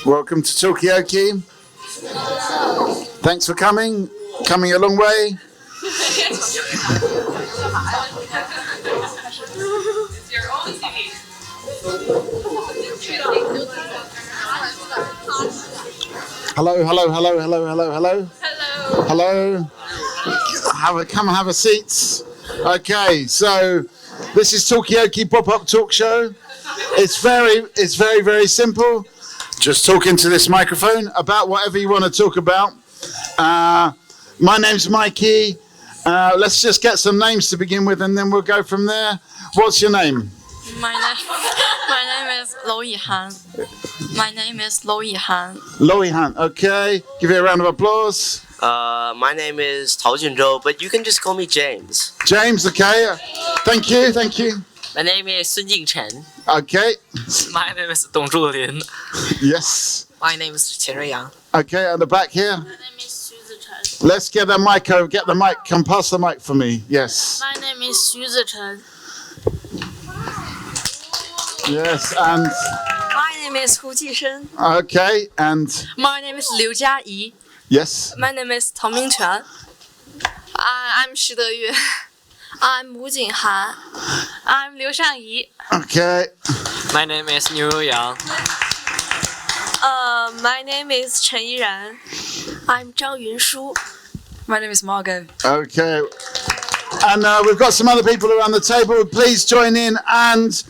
Welcome to Talkaoke. Thanks for coming. Coming a long way. Hello, hello, hello, hello, hello, hello. Hello. Come and have a seat. Okay, so this is Talkaoke pop-up talk show. It's very, very simple. Just talk into this microphone about whatever you want to talk about. My name's Mikey. Let's just get some names to begin with, and then we'll go from there. What's your name? My name is Lo Yihan. My name is Lo Yihan. Lo Yihan. Okay. Give you a round of applause. My name is Tao Junzhou, but you can just call me James. James. Okay. Thank you. Thank you. My name is Sun Jingchen. Okay. My name is Dong Zhulin. Yes. My name is Qian Ruiyang. Okay. At the back here. My name is Xu Zichen. Let's get the mic over. Get the mic. Come pass the mic for me. Yes. My name is Xu Zichen. Yes. And. My name is Hu Jishen. Okay. And. My name is Liu Jiayi. Yes. My name is Tang Mingquan. I'm Shi Deyue. I'm Wu Jinghan. I'm Liu Shangyi. Okay. My name is Niu Yang. My name is Chen Yiran. I'm Zhang Yunshu. My name is Morgan. Okay. And we've got some other people around the table. Please join in. And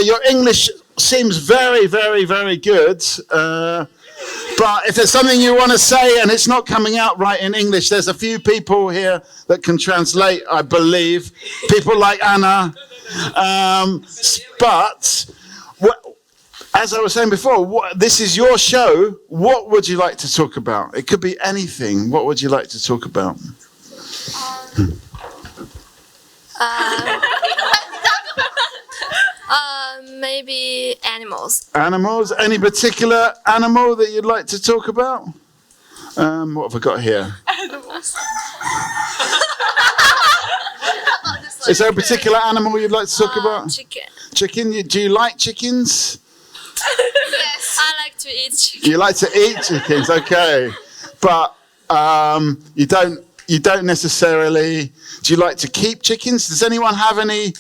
your English seems very, very, very good. But if there's something you want to say and it's not coming out right in English, there's a few people here that can translate, I believe. People like Anna. But as I was saying before, this is your show. What would you like to talk about? It could be anything. What would you like to talk about? Maybe animals. Animals? Any particular animal that you'd like to talk about? What have I got here? Animals. Is there a particular animal you'd like to talk about? Chicken. Chicken? Do you like chickens? Yes. I like to eat chicken. You like to eat chickens, okay. But you don't necessarily... Do you like to keep chickens? Does anyone have any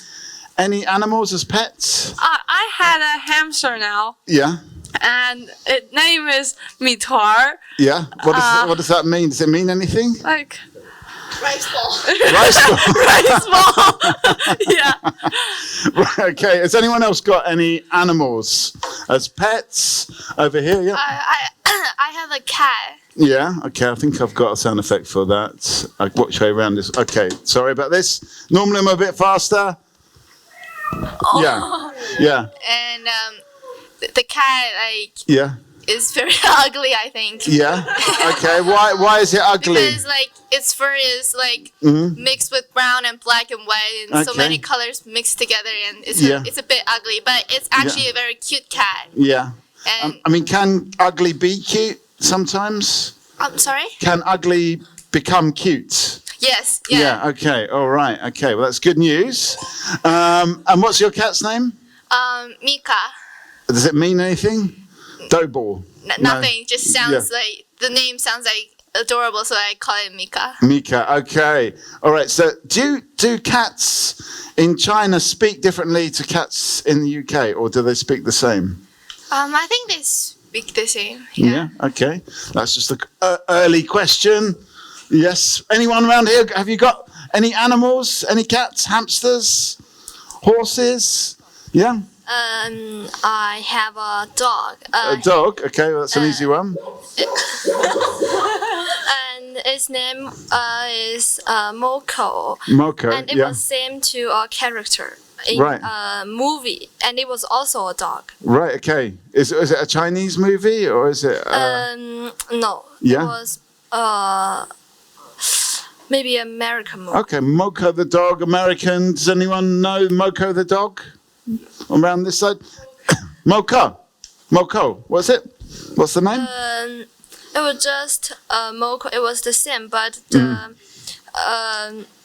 animals as pets? I had a hamster now, Yeah. and its name is Mituar. Yeah. What does that mean? Does it mean anything? Like Rice ball. Rice ball. rice ball. Yeah. Right, okay. Has anyone else got any animals as pets over here? Yeah. I have a cat. Yeah. Okay. I think I've got a sound effect for that. Which way around this? Okay. Sorry about this. Normally I'm a bit faster. Yeah. Yeah. And the cat Yeah. is very ugly, I think. Yeah. Okay. Why is it ugly? Because its fur is mixed with brown and black and white, and so Okay. many colors mixed together, and it's a bit ugly. But it's actually a very cute cat. Yeah. And I mean, can ugly be cute sometimes? I'm sorry. Can ugly become cute? Yes. Yeah. Yeah. Okay. All right. Okay. Well, that's good news. And what's your cat's name? Mika. Does it mean anything? Doughball. Nothing. Just sounds like the name sounds like adorable, so I call it Mika. Mika. Okay. All right. So, do cats in China speak differently to cats in the UK, or do they speak the same? I think they speak the same. Yeah. Okay. That's just an early question. Yes. Anyone around here? Have you got any animals? Any cats? Hamsters? Horses? Yeah. I have a dog. A dog. Okay. Well, that's an easy one. And its name is Moko. Moko. And it was same to a character in a movie, and it was also a dog. Right. Okay. Is it a Chinese movie or is it? No. Yeah? It was maybe American movie. Okay. Moko the dog. American. Does anyone know Moko the dog? Around this side. Moko. What's it? What's the name? It was just Moko. It was the same, but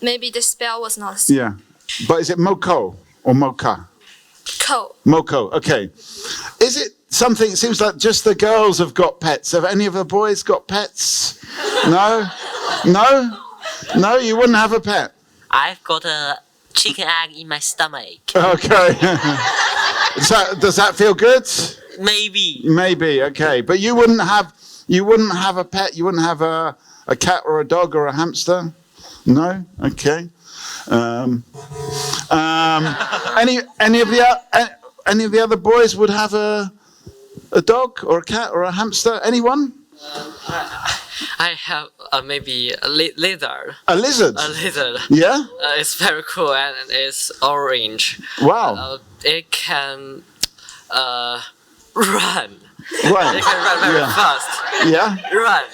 maybe the spell was not the same. Yeah. But is it Moko or Mocha? Ko. Moko. Okay. Is something. It seems like just the girls have got pets. Have any of the boys got pets? No, no, no. You wouldn't have a pet. I've got a chicken egg in my stomach. Okay. Does that feel good? Maybe. Maybe. Okay, but you wouldn't have a pet. You wouldn't have a cat or a dog or a hamster. No. Okay. Any of the other boys would have a dog or a cat or a hamster? Anyone? I have maybe a lizard. A lizard? A lizard. Yeah? It's very cool and it's orange. Wow. It can run. Right. It can run very fast. Yeah? Run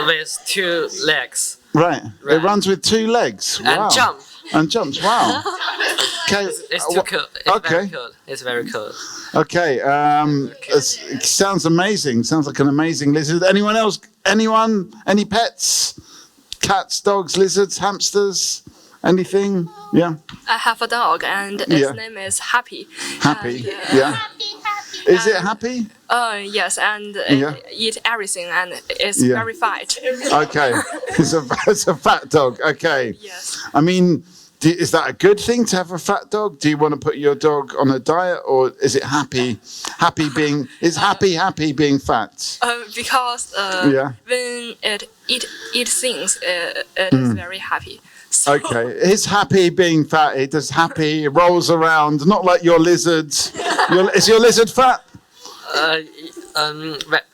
with 2 legs. Right. It Right. runs with 2 legs. Wow. And jump. And jumps. Wow. Okay. It's too cool. It's okay. very cool. It's very cool. Okay. It sounds amazing. Sounds like an amazing lizard. Anyone else? Anyone? Any pets? Cats, dogs, lizards, hamsters? Anything? Yeah. I have a dog, and its name is Happy. Happy. And, Yeah. Is it happy? Yes, and Yeah. eat everything, and it's Yeah. very fat. Okay. It's a fat dog. Okay. Yes. I mean, is that a good thing to have a fat dog? Do you want to put your dog on a diet, or is it happy being being fat? Because Yeah. when it eat things, it is very happy. So, Okay, is happy being fat? It does happy. It rolls around, not like your lizards. Is your lizard fat?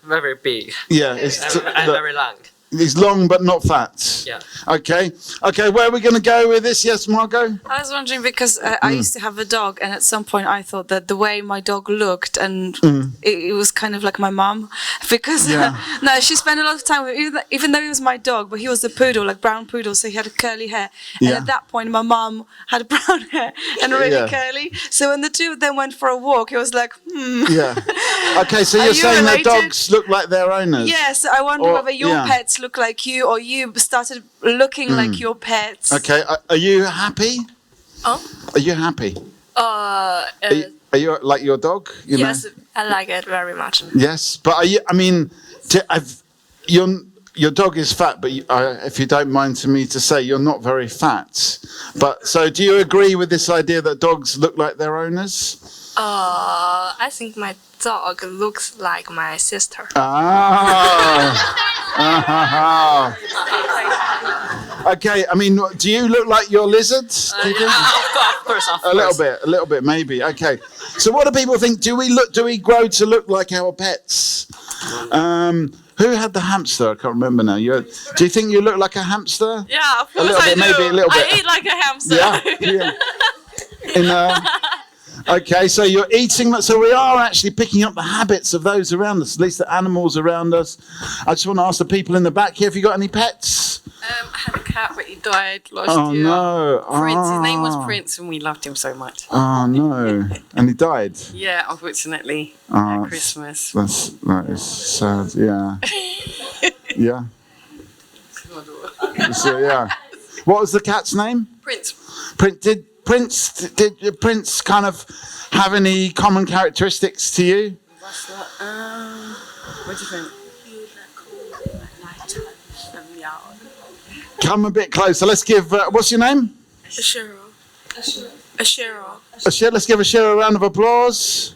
Very big. Yeah, And very long. He's long but not fat. Yeah. Okay. Where are we going to go with this? Yes, Margot? I was wondering because I used to have a dog, and at some point I thought that the way my dog looked, and it was kind of like my mum, because Yeah. no, she spent a lot of time with even though he was my dog, but he was a poodle, like brown poodle, so he had curly hair. And Yeah. at that point, my mum had brown hair and really Yeah. curly. So when the two of them went for a walk, it was like, Yeah. Okay, so Are you're you saying the related? dogs look like their owners? yes. I wonder Or- whether your yeah. pets look like you, or you started looking like your pets. Okay, are you happy? Oh? Are you happy? Are you like your dog? You know? yes, I like it very much. Yes, but are you? I mean, your dog is fat, but if you don't mind to me to say, you're not very fat. But so, do you agree with this idea that dogs look like their owners? I think my dog looks like my sister. Okay, I mean, do you look like your lizard? Do you think? Of course. A little bit, maybe. Okay. So, what do people think? Do we grow to look like our pets? Who had the hamster? I can't remember now. Do you think you look like a hamster? Yeah, of A little bit, maybe a little bit. I eat like a hamster. Yeah. Okay, so you're eating. So we are actually picking up the habits of those around us, at least the animals around us. I just want to ask the people in the back here: have you got any pets? I had a cat, but he died last Oh year. no! Prince. His name was Prince, and we loved him so much. Oh no! And he died. Yeah, unfortunately, Oh, at Christmas. that is sad. Yeah. Yeah. So yeah. What was the cat's name? Prince. Did Prince kind of have any common characteristics to you? What's that? What do you think? Come a bit closer. Let's give. What's your name? Cheryl. Cheryl. Let's give Cheryl a round of applause.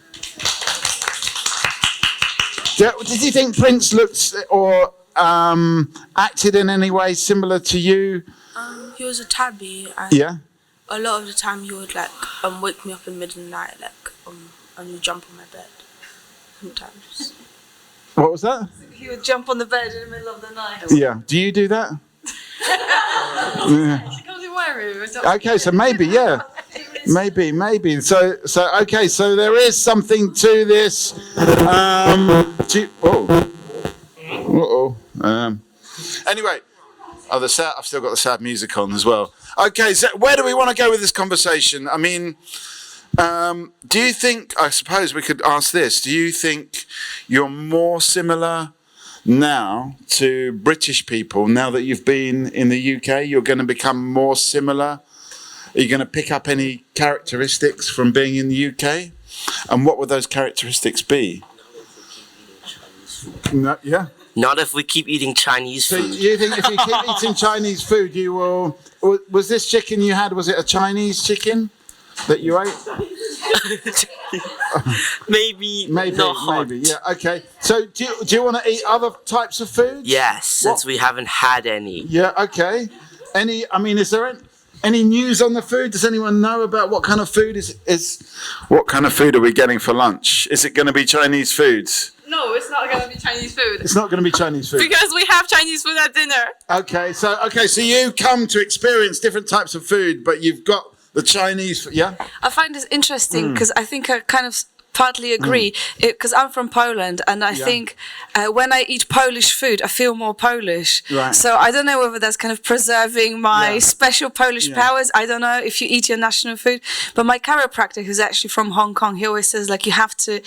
Did you think Prince looked or acted in any way similar to you? He was a tabby, and Yeah. a lot of the time he would wake me up in the middle of the night, and he'd jump on my bed. Sometimes. What was that? He would jump on the bed in the middle of the night. Yeah. Do you do that? Yeah. She comes in my room. Okay, so maybe, yeah. Maybe. So okay, so there is something to this. Anyway, I've still got the sad music on as well. Okay, so where do we want to go with this conversation? I mean, do you think, I suppose we could ask this, do you think you're more similar now to British people, now that you've been in the UK? You're going to become more similar? Are you going to pick up any characteristics from being in the UK? And what would those characteristics be? No, yeah. Not if we keep eating Chinese So food. you think if you keep eating Chinese food, you will? Was this chicken you had? Was it a Chinese chicken that you ate? Maybe, Maybe, not hot. maybe. Yeah. Okay. So do you want to eat other types of food? Yes, since we haven't had any. Yeah. Okay. Is there any news on the food? Does anyone know about what kind of food is? What kind of food are we getting for lunch? Is it going to be Chinese foods? No, it's not gonna be Chinese food. It's not going to be Chinese food. Because we have Chinese food at dinner. Okay. So you come to experience different types of food, but you've got the Chinese. Yeah. I find this interesting because I think I kind of partly agree because I'm from Poland and I think when I eat Polish food I feel more Polish. Right. So I don't know whether that's kind of preserving my special Polish powers. I don't know if you eat your national food, but my chiropractor, who's actually from Hong Kong, he always says like you have to.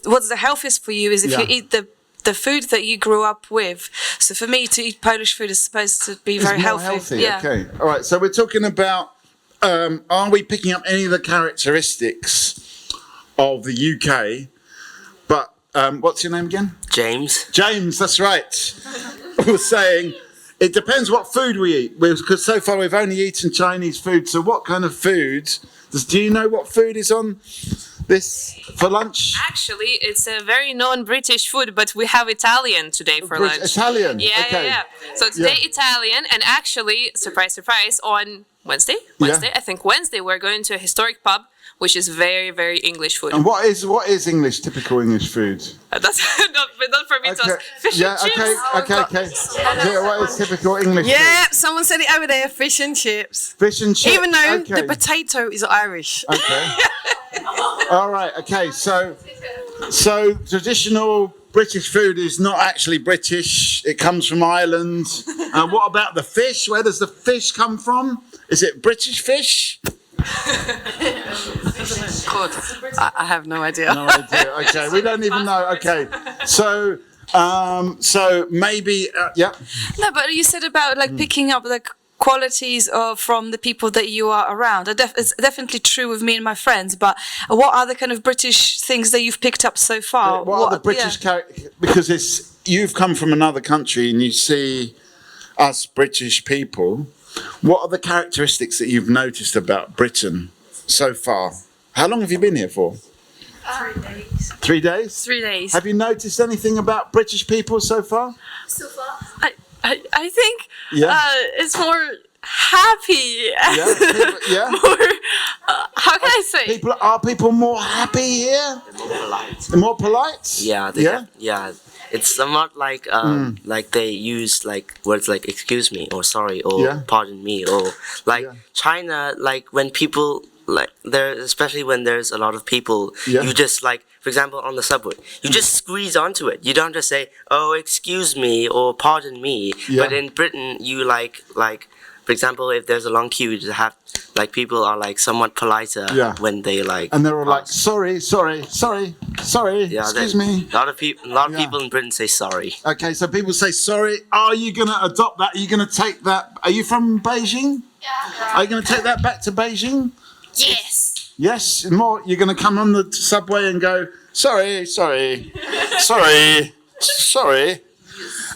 What's the healthiest for you is if you eat the food that you grew up with. So for me to eat Polish food is supposed to be very more healthy. Yeah. Okay. All right. So we're talking about. Are we picking up any of the characteristics of the UK? But what's your name again? James? James, that's right. We were saying it depends what food we eat, because so far we've only eaten Chinese food. So what kind of food? Do you know what food is on this for lunch? Actually, it's a very known British food, but we have Italian today for lunch. Italian. Yeah, Okay. yeah. So today Italian, and actually, surprise, surprise, on Wednesday, I think Wednesday, we're going to a historic pub, which is very, very English food. And what is English, typical English food? That's not for me to ask. Fish and chips. Okay. Yeah, what is typical English Yeah, food? someone said it over there. Fish and chips. Fish and chips. Even though Okay. the potato is Irish. Okay. All right. Okay. So traditional British food is not actually British. It comes from Ireland. What about the fish? Where does the fish come from? Is it British fish? God, I have no idea. No idea. Okay. We don't even know. Okay. So maybe yeah. No, but you said about like picking up like qualities from the people that you are around. It's definitely true with me and my friends. But what are the kind of British things that you've picked up so far? What are the British characters? Because you've come from another country and you see us British people. What are the characteristics that you've noticed about Britain so far? How long have you been here for? 3 days. 3 days? 3 days. Have you noticed anything about British people so far? So far. I think it's more happy. Yeah. Yeah. More, how can I say? Are people more happy here? More polite. They're more polite? Yeah, yeah. It's somewhat like like they use like words like excuse me or sorry or pardon me or like China, like when people like there, especially when there's a lot of people, you just like, for example, on the subway, you just squeeze onto it. You don't just say, oh, excuse me or pardon me. But in Britain, you like for example, if there's a long queue, you have like people are like somewhat politer when they like, and they're all like sorry, excuse me. A lot of people in Britain say sorry. Okay, so people say sorry. Are you gonna adopt that? Are you gonna take that? Are you from Beijing? Yeah. Are you gonna take that back to Beijing? Yes. Yes, more. You're gonna come on the subway and go sorry.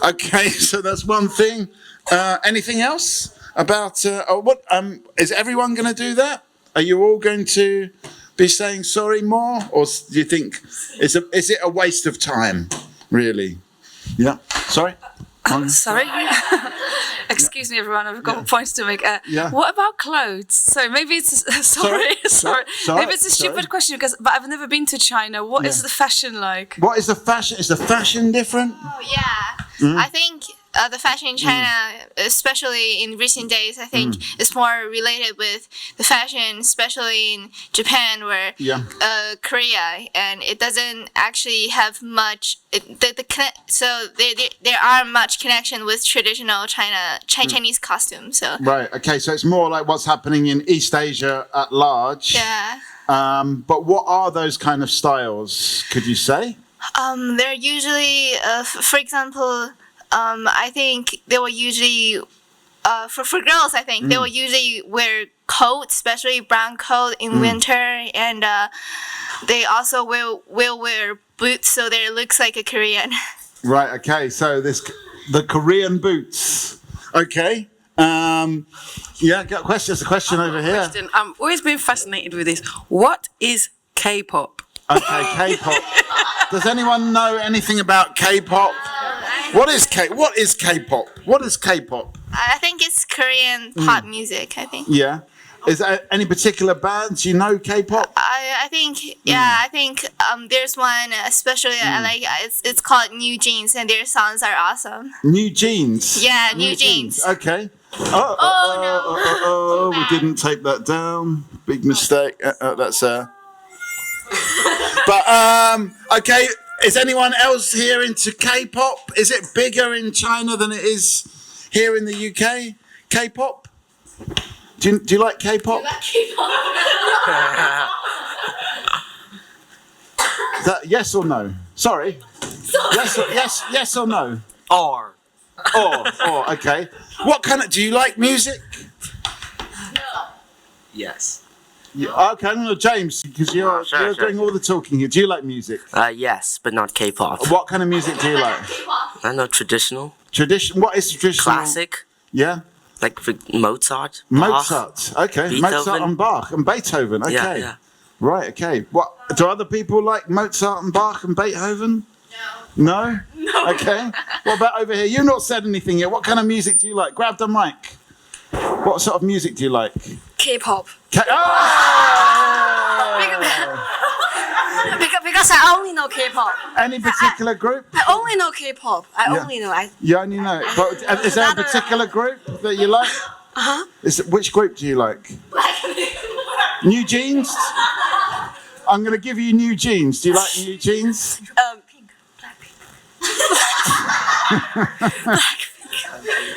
Okay, so that's one thing. Anything else about what? Is everyone going to do that? Are you all going to be saying sorry more, or do you think is it a waste of time? Really? Yeah. Sorry. Sorry. Excuse me, everyone. I've got points to make. Yeah. What about clothes? So maybe it's sorry. Maybe it's a stupid question but I've never been to China. What is the fashion like? What is the fashion? Is the fashion different? Oh yeah. I think the fashion in China, especially in recent days, I think is more related with the fashion, especially in Japan or Korea, and it doesn't actually have much. There aren't much connection with traditional Chinese costumes. So Right. Okay. So it's more like what's happening in East Asia at large. yeah. But what are those kind of styles? Could you say? They're usually, for example, I think they will usually, for girls, I think they will usually wear coat, especially brown coat in winter, and they also will wear boots, so they looks like a Korean. Right. Okay. So the Korean boots. Okay. Yeah. Got a question. There's a question over here. Question. I've always been fascinated with this. What is K-pop? Okay. K-pop. Does anyone know anything about K-pop? What is K-pop? What is K-pop? I think it's Korean pop music. I think. Yeah. Is there any particular bands you know K-pop? I think I think there's one especially I like. It's called New Jeans, and their songs are awesome. New Jeans. Yeah, New Jeans. Okay. Oh, we didn't take that down. Big mistake. That's But okay. Is anyone else here into K-pop? Is it bigger in China than it is here in the UK? K-pop? Do you like K-pop? Is that yes or no? Sorry. Yes or no? Or. Or okay. What kind of do you like music? Yes. Yeah, okay, I'm gonna James because you're doing all the talking here. Do you like music? Yes, but not K-pop. What kind of music do you like? I know traditional. Tradition. What is traditional? Classic. Yeah. Like Mozart. Mozart. Bach, Okay. Beethoven. Mozart and Bach and Beethoven. Okay. Yeah. Right. Okay. What do other people like? Mozart and Bach and Beethoven? No. No. Okay. What about over here? You've not said anything yet. What kind of music do you like? Grab the mic. What sort of music do you like? K-pop. Because I only know K-pop. Any particular group? I only know K-pop. I only know. You only know. But is there a particular group that you like? Which group do you like? New Jeans? I'm going to give you New Jeans. Do you like New Jeans? Pink. Blackpink.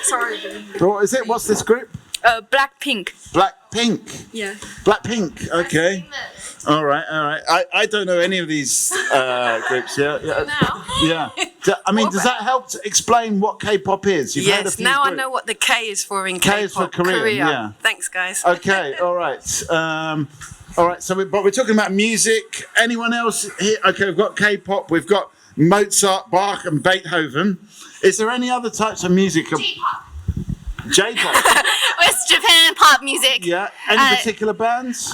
Sorry. What is it? What's this group? Blackpink. Blackpink. Yeah. Blackpink. Okay. All right. I don't know any of these groups. Yeah. I mean, does that help to explain what K-pop is? You've heard a Yes, few now I groups. know what the K is for in K-pop. K is for Korean, yeah. Thanks, guys. Okay. All right. So, but we're talking about music. Anyone else here? Okay, we've got K-pop. We've got Mozart, Bach, and Beethoven. Is there any other types of music? J-pop. It's Japan pop music. Yeah. Any particular bands?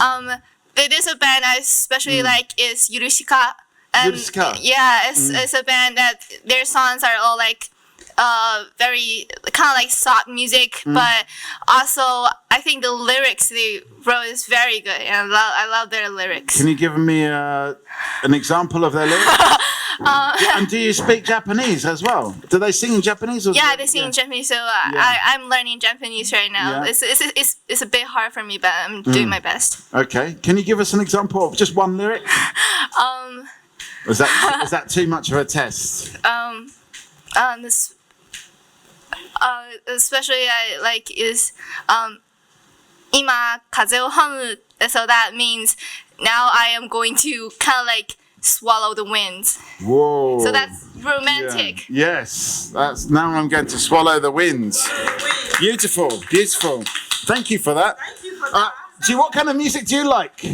There's a band I especially like is Yurushika. Yurushika. Yeah, it's a band that their songs are all like very kind of like soft music, but also I think the lyrics they wrote is very good, and I love their lyrics. Can you give me an example of their lyrics? And do you speak Japanese as well? Do they sing in Japanese? Or Yeah, they sing in Japanese, so I'm learning Japanese right now. Yeah. It's a bit hard for me, but I'm doing my best. Okay. Can you give us an example of just one lyric? Is that too much of a test? This especially I like is ima kaze o hamu. So that means now I am going to kind of like swallow the wind. Whoa. So that's romantic. Yeah. Yes. That's now I'm going to swallow the winds. Beautiful. Thank you for that. What kind of music do you like?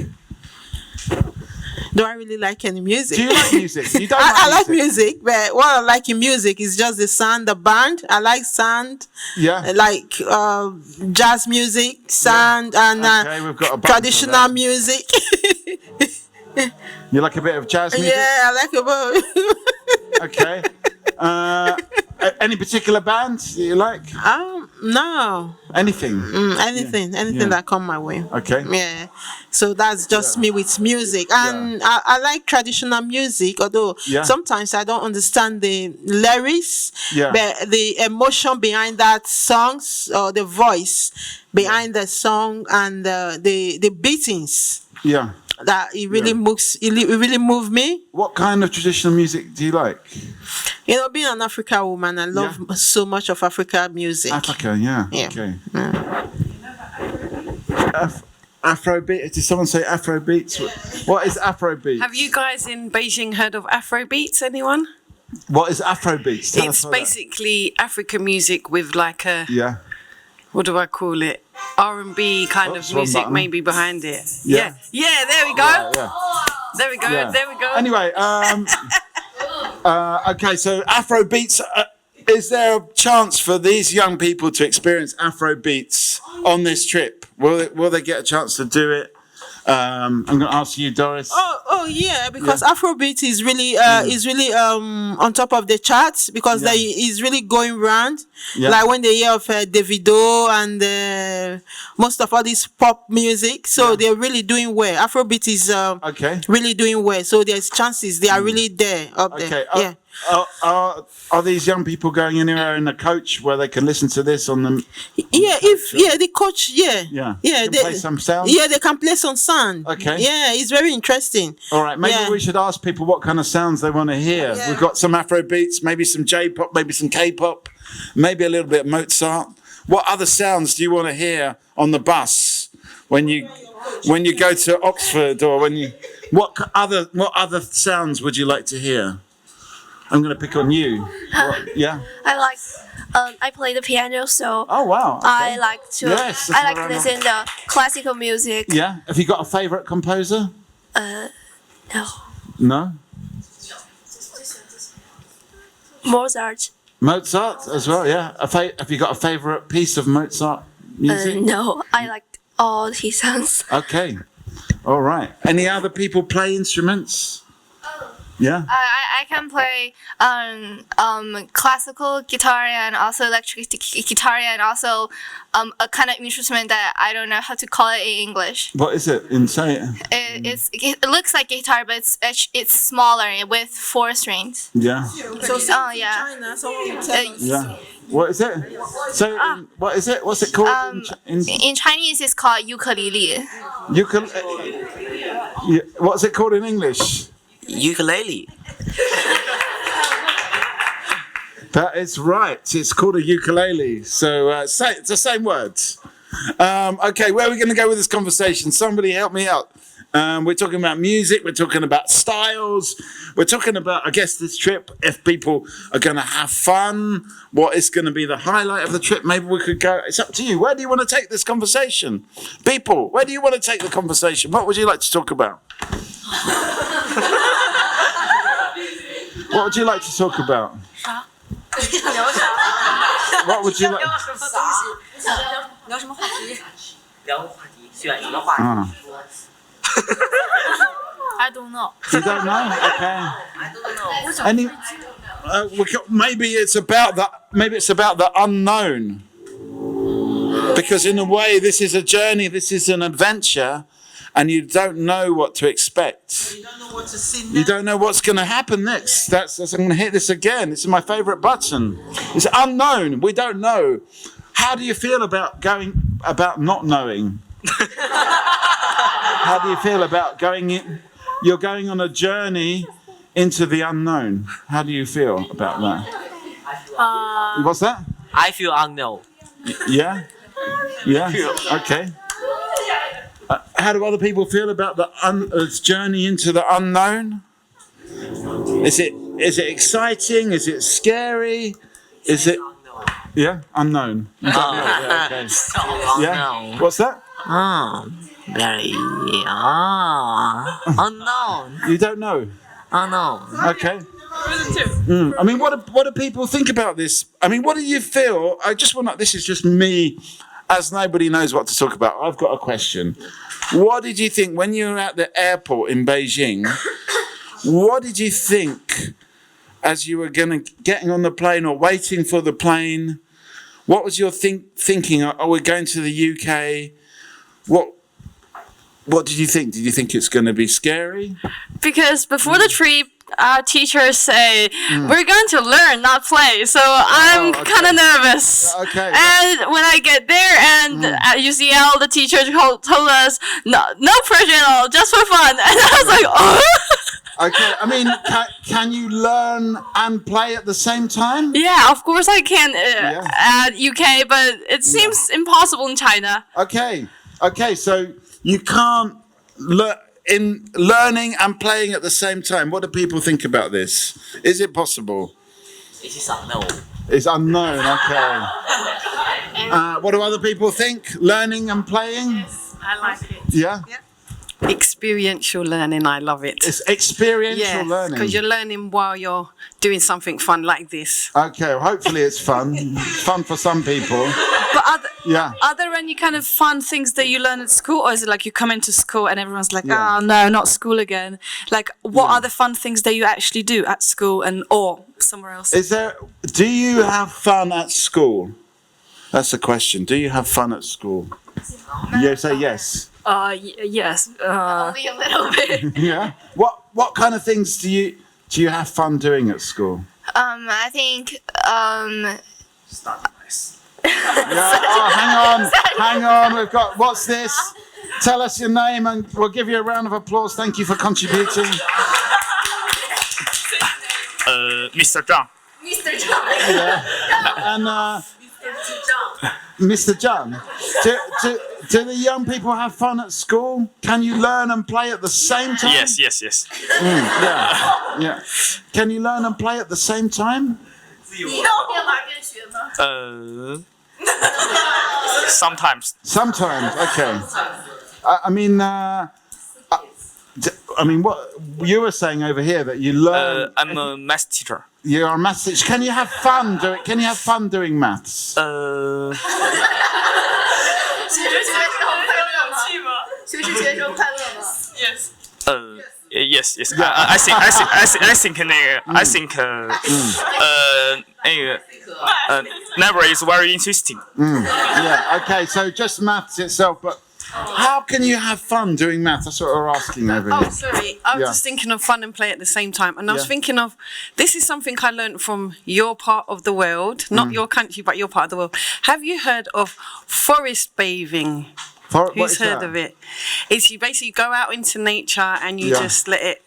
Do I really like any music? Do you like music? You don't I like music, but what I like in music is just the sound, the band. I like sound. Yeah. I like jazz music, sound, and Okay, we've got a button for traditional that. music. You like a bit of jazz music? Yeah, I like it. Okay. Any particular bands that you like? No. Anything? Anything that come my way. Okay. Yeah. So that's just me with music. And I like traditional music, although sometimes I don't understand the lyrics, but the emotion behind that songs or the voice behind the song and the beatings. Yeah. That it really really moved me. What kind of traditional music do you like? You know, being an African woman, I love so much of Africa music. Africa, yeah. Okay. Afrobeat. Did someone say Afrobeats? What is Afrobeat? Have you guys in Beijing heard of Afrobeats? Anyone? What is Afrobeats? Tell It's us about basically African music with like a that. what do I call it? R&B kind of wrong music button. maybe behind it. Yeah. Yeah, there we go. Yeah. There we go. Yeah. There we go. Anyway, okay, so Afro beats. Is there a chance for these young people to experience Afro beats on this trip? Will they get a chance to do it? I'm going to ask you, Doris. Oh yeah, because Afrobeat is really on top of the charts because they is really going round. Yeah. Like when they hear of Davido and most of all this pop music, so they're really doing well. Afrobeat is really doing well. So there's chances they are really there up there. Yeah. Are these young people going anywhere in a coach where they can listen to this on them? The coach, they play some sound. Yeah, they can play some sound. Okay. Yeah, it's very interesting. All right, maybe we should ask people what kind of sounds they want to hear. Yeah. We've got some Afro beats, maybe some J-pop, maybe some K-pop, maybe a little bit of Mozart. What other sounds do you want to hear on the bus when you go to Oxford, or what other sounds would you like to hear? I'm going to pick on you. Yeah. I play the piano, so Oh wow. Okay. I like to Yes, I like to listen to classical music. Yeah. Have you got a favourite composer? No, No. Mozart. Mozart as well. Yeah. Have you got a favourite piece of Mozart music? No, I like all his songs. Okay. All right. Any other people play instruments? Yeah. I can play classical guitar and also electric guitar and also a kind of instrument that I don't know how to call it in English. What is it? Say it. It looks like guitar, but it's smaller with 4 strings. Yeah. So yeah. Yeah. What is it? So what is it? What's it called? In Chinese, it's called ukulele. What's it called in English? Ukulele. That is right. It's called a ukulele. So it's the same words. Okay, where are we going to go with this conversation? Somebody help me out. We're talking about music. We're talking about styles. We're talking about, I guess, this trip. If people are going to have fun, what is going to be the highlight of the trip? Maybe we could go. It's up to you. Where do you want to take this conversation? People, where do you want to take the conversation? What would you like to talk about? What would you like to talk about? What would you like? I don't know. You don't know? Okay. Maybe it's about the unknown. Because in a way, this is a journey. This is an adventure. And you don't know what to expect. you don't know what to see next. You don't know what's going to happen next. That's I'm going to hit this again. This is my favourite button. It's unknown. We don't know. How do you feel about not knowing? How do you feel about going in? You're going on a journey into the unknown. How do you feel about that? What's that? I feel unknown. Yeah? Yeah? Okay. How do other people feel about the journey into the unknown? Is it exciting? Is it scary? Is it unknown? Okay. Yeah. What's that? Very unknown. You don't know. Unknown. Okay. I mean, what do people think about this? I mean, what do you feel? This is just me, as nobody knows what to talk about. I've got a question. What did you think when you were at the airport in Beijing? What did you think as you were getting on the plane or waiting for the plane? What was your thinking? Are we going to the UK? What did you think? Did you think it's going to be scary? Because before the trip, our teachers say we're going to learn, not play. So I'm kind of nervous. Okay. And when I get there and at UCL, the teacher told us no pressure at all, just for fun. And I was like, oh. Okay. I mean, can you learn and play at the same time? Yeah, of course I can at UK, but it seems impossible in China. Okay. So you can't learning and playing at the same time. What do people think about this? Is it possible? It is unknown. It's unknown, okay. What do other people think? Learning and playing? I like it. Yeah? Experiential learning, I love it. It's experiential learning. Because you're learning while you're doing something fun like this. Okay, well, hopefully it's fun. It's fun for some people. But Are there any kind of fun things that you learn at school, or is it like you come into school and everyone's like, oh no, not school again? Like, what are the fun things that you actually do at school or somewhere else? Do you have fun at school? That's the question. Do you have fun at school? You say yes. Yes. Only a little bit. Yeah. What kind of things do you have fun doing at school? I think Hang on. We've got, what's this? Tell us your name and we'll give you a round of applause. Thank you for contributing. Mr. Zhang. Mr. John. Yeah. And Mr. John, do the young people have fun at school? Can you learn and play at the same time? Yes. Yeah. Can you learn and play at the same time? Sometimes. Sometimes, okay. What you were saying over here that you learn. I'm a math teacher. You're a maths teacher. Can you have fun doing maths? Yes. Yes. I think never is very interesting. Yeah. Okay. So just maths itself, but how can you have fun doing maths? That's what we're asking over here. Oh, sorry. I was just thinking of fun and play at the same time. And I was thinking of, this is something I learned from your part of the world, not your country, but your part of the world. Have you heard of forest bathing? Who's heard of it? It's you basically go out into nature and you just let it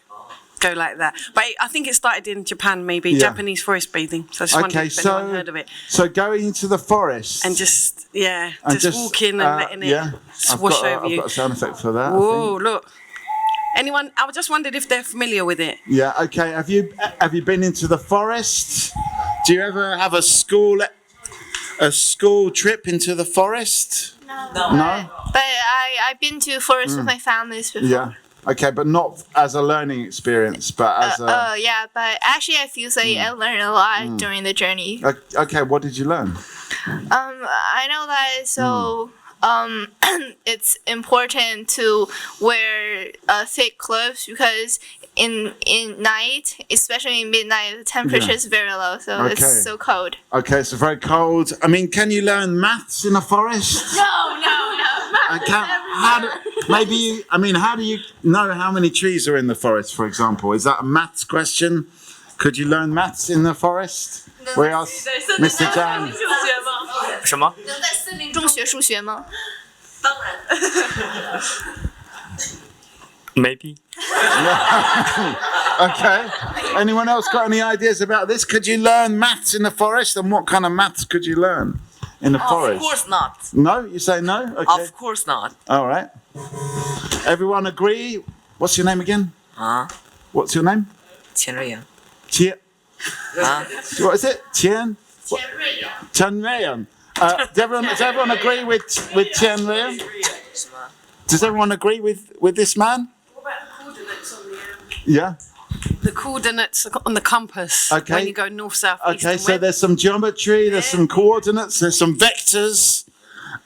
go like that. But I think it started in Japan, maybe Japanese forest bathing. So I just wondered if anyone heard of it. So going into the forest and just walking and letting it wash over you. I've got a sound effect for that. Whoa, look. Anyone? I just wondered if they're familiar with it. Yeah. Okay. Have you been into the forest? Do you ever have a school trip into the forest? No. But I've been to forest with my families before. Yeah. Okay, but not as a learning experience, but as a. Yeah, but actually, I feel like I learned a lot during the journey. Okay, what did you learn? I know that it's important to wear thick clothes because in night, especially in midnight, the temperature is very low, so it's so cold. Okay, so very cold. I mean, can you learn maths in a forest? No. How do you know how many trees are in the forest, for example? Is that a maths question? Could you learn maths in the forest? We asked Mr. Zhang. 什么？能在森林中学数学吗？ Maybe. Okay. Anyone else got any ideas about this? Could you learn maths in the forest? And what kind of maths could you learn in the forest? Of course not. No? You say no? Okay. Of course not. All right. Everyone agree? What's your name again? What's your name? 钱瑞阳. What is it? Chen Ruiyan. Does everyone agree with Chen Ruiyan? Does everyone agree with this man? What about the coordinates on the Yeah. The coordinates on the compass. Okay. When you go north, south, east, Okay, and so west. there's some geometry, there's some coordinates, there's some vectors.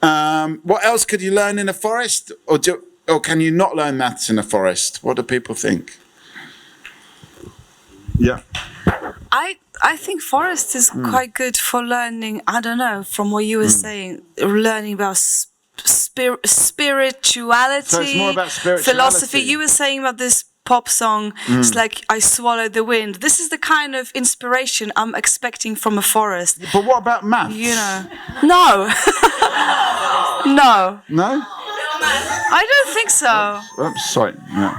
What else could you learn in a forest? Or can you not learn maths in a forest? What do people think? Yeah. I think forest is quite good for learning. I don't know, from what you were saying, learning about spirituality. So it's more about spirituality. Philosophy. You were saying about this pop song. It's like I swallowed the wind. This is the kind of inspiration I'm expecting from a forest. But what about maths? You know, no, no, no. I don't think so. Oops, sorry. No.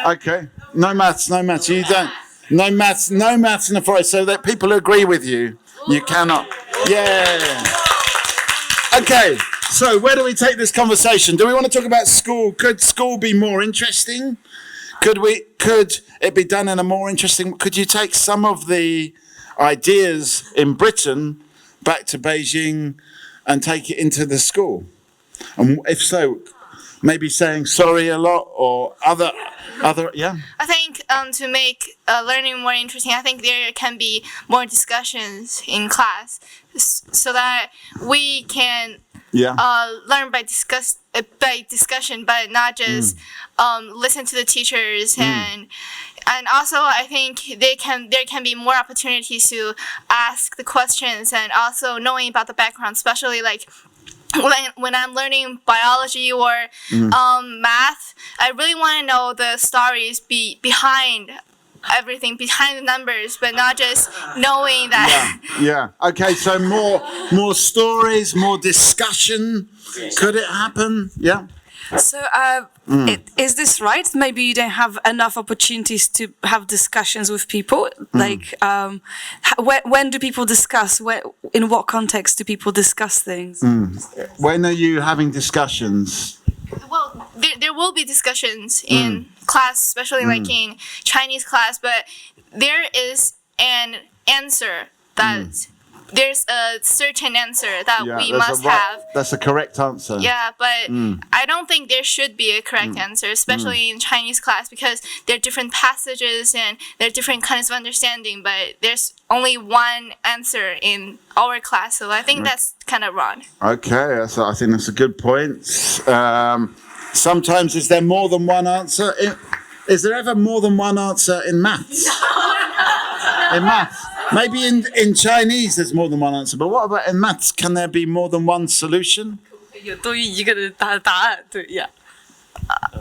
Okay. No maths. You don't. No maths in the forest. So that people agree with you. You cannot. Yeah. Okay. So where do we take this conversation? Do we want to talk about school? Could school be more interesting? Could it be done in a more interesting? Could you take some of the ideas in Britain back to Beijing and take it into the school? And if so, maybe saying sorry a lot, or other, yeah? I think to make learning more interesting, I think there can be more discussions in class, so that we can learn by discussion, but not just listen to the teachers. And also, I think there can be more opportunities to ask the questions, and also knowing about the background, especially like when I'm learning biology or math. I really want to know the stories behind everything, behind the numbers, but not just knowing that. Yeah. Okay. So more stories, more discussion. Could it happen? Yeah. So, is this right? Maybe you don't have enough opportunities to have discussions with people. Like, when do people discuss? In what context do people discuss things? When are you having discussions? Well, there will be discussions in class, especially like in Chinese class, but there is an answer that there's a certain answer that we must have. That's a correct answer. Yeah, but I don't think there should be a correct answer, especially in Chinese class, because there are different passages and there are different kinds of understanding, but there's only one answer in our class, so I think that's kind of wrong. Okay, I think that's a good point. Sometimes is there more than one answer? Is there ever more than one answer in maths? In maths? Maybe in Chinese there's more than one answer, but what about in maths? Can there be more than one solution?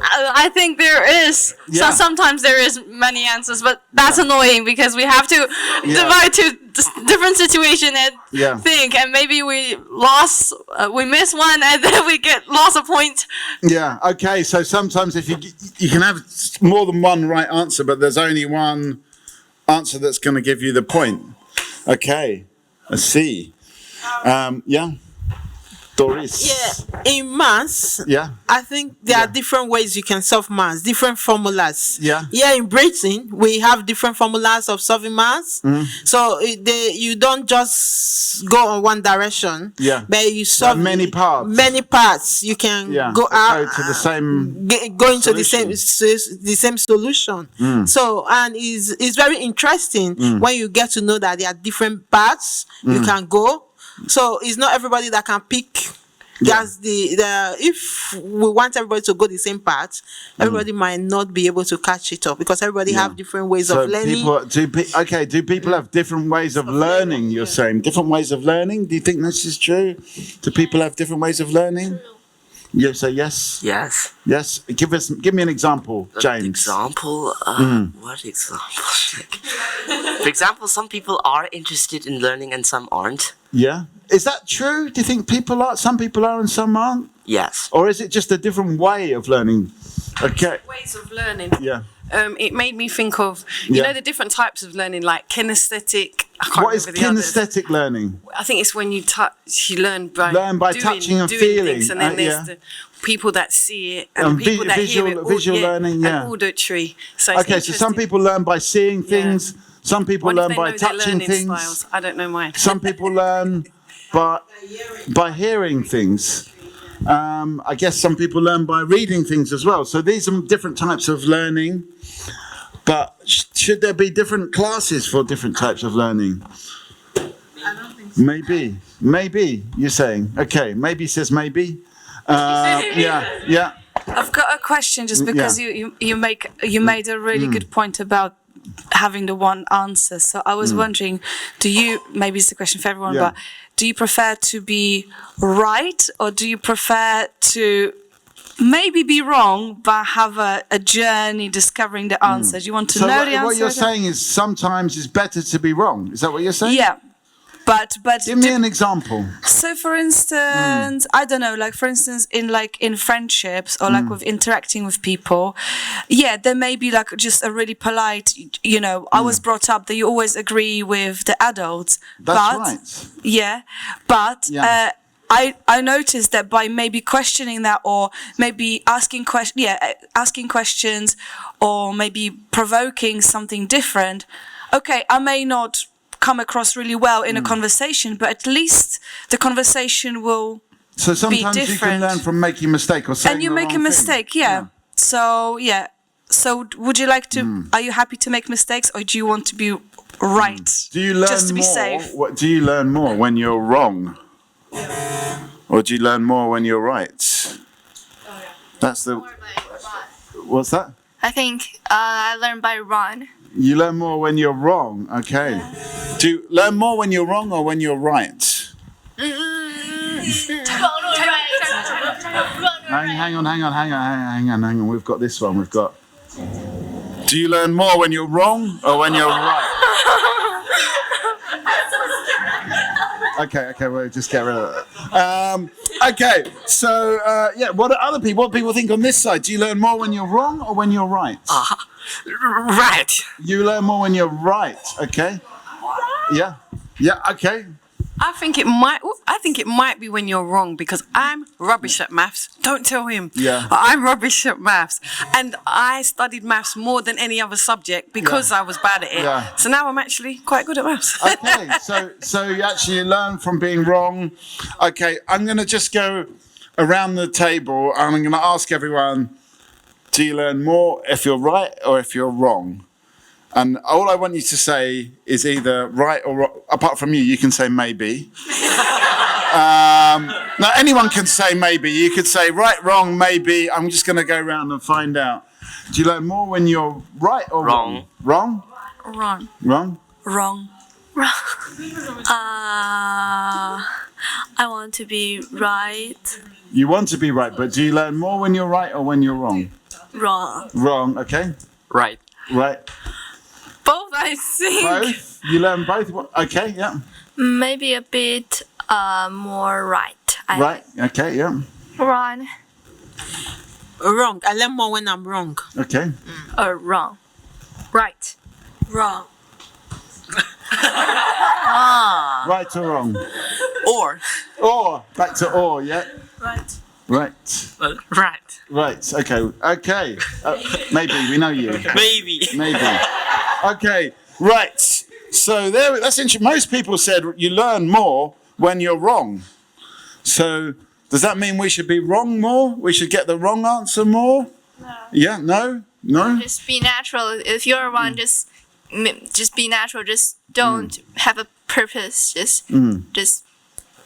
I think there is. So sometimes there is many answers, but that's annoying because we have to divide to different situation and think, and maybe we miss one, and then we get lost a point. Yeah. Okay. So sometimes if you can have more than one right answer, but there's only one answer that's going to give you the point. Okay. I see. Yeah. Doris. Yeah, in maths, I think there are different ways you can solve maths, different formulas. Yeah. Here in Britain, we have different formulas of solving maths. So you don't just go on one direction. Yeah. But you solve many parts. Many parts. You can go out to the same. Go into the same solution. So and it's very interesting when you get to know that there are different paths you can go. So it's not everybody that can pick. Just if we want everybody to go the same path, everybody might not be able to catch it up because everybody have different ways of learning. Do people have different ways of learning? You're saying different ways of learning. Do you think this is true? Do people have different ways of learning? You say yes. Yes. Yes. Give me an example, James. Example? What example? For example, some people are interested in learning and some aren't. Yeah. Is that true? Do you think some people are and some aren't? Yes. Or is it just a different way of learning? Okay. Ways of learning. Yeah. It made me think of, you know, the different types of learning, like kinesthetic. What is kinesthetic learning? I think it's when you touch, you learn by touching and feeling. Things, and then there's the people that see it and people that hear it. Visual learning, and auditory. So some people learn by seeing things. Some people learn by touching things. Styles. I don't know mine. Some people learn by hearing things. I guess some people learn by reading things as well. So these are different types of learning. But should there be different classes for different types of learning? I don't think so. Maybe you're saying. Okay, maybe says maybe. Yeah. I've got a question just because you made a really good point about having the one answer. So I was wondering, maybe it's a question for everyone, but do you prefer to be right or do you prefer to maybe be wrong but have a journey discovering the answer? Do you want to know the answer? What you're saying is sometimes it's better to be wrong. Is that what you're saying? Yeah. But give me an example. So, for instance, I don't know, like for instance, in friendships or like with interacting with people, there may be like just a really polite, I was brought up that you always agree with the adults. That's right. Yeah, but I noticed that by maybe questioning that or maybe asking questions or maybe provoking something different. Okay, I may not come across really well in a conversation, but at least the conversation will So sometimes you can different. learn from making a mistake or saying And you the make a wrong mistake, thing. yeah. So would you like to? Are you happy to make mistakes, or do you want to be right? Do you learn just to be more? safe? Do you learn more when you're wrong, or do you learn more when you're right? That's the. What's that? I think I learned by Ron. You learn more when you're wrong. Okay. Do you learn more when you're wrong or when you're right? Hang on. We've got this one. Do you learn more when you're wrong or when you're right? Okay, we'll just get rid of that. Okay, so what people think on this side? Do you learn more when you're wrong or when you're right? Right. You learn more when you're right. Okay. Yeah. Okay. I think it might be when you're wrong, because I'm rubbish at maths. Don't tell him. Yeah. I'm rubbish at maths, and I studied maths more than any other subject because I was bad at it. Yeah. So now I'm actually quite good at maths. Okay. So you actually learn from being wrong. Okay. I'm gonna just go around the table and I'm gonna ask everyone: do you learn more if you're right or if you're wrong? And all I want you to say is either right or wrong. Apart from you can say maybe. Now, anyone can say maybe. You could say right, wrong, maybe. I'm just going to go around and find out. Do you learn more when you're right or wrong? Wrong? Wrong. Wrong? Wrong. I want to be right. You want to be right, but do you learn more when you're right or when you're wrong? Wrong. Wrong, okay. Right. Right. Both, I think. Both? You learn both? Okay, yeah. Maybe a bit more right. Right, okay, yeah. Ron. Wrong. I learn more when I'm wrong. Okay. Wrong. Right. Wrong. Right or wrong? Or. Back to or, yeah. Right. Right. Right. Right, okay. Maybe, we know you. Maybe. Okay, right. So that's interesting. Most people said you learn more when you're wrong. So does that mean we should be wrong more? We should get the wrong answer more? No. Yeah, no? Just be natural. If you're wrong, just be natural. Just don't have a purpose. Just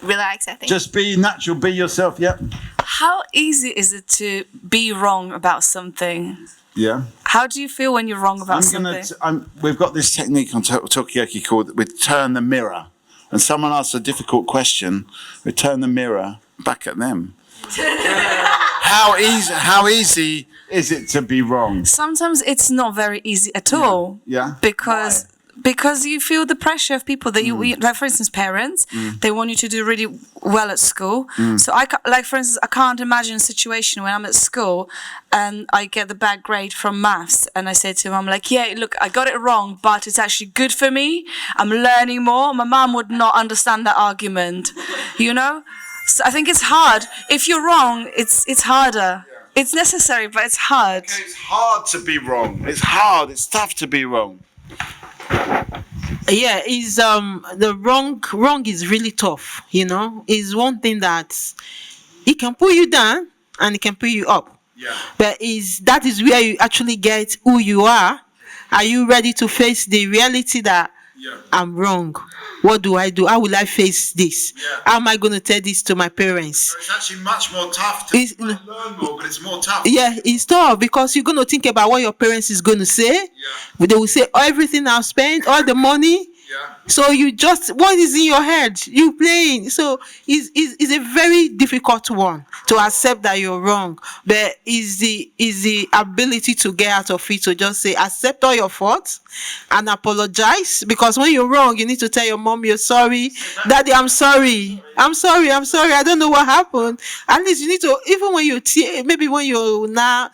relax, I think. Just be natural, be yourself, yeah. How easy is it to be wrong about something? Yeah. How do you feel when you're wrong about something? We've got this technique on Talkaoke called we turn the mirror. When someone asks a difficult question, we turn the mirror back at them. How easy is it to be wrong? Sometimes it's not very easy at all. Yeah. Because you feel the pressure of people that you, like for instance, parents, they want you to do really well at school. So for instance, I can't imagine a situation when I'm at school and I get the bad grade from maths and I say to mum, like, yeah, look, I got it wrong, but it's actually good for me. I'm learning more. My mum would not understand that argument, you know? So I think it's hard. If you're wrong, it's harder. It's necessary, but it's hard. It's hard to be wrong. It's hard. It's tough to be wrong. Yeah, is the wrong is really tough, you know. Is one thing that it can pull you down and it can pull you up. Yeah. But that is where you actually get who you are. Are you ready to face the reality that I'm wrong? What do I do? How will I face this? Yeah. How am I going to tell this to my parents? So it's actually much more tough to learn more, but it's more tough. Yeah, it's tough because you're going to think about what your parents is going to say. Yeah. They will say everything I've spent, all the money. Yeah. So what is in your head? You playing. So it's a very difficult one to accept that you're wrong. But is the ability to get out of it, to just say, accept all your faults and apologize. Because when you're wrong, you need to tell your mom you're sorry. Daddy, I'm sorry. I don't know what happened. At least you need to, even when maybe when you're now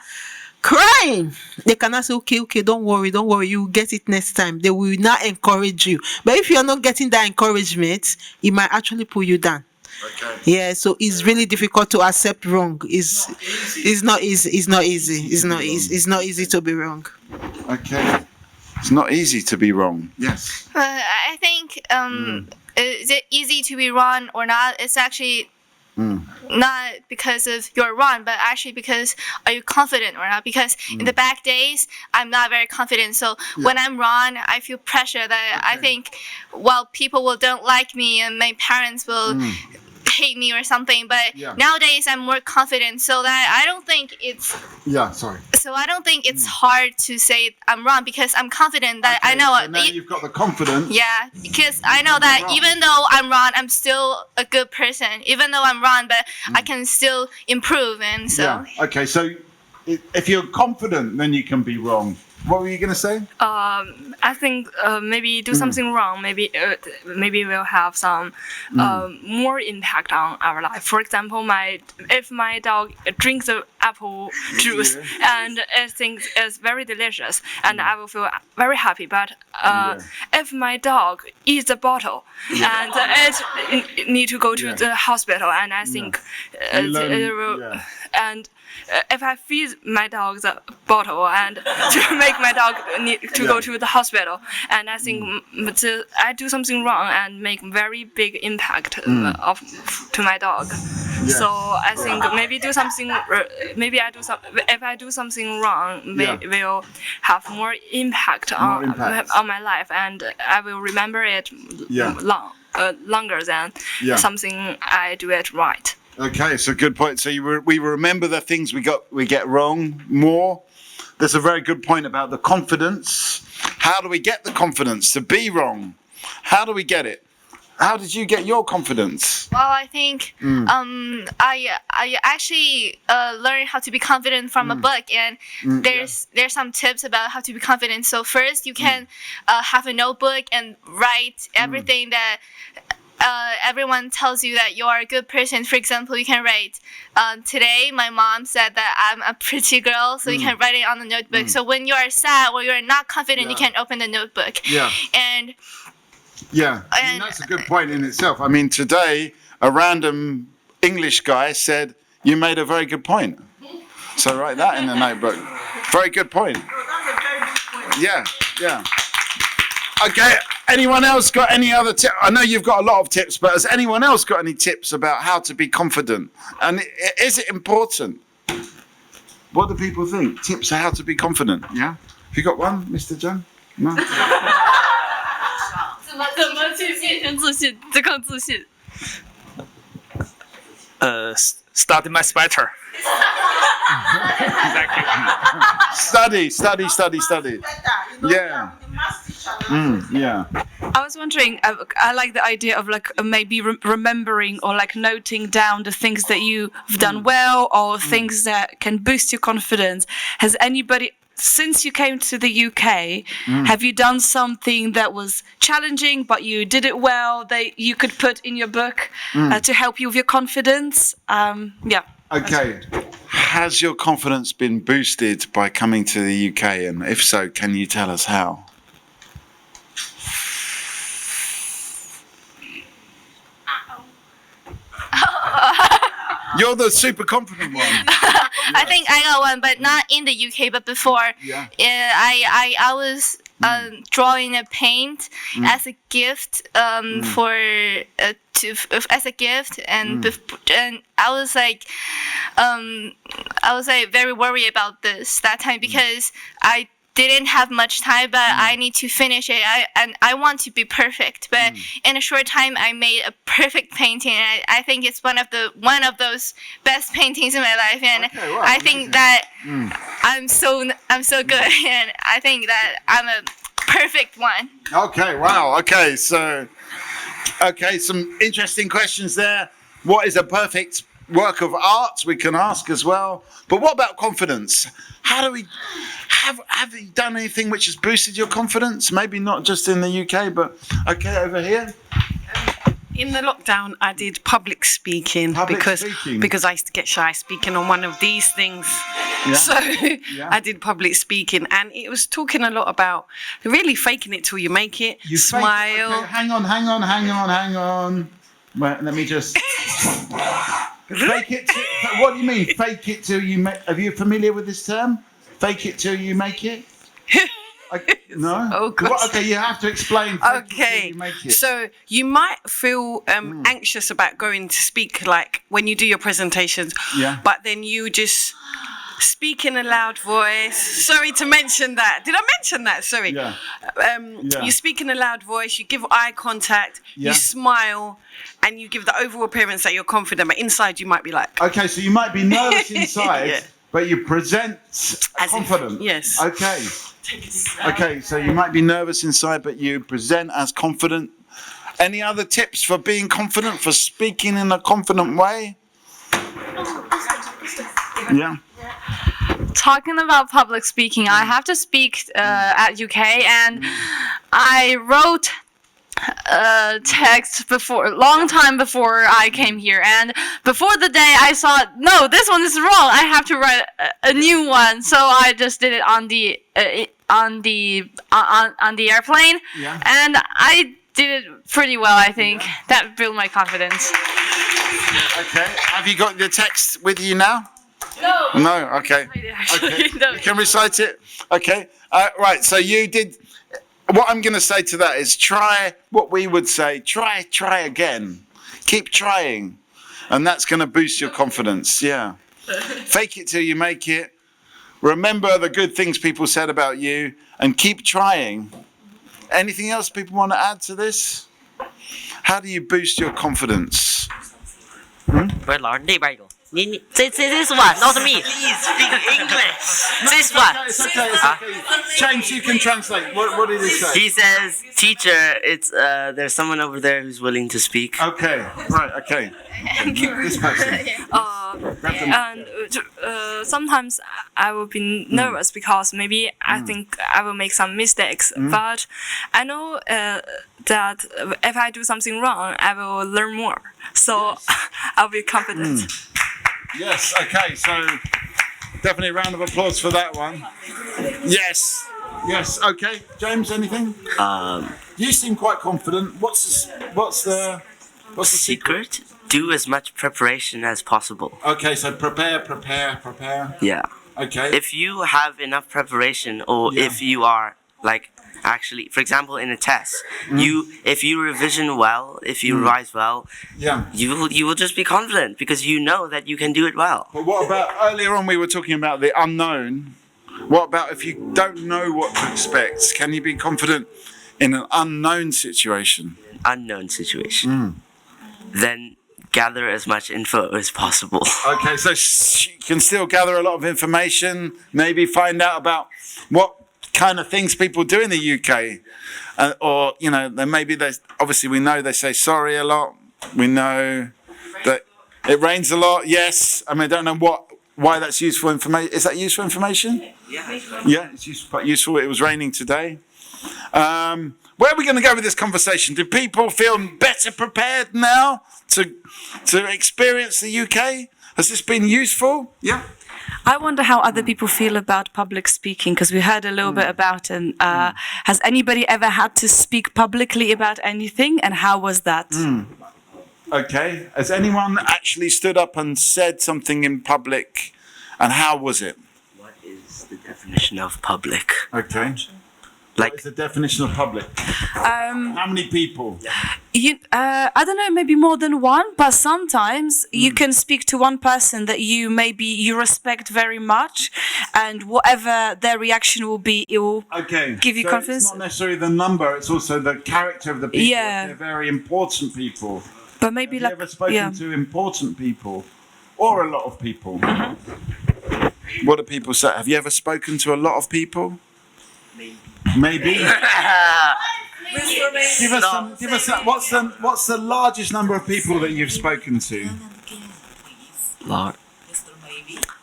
crying, they cannot say, okay, don't worry, you get it next time. They will not encourage you. But if you're not getting that encouragement, it might actually pull you down. Okay. Yeah, so it's really difficult to accept wrong. It's not easy. It's not easy to be wrong. Okay. It's not easy to be wrong. Yes. I think is it easy to be wrong or not? It's actually not because of you're wrong, but actually because are you confident or not? Because in the back days, I'm not very confident. So when I'm wrong, I feel pressure that I think, well, people don't like me and my parents will hate me or something. But nowadays, I'm more confident, so that I don't think it's. Yeah, sorry. So I don't think it's hard to say I'm wrong because I'm confident that I know. So now you've got the confidence. Yeah, because I know that even though I'm wrong, I'm still a good person. Even though I'm wrong, but I can still improve, and so. Yeah. Okay, so if you're confident, then you can be wrong. What were you going to say? I think maybe do something wrong. Maybe we'll have some more impact on our life. For example, if my dog drinks the apple juice and it thinks it's very delicious, and I will feel very happy. But if my dog eats the bottle and it need to go to the hospital, and I think and if I feed my dog the bottle and to make my dog need to go to the hospital, and I think I do something wrong and make very big impact to my dog. So I think maybe do something. Maybe if I do something wrong, will have more impact on my life, and I will remember it longer than something I do it right. Okay, so good point. So we remember the things we get wrong more. That's a very good point about the confidence. How do we get the confidence to be wrong? How do we get it? How did you get your confidence? Well, I think I actually learned how to be confident from a book, and there's some tips about how to be confident. So first, you can have a notebook and write everything that. Everyone tells you that you're a good person. For example, you can write, today my mom said that I'm a pretty girl, so you can write it on the notebook. So when you're sad or you're not confident, you can open the notebook. And that's a good point in itself. I mean, today a random English guy said, you made a very good point. So write that in the notebook. Very good point. Yeah. Okay, anyone else got any other tips? I know you've got a lot of tips, but has anyone else got any tips about how to be confident? And is it important? What do people think? Tips on how to be confident, yeah? Have you got one, Mr. John? No? 怎么去变成自信，更自信？Study much better. Study. Yeah. I was wondering, I like the idea of maybe remembering or noting down the things that you've done well or things that can boost your confidence. Has anybody, since you came to the UK, have you done something that was challenging but you did it well that you could put in your book to help you with your confidence? Okay. Has your confidence been boosted by coming to the UK? And if so, can you tell us how? You're the super confident one. I think I got one, but not in the UK, but before. I was drawing a paint as a gift as a gift, and I was very worried about that time because I didn't have much time, but I need to finish it. I want to be perfect, but in a short time I made a perfect painting. And I think it's one of those best paintings in my life, and I think that I'm so good, and I think that I'm a perfect one. Okay, wow. Okay, so some interesting questions there. What is a perfect work of art? We can ask as well. But what about confidence? How do we have you done anything which has boosted your confidence? Maybe not just in the UK, but over here. In the lockdown, I did public speaking because I used to get shy speaking on one of these things. So I did public speaking, and it was talking a lot about really faking it till you make it. You smile. Okay, hang on. Wait, let me just. Fake it. What do you mean? Fake it till you make? Are you familiar with this term? Fake it till you make it. No? Oh, gosh. Okay, you have to explain. Okay, so you might feel anxious about going to speak, like when you do your presentations, but then you just speak in a loud voice. Sorry to mention that. Did I mention that? Sorry. Yeah. You speak in a loud voice, you give eye contact, you smile, and you give the overall appearance that you're confident, but inside you might be like... Okay, so you might be nervous inside, but you present confident. Yes. Okay. Okay, so you might be nervous inside, but you present as confident. Any other tips for being confident, for speaking in a confident way? Yeah. Talking about public speaking, I have to speak at UK, and I wrote a text before, long time before I came here, and before the day I saw, no, this one is wrong, I have to write a new one, so I just did it on the airplane, and I did it pretty well, I think. That built my confidence. Okay, have you got the text with you now? No. No, okay. Okay. You can recite it? Okay. Right, so you did... What I'm going to say to that is try what we would say, try again. Keep trying. And that's going to boost your confidence, yeah. Fake it till you make it. Remember the good things people said about you and keep trying. Anything else people want to add to this? How do you boost your confidence? This one, not me. Please speak English. This one. It's okay. James, you can translate. What did he say? He says, teacher, it's there's someone over there who's willing to speak. Okay, right, okay. This person. And sometimes I will be nervous because maybe I think I will make some mistakes. But I know that if I do something wrong, I will learn more. So I'll be confident. Yes, okay, so definitely a round of applause for that one. Yes, okay. James, anything? You seem quite confident. What's the secret? Do as much preparation as possible. Okay, so prepare. Yeah. Okay. If you have enough preparation, or if you are like actually, for example, in a test, if you revision well, if you revise well, you will just be confident because you know that you can do it well. But what about earlier on we were talking about the unknown? What about if you don't know what to expect? Can you be confident in an unknown situation? Unknown situation. Then gather as much info as possible. Okay, so you can still gather a lot of information, maybe find out about what kind of things people do in the UK. Or, you know, then maybe obviously we know they say sorry a lot. We know that it rains a lot. Yes. I mean, I don't know why that's useful information. Is that useful information? Yeah, it's quite useful. It was raining today. Where are we going to go with this conversation? Do people feel better prepared now to experience the UK? Has this been useful? Yeah. I wonder how other people feel about public speaking, because we heard a little bit about it. Has anybody ever had to speak publicly about anything, and how was that? Okay. Has anyone actually stood up and said something in public, and how was it? What is the definition of public? Okay. What is the definition of public? How many people? I don't know, maybe more than one, but sometimes you can speak to one person that you respect very much, and whatever their reaction will be, it will give you confidence. It's not necessarily the number; it's also the character of the people. Yeah, they're very important people. But maybe have you ever spoken to important people, or a lot of people? What do people say? Have you ever spoken to a lot of people? Maybe. Give us some. What's the largest number of people that you've spoken to?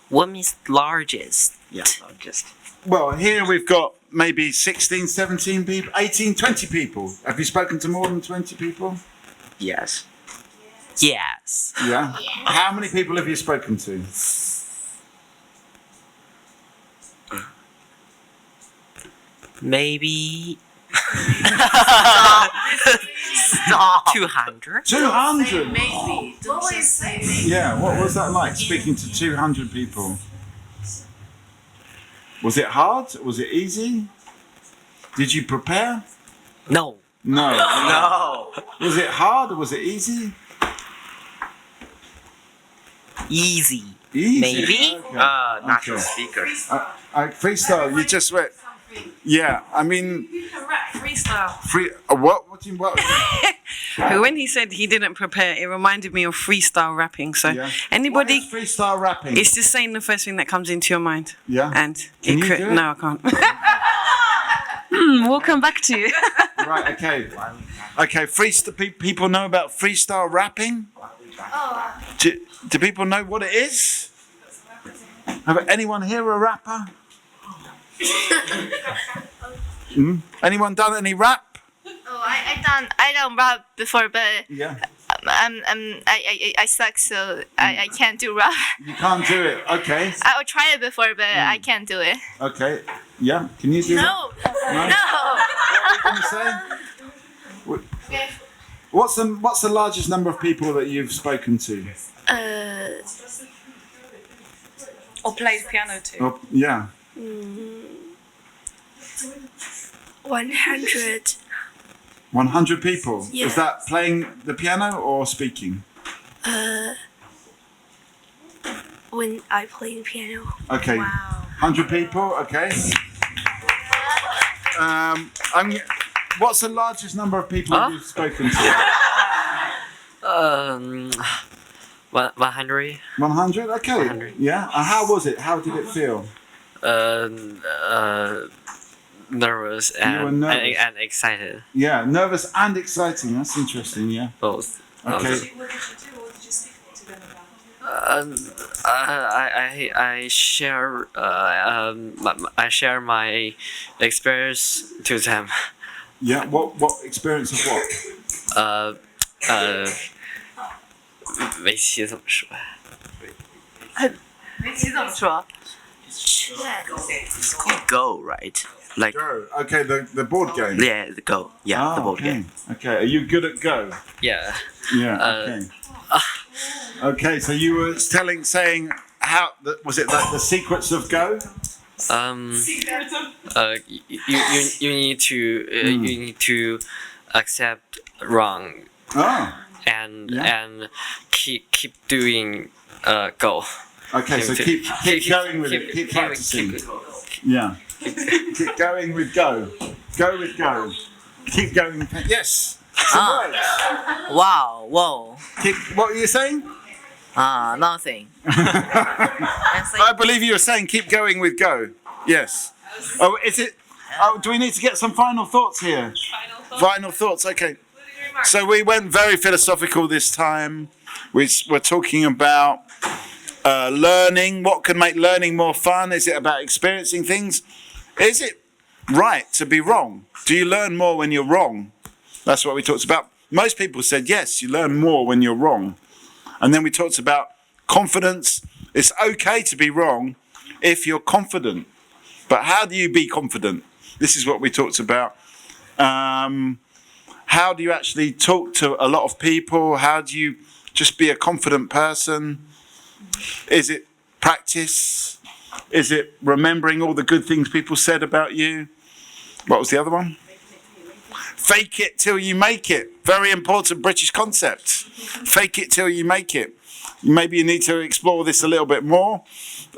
What means largest? Yeah, largest. Well, here we've got maybe 16, 17 people, 18, 20 people. Have you spoken to more than 20 people? Yes. Yes. Yeah. How many people have you spoken to? Maybe. Stop. 200. 200. Maybe. Yeah. What was that like speaking to 200 people? Was it hard? Was it easy? Did you prepare? No. No. No. Was it hard or was it easy? Easy. Easy. Maybe. Okay. Natural Okay. speaker. Freestyle. You just went. Yeah, I mean. You can rap freestyle. What? What do you? What? When he said he didn't prepare, it reminded me of freestyle rapping. So anybody. What is freestyle rapping? It's just saying the first thing that comes into your mind. Yeah. And Can you do it? No, I can't. We'll come back to you. Right. Okay. Okay. People know about freestyle rapping. Do people know what it is? Have anyone here a rapper? Anyone done any rap? Oh, I done rap before, but Yeah. I suck, so I can't do rap. You can't do it. Okay. I would try it before, but I can't do it. Okay. Yeah. Can you do No. that? No. What are you going to say? What's the largest number of people that you've spoken to? Or played piano too. Oh, yeah. 100. 100 people. Yeah. Is that playing the piano or speaking? When I play the piano. Okay. Wow. 100 people. Okay. What's the largest number of people you've spoken to? 100. 100. Okay. 100. Yeah. How was it? How did it feel? Nervous You were nervous. and excited. Yeah, nervous and exciting. That's interesting. Yeah. Both. Okay. I share I share my experience to them. Yeah. What experience of what? 围棋怎么说？围棋怎么说？ It's called Go, right? Like Go. Okay, the board game. yeah, the Go. Yeah, the board okay. game. Okay. Are you good at Go? Yeah. Yeah. Okay. Okay. So you were saying how was it like the secrets of Go? You need to accept wrong Oh. and keep doing Go. Okay. So keep going with it. Keep practicing. Yeah. Keep going with Go. Go with Go. Keep going. Yes. Some words. Wow, whoa. What were you saying? Nothing. I believe you were saying keep going with Go. Yes. Oh, is it? Oh, do we need to get some final thoughts here? Final thoughts. Okay. So we went very philosophical this time. We're talking about learning. What can make learning more fun? Is it about experiencing things? Is it right to be wrong? Do you learn more when you're wrong? That's what we talked about. Most people said yes, you learn more when you're wrong. And then we talked about confidence. It's okay to be wrong if you're confident. But how do you be confident? This is what we talked about. How do you actually talk to a lot of people? How do you just be a confident person? Is it practice? Is it remembering all the good things people said about you? What was the other one? Fake it till you make it. Very important British concept. Fake it till you make it. Maybe you need to explore this a little bit more.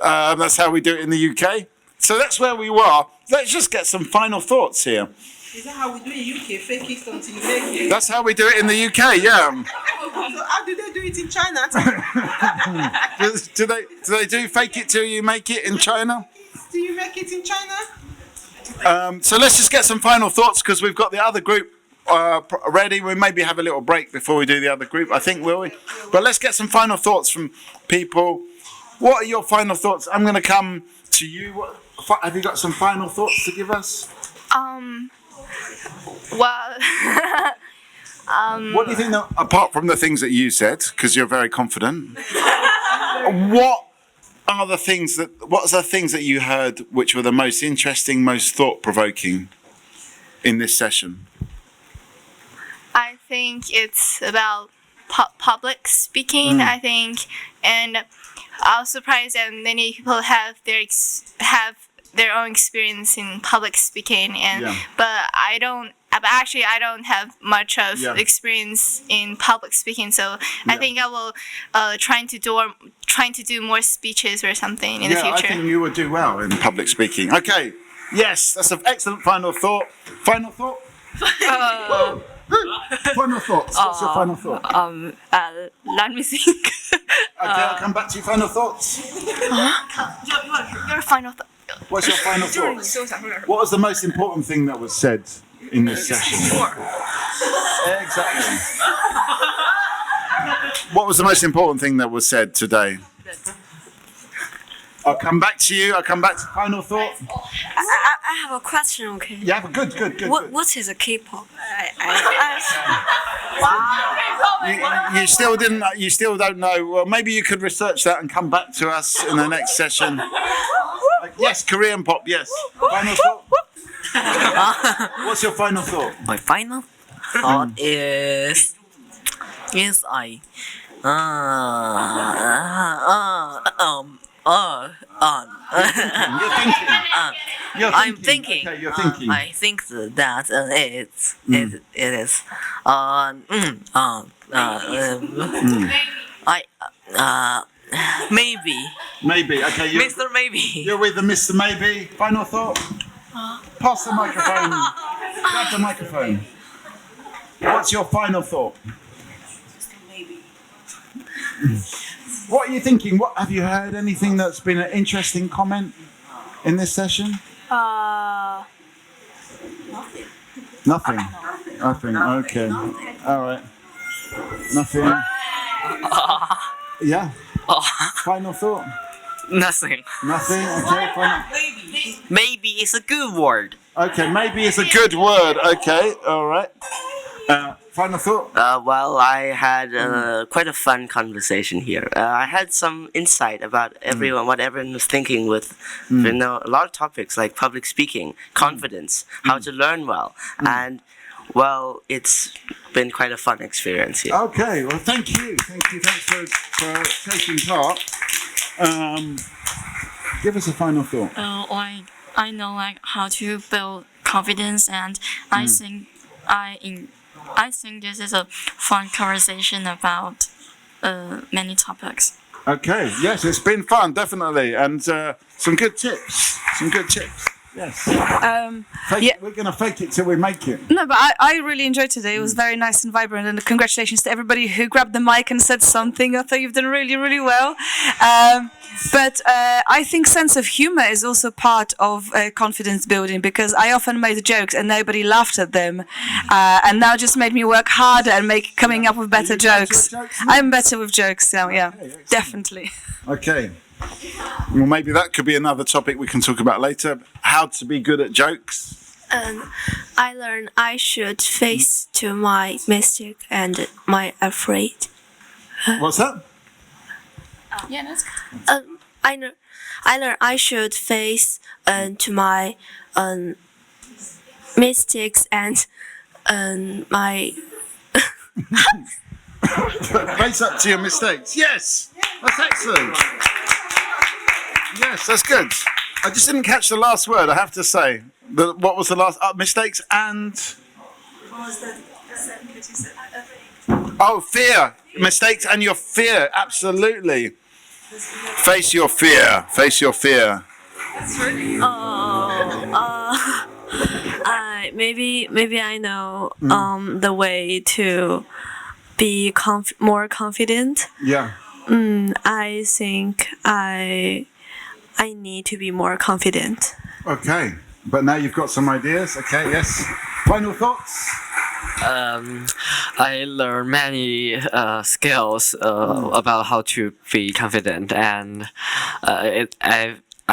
That's how we do it in the UK. So that's where we were. Let's just get some final thoughts here. Is that how we do it in UK? Fake it until you make it. That's how we do it in the UK, yeah. So how do they do it in China? do they do fake it till you make it in China? Do you make it in China? So let's just get some final thoughts because we've got the other group ready. We maybe have a little break before we do the other group, I think, will we? But let's get some final thoughts from people. What are your final thoughts? I'm going to come to you. Have you got some final thoughts to give us? Well, what do you think, apart from the things that you said, because you're very confident, what are the things that you heard which were the most interesting, most thought-provoking in this session? I think it's about public speaking. I think, and I was surprised that many people have their own experience in public speaking, but I don't. But actually, I don't have much of experience in public speaking, so I think I will trying to do more speeches or something in the future. I think you would do well in public speaking. Okay, yes, that's an excellent final thought. Final thought. Final thoughts. What's your final thought? Let me think. Okay, I'll come back to your final thoughts. Your final thought. What's your final thoughts? What was the most important thing that was said in this session? Exactly. What was the most important thing that was said today? I'll come back to you. I'll come back to final thought. I have a question, okay? Yeah, good. What is a K-pop? You still don't know. Well, maybe you could research that and come back to us in the next session. Yes, Korean pop. Yes. Final thought. What's your final thought? My final thought is I I'm thinking. Okay, you're thinking. I think that it is maybe. Maybe. Okay. Mr. Maybe. You're with the Mr. Maybe. Final thought. Pass the microphone. Grab the microphone. What's your final thought? What are you thinking? What have you heard? Anything that's been an interesting comment in this session? Nothing. Okay. All right. Nothing. Yeah. Final thought. Nothing. Okay. Final. Maybe it's a good word. Okay. Maybe it's a good word. Okay. All right. Final thought? Well, I had quite a fun conversation here. I had some insight about what everyone was thinking with, a lot of topics like public speaking, confidence, how to learn well, and well, it's been quite a fun experience here. Okay, well, thank you. Thanks for taking part. Give us a final thought. I know how to build confidence, and I think this is a fun conversation about many topics. Okay, yes, it's been fun, definitely, and some good tips. Yes. We're going to fake it till we make it. No, but I really enjoyed today. It was very nice and vibrant, and congratulations to everybody who grabbed the mic and said something. I thought you've done really, really well. But I think sense of humor is also part of confidence building, because I often made jokes and nobody laughed at them, and now just made me work harder and coming up with better jokes. I'm better with jokes now, yeah, definitely. Okay. Well, maybe that could be another topic we can talk about later. How to be good at jokes. I learned I should face to my mistake and my afraid. What's that? Yeah, that's good. I learned I should face to my mistakes and my. Face up to your mistakes. Yes, that's excellent. Yes, that's good. I just didn't catch the last word, I have to say. What was the last? Mistakes and... What was the sentence you said? Oh, fear. Mistakes and your fear. Absolutely. Face your fear. Face your fear. Maybe I know the way to be more confident. Yeah. I think I need to be more confident. Okay, but now you've got some ideas. Okay, yes. Final thoughts? I learned many skills about how to be confident, and I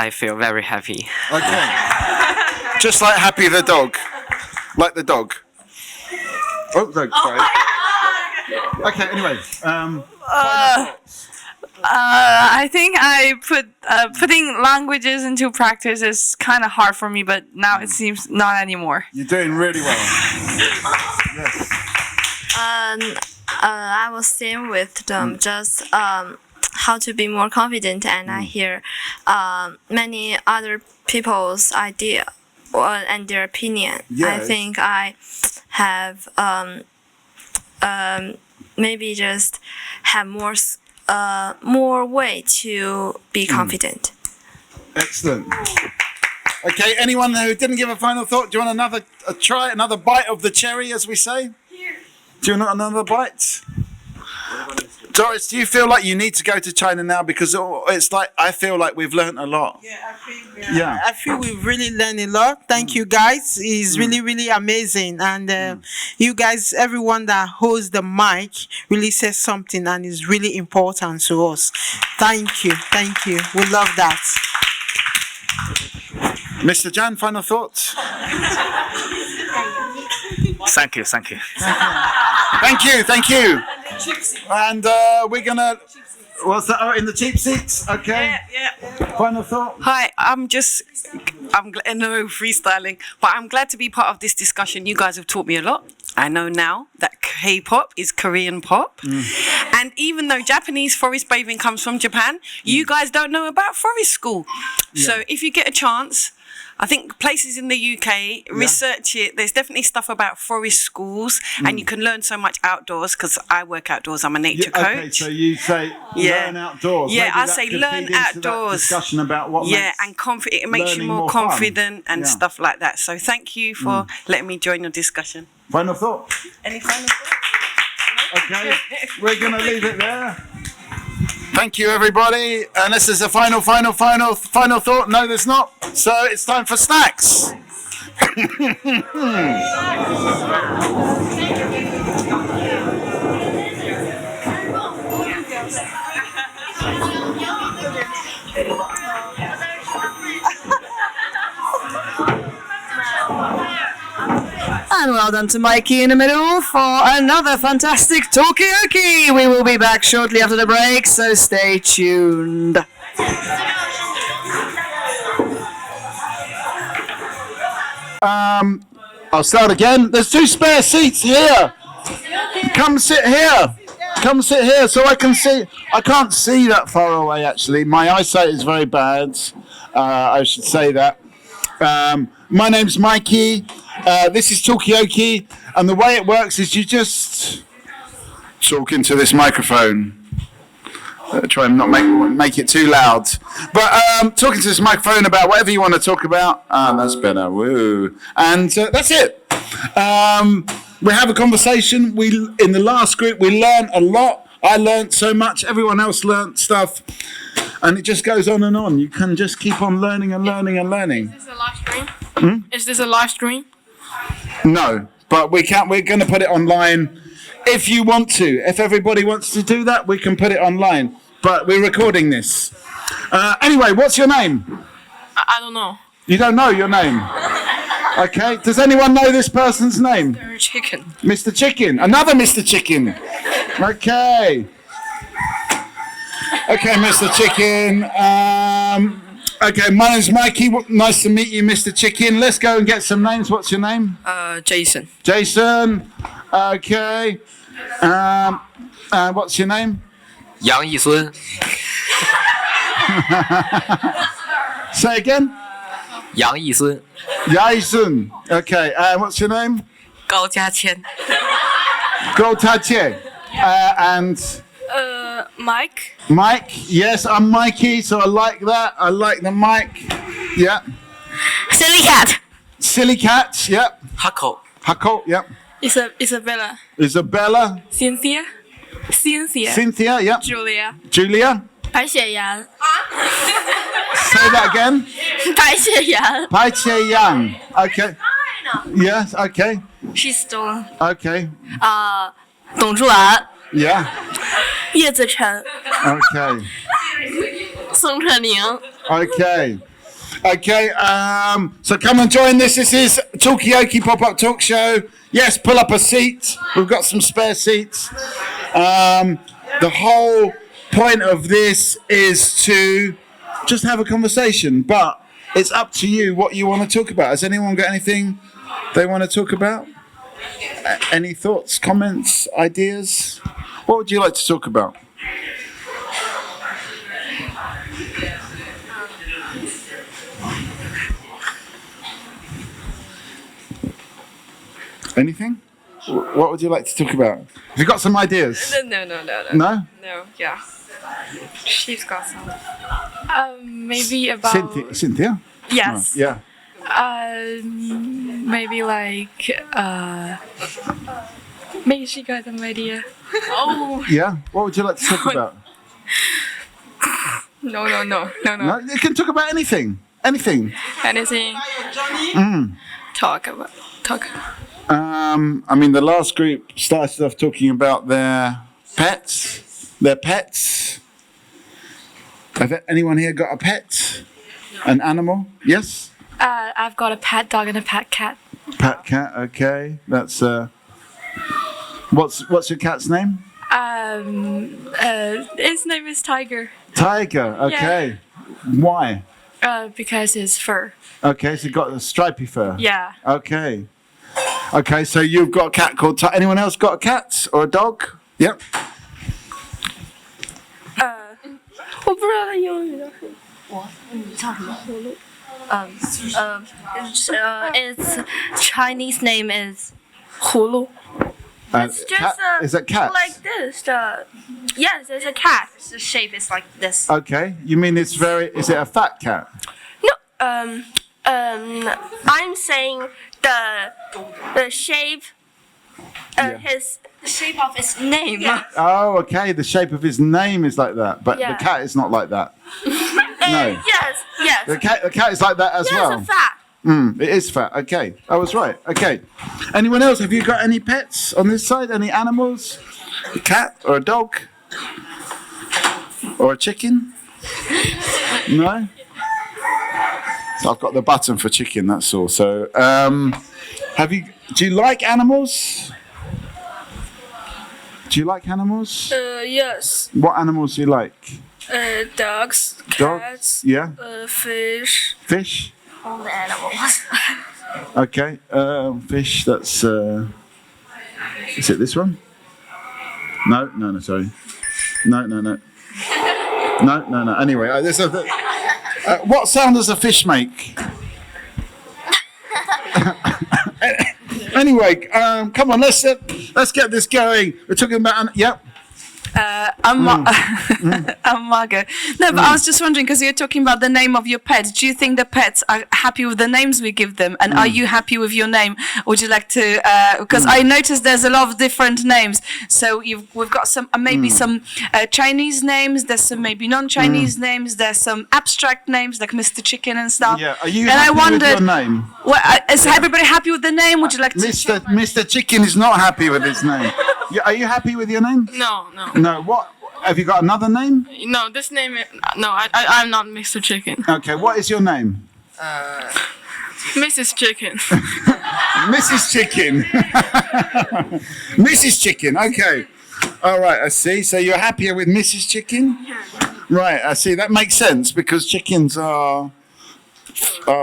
feel very happy. Okay. Just like Happy the dog. Like the dog. Oh, no, sorry. Okay, anyway. I think putting languages into practice is kind of hard for me, but now it seems not anymore. You're doing really well. Yes. I was same with them. Just how to be more confident, and I hear many other people's idea and their opinion. I think I have maybe just have more way to be confident. Excellent. Okay, anyone who didn't give a final thought, do you want another bite of the cherry, as we say? Do you want another bite? Doris, do you feel like you need to go to China now? Because it's like, I feel like we've learned a lot. Yeah, I feel we've really learned a lot. Thank you, guys. It's really, really amazing. And you guys, everyone that holds the mic really says something and is really important to us. Thank you. Thank you. We love that. Mr. Jan, final thoughts? Thank you, thank you. Thank you. And we're gonna. What's that? Oh, in the cheap seats. Okay. Yeah. Final thought. Hi, I'm no freestyling, but I'm glad to be part of this discussion. You guys have taught me a lot. I know now that K-pop is Korean pop. And even though Japanese forest bathing comes from Japan, you guys don't know about forest school. So if you get a chance, I think places in the UK, research it. There's definitely stuff about forest schools, and you can learn so much outdoors, because I work outdoors. I'm a nature coach. Okay, so you say learn outdoors. Yeah, Maybe I that say could learn feed into that outdoors. discussion about what makes and it makes you learning more more fun. confident and stuff like that. So thank you for letting me join your discussion. Final thought? Any final thoughts? Okay, we're going to leave it there. Thank you, everybody. And this is a final thought. No, there's not. So it's time for snacks. And well done to Mikey in the middle for another fantastic Talkaoke. We will be back shortly after the break, so stay tuned. I'll start again. There's 2 spare seats here. Come sit here. Come sit here so I can see. I can't see that far away, actually. My eyesight is very bad. I should say that. My name's Mikey. This is Talkaoke, and the way it works is you just talk into this microphone. Try and not make it too loud. But talking to this microphone about whatever you want to talk about. That's better. Woo. And that's it. We have a conversation. In the last group, we learned a lot. I learned so much. Everyone else learned stuff. And it just goes on and on. You can just keep on learning and learning and learning. Is this a live stream? Is this a live stream? No, but we're going to put it online if you want to. If everybody wants to do that, we can put it online. But we're recording this. Anyway, what's your name? I don't know. You don't know your name? Okay. Does anyone know this person's name? Mr. Chicken. Mr. Chicken. Another Mr. Chicken. Okay. Okay, Mr. Chicken. Okay, my name's Mikey. Nice to meet you, Mr. Chicken. Let's go and get some names. What's your name? Jason. Jason. Okay. What's your name? Yang Yisun. Say again? Yang Yisun. Yang Yisun. Okay. What's your name? Gao Jiaqian. Gao Jiaqian. And Mike. Mike. Yes, I'm Mikey, so I like that. I like the mic. Yeah. Silly cat. Silly cat. Yep. Hako. Hako. Yep. Isabella. Isabella. Cynthia. Cynthia. Yep. Julia. Julia. 白雪羊. Say that again. 白雪羊. 白雪羊. Okay. Yes. Okay. She's stolen. Okay. 董柱兰. Yeah. 叶子晨. Okay. 宋彻宁. Okay. Okay. So come and join this. This is Talkaoke Pop-Up Talk Show. Yes, pull up a seat. We've got some spare seats. The whole point of this is to just have a conversation, but it's up to you what you want to talk about. Has anyone got anything they want to talk about? Any thoughts, comments, ideas? What would you like to talk about? Anything? What would you like to talk about? Have you got some ideas? No. No? No, yeah. She's got some. Maybe about. Cynthia? Yes. Oh, yeah. Maybe like. Maybe she got an idea. Oh. Yeah? What would you like to talk about? No. No, you can talk about anything. Anything. Anything. Talk. I mean, the last group started off talking about their pets. Have anyone here got a pet? An animal? Yes? I've got a pet dog and a pet cat. Pet cat, okay. That's what's your cat's name? His name is Tiger. Tiger, okay. Yeah. Why? Because his fur. Okay, so you got a stripy fur. Yeah. Okay. Okay, so you've got a cat called Tiger. Anyone else got a cat or a dog? Yep. 我不知道他英语的。你叫什么？葫芦。Its Chinese name is 葫芦。 It's just is it cat? like this. Yes, it's a cat. The shape is like this. Okay, you mean is it a fat cat? No, I'm saying the shape, his shape of his name. Yeah. Oh, okay. The shape of his name is like that, but the cat is not like that. No. Yes. The cat is like that as well. It's fat. It is fat. Okay, I was right. Okay. Anyone else? Have you got any pets on this side? Any animals? A cat or a dog? Or a chicken? No? So I've got the button for chicken, that's all. So, do you like animals? Do you like animals? Yes. What animals do you like? Dogs, Dogs? cats. Yeah. Fish. Fish? All the animals. Okay. Fish, that's... is it this one? No, sorry. No. No. Anyway, what sound does a fish make? Anyway, come on, let's get this going. We're talking about... Yep. I'm Margot. No, but I was just wondering, because you're talking about the name of your pet. Do you think the pets are happy with the names we give them? And are you happy with your name? Would you like to... Because I noticed there's a lot of different names. So we've got some maybe some Chinese names. There's some maybe non-Chinese names. There's some abstract names like Mr. Chicken and stuff. Yeah, are you happy with your name? Well, is everybody happy with the name? Would you like to... Mr. Chicken is not happy with his name. Are you happy with your name? No. No, what? Have you got another name? No, this name. No, I'm not Mr. Chicken. Okay, what is your name? Mrs. Chicken. Mrs. Chicken. Mrs. Chicken, okay. All right, I see. So you're happier with Mrs. Chicken? Yeah. Right, I see. That makes sense because chickens are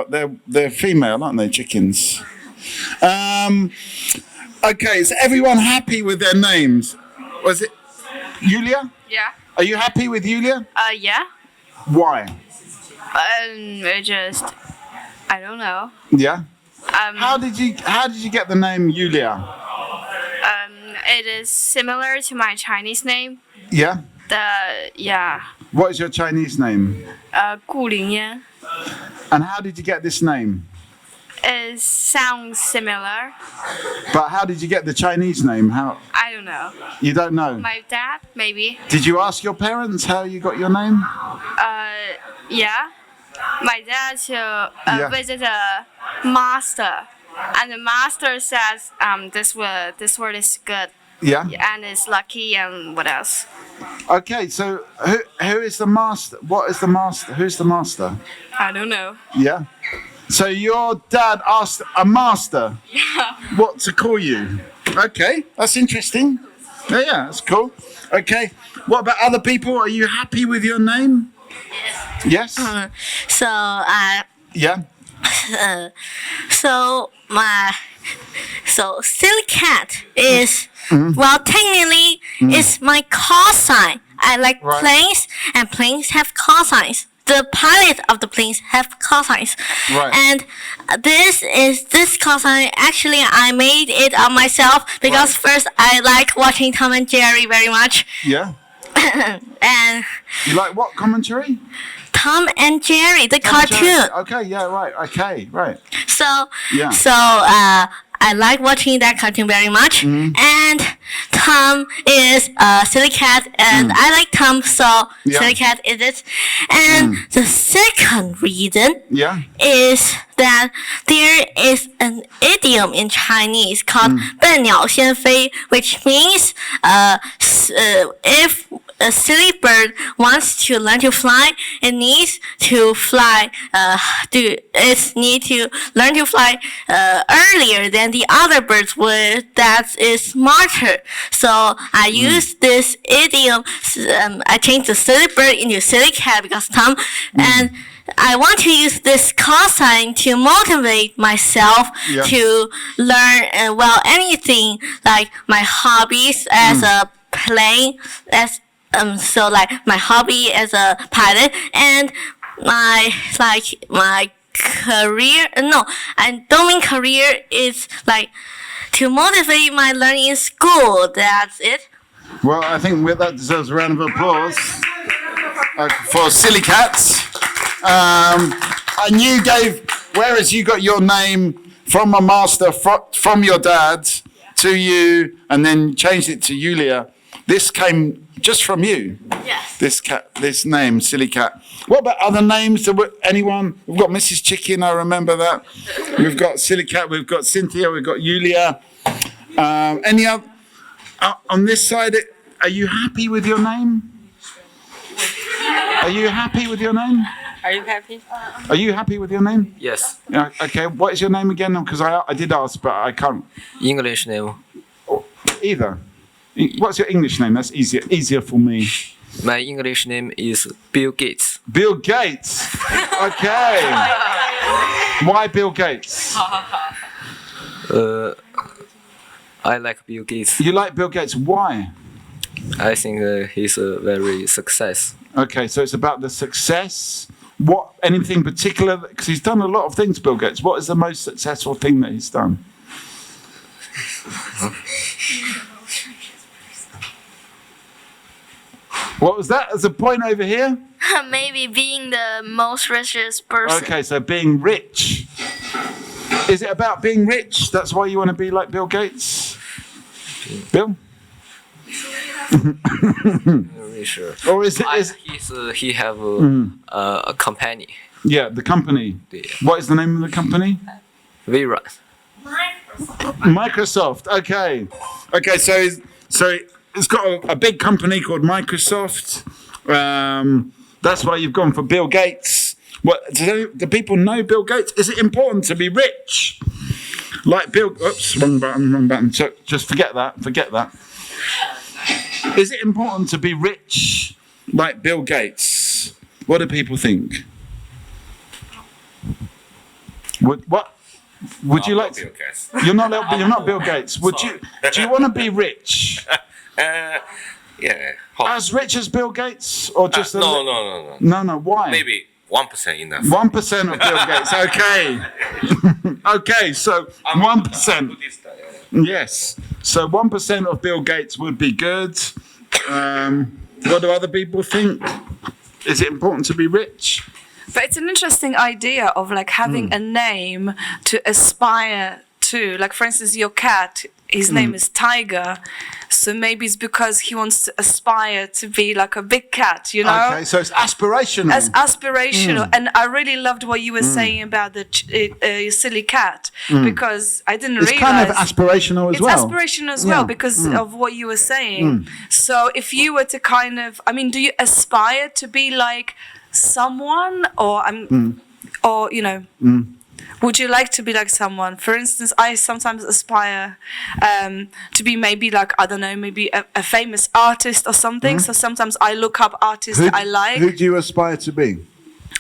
they're female, aren't they? Chickens. Okay, is everyone happy with their names? Was it Yulia? Yeah. Are you happy with Yulia? Yeah. Why? I don't know. Yeah. How did you get the name Yulia? It is similar to my Chinese name. Yeah. Yeah. What is your Chinese name? 顾林烟. And how did you get this name? It sounds similar. But how did you get the Chinese name? How? I don't know. You don't know? My dad, maybe. Did you ask your parents how you got your name? Yeah. My dad visited a master, and the master says, this word is good. Yeah. And it's lucky, and what else? Okay, so who is the master? What is the master? Who's the master? I don't know. Yeah. So your dad asked a master what to call you. Okay, that's interesting. Yeah, that's cool. Okay, what about other people? Are you happy with your name? Yes. Yeah. So silly cat is well technically it's my call sign. I like planes and planes have call signs. the pilot of the planes have call signs. Right. And this call sign, actually I made it on myself because first I like watching Tom and Jerry very much. Yeah. And you like what commentary? Tom and Jerry, the Tom and cartoon. Jerry. Okay, yeah, right. Okay, right. So Yeah. I like watching that cartoon very much. Mm-hmm. And Tom is a silly cat, and I like Tom, so silly cat is it. And the second reason is that there is an idiom in Chinese called 笨鸟先飞, which means if a silly bird wants to learn to fly, it needs to fly. It needs to learn to fly earlier than the other birds would. That is smarter. So I use this idiom. I changed the silly bird into silly cat because Tom. And I want to use this call sign to motivate myself to learn anything like my hobbies as a plane so like my hobby as a pilot and my career. No, I don't mean career. It's like to motivate my learning in school. That's it. Well, I think that deserves a round of applause for Silly Cats. And you gave, whereas you got your name from a master from your dad to you, and then changed it to Yulia. This came just from you. Yes. This name, Silly Cat. What about other names? Anyone? We've got Mrs. Chicken, I remember that. We've got Silly Cat, we've got Cynthia, we've got Yulia. Any other? On this side, are you happy with your name? Are you happy with your name? Are you happy? Are you happy with your name? Yes. Yeah. Okay. What is your name again? Because I did ask, but I can't. English name. Either. What's your English name? That's easier for me. My English name is Bill Gates. Bill Gates. Okay. Why Bill Gates? I like Bill Gates. You like Bill Gates. Why? I think he's a very success. Okay, so it's about the success. What? Anything particular? Because he's done a lot of things, Bill Gates. What is the most successful thing that he's done? What was that? There's a point over here. Maybe being the most richest person. Okay, so being rich. Is it about being rich? That's why you want to be like Bill Gates? Bill? Very sure. Or is it? He have a company. Yeah, the company. Yeah. What is the name of the company? Vira. Microsoft. Okay. Okay. So it's got a big company called Microsoft. That's why you've gone for Bill Gates. What do people know Bill Gates? Is it important to be rich? Like Bill. Oops, wrong button. So just forget that. Is it important to be rich like Bill Gates? What do people think? Would you like? Bill Gates. You're not Bill Gates. Do you want to be rich? Yeah. As rich as Bill Gates, or just no. No. Why? Maybe 1% enough. 1% of Bill Gates. Okay. Okay. So 1%. Yes. So 1% of Bill Gates would be good. What do other people think? Is it important to be rich? But it's an interesting idea of like having a name to aspire to. Like for instance, your cat, his name is Tiger. So maybe it's because he wants to aspire to be like a big cat, you know? Okay, so it's aspirational. It's aspirational. And I really loved what you were saying about the silly cat, because I didn't realize. It's kind of aspirational as well. It's aspirational as well because of what you were saying. So if you were to kind of, do you aspire to be like someone, or you know, would you like to be like someone? For instance, I sometimes aspire to be maybe like, I don't know, maybe a famous artist or something. So sometimes I look up artists that I like. Who do you aspire to be?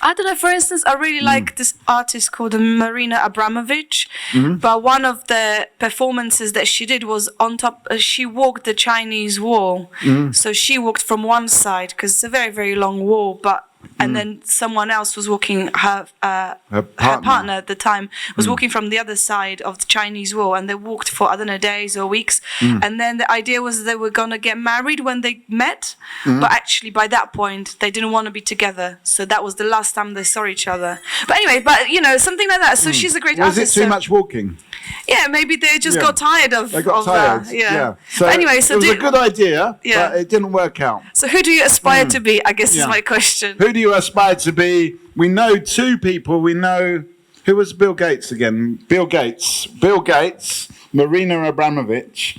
I don't know. For instance, I really like this artist called Marina Abramovich. But one of the performances that she did was on top. She walked the Chinese wall. So she walked from one side because it's a very, very long wall. But and then someone else was walking, her partner at the time was walking from the other side of the Chinese Wall, and they walked for, I don't know, days or weeks. And then the idea was they were going to get married when they met, but actually by that point, they didn't want to be together. So that was the last time they saw each other. But anyway, something like that. So she's a great artist. Was it too much walking? Yeah, maybe they just got tired of. They got tired. That. Yeah. So but anyway, so it was a good idea, but it didn't work out. So who do you aspire to be? I guess is my question. Who do you aspire to be? We know two people. We know who was Bill Gates again. Bill Gates, Marina Abramovich,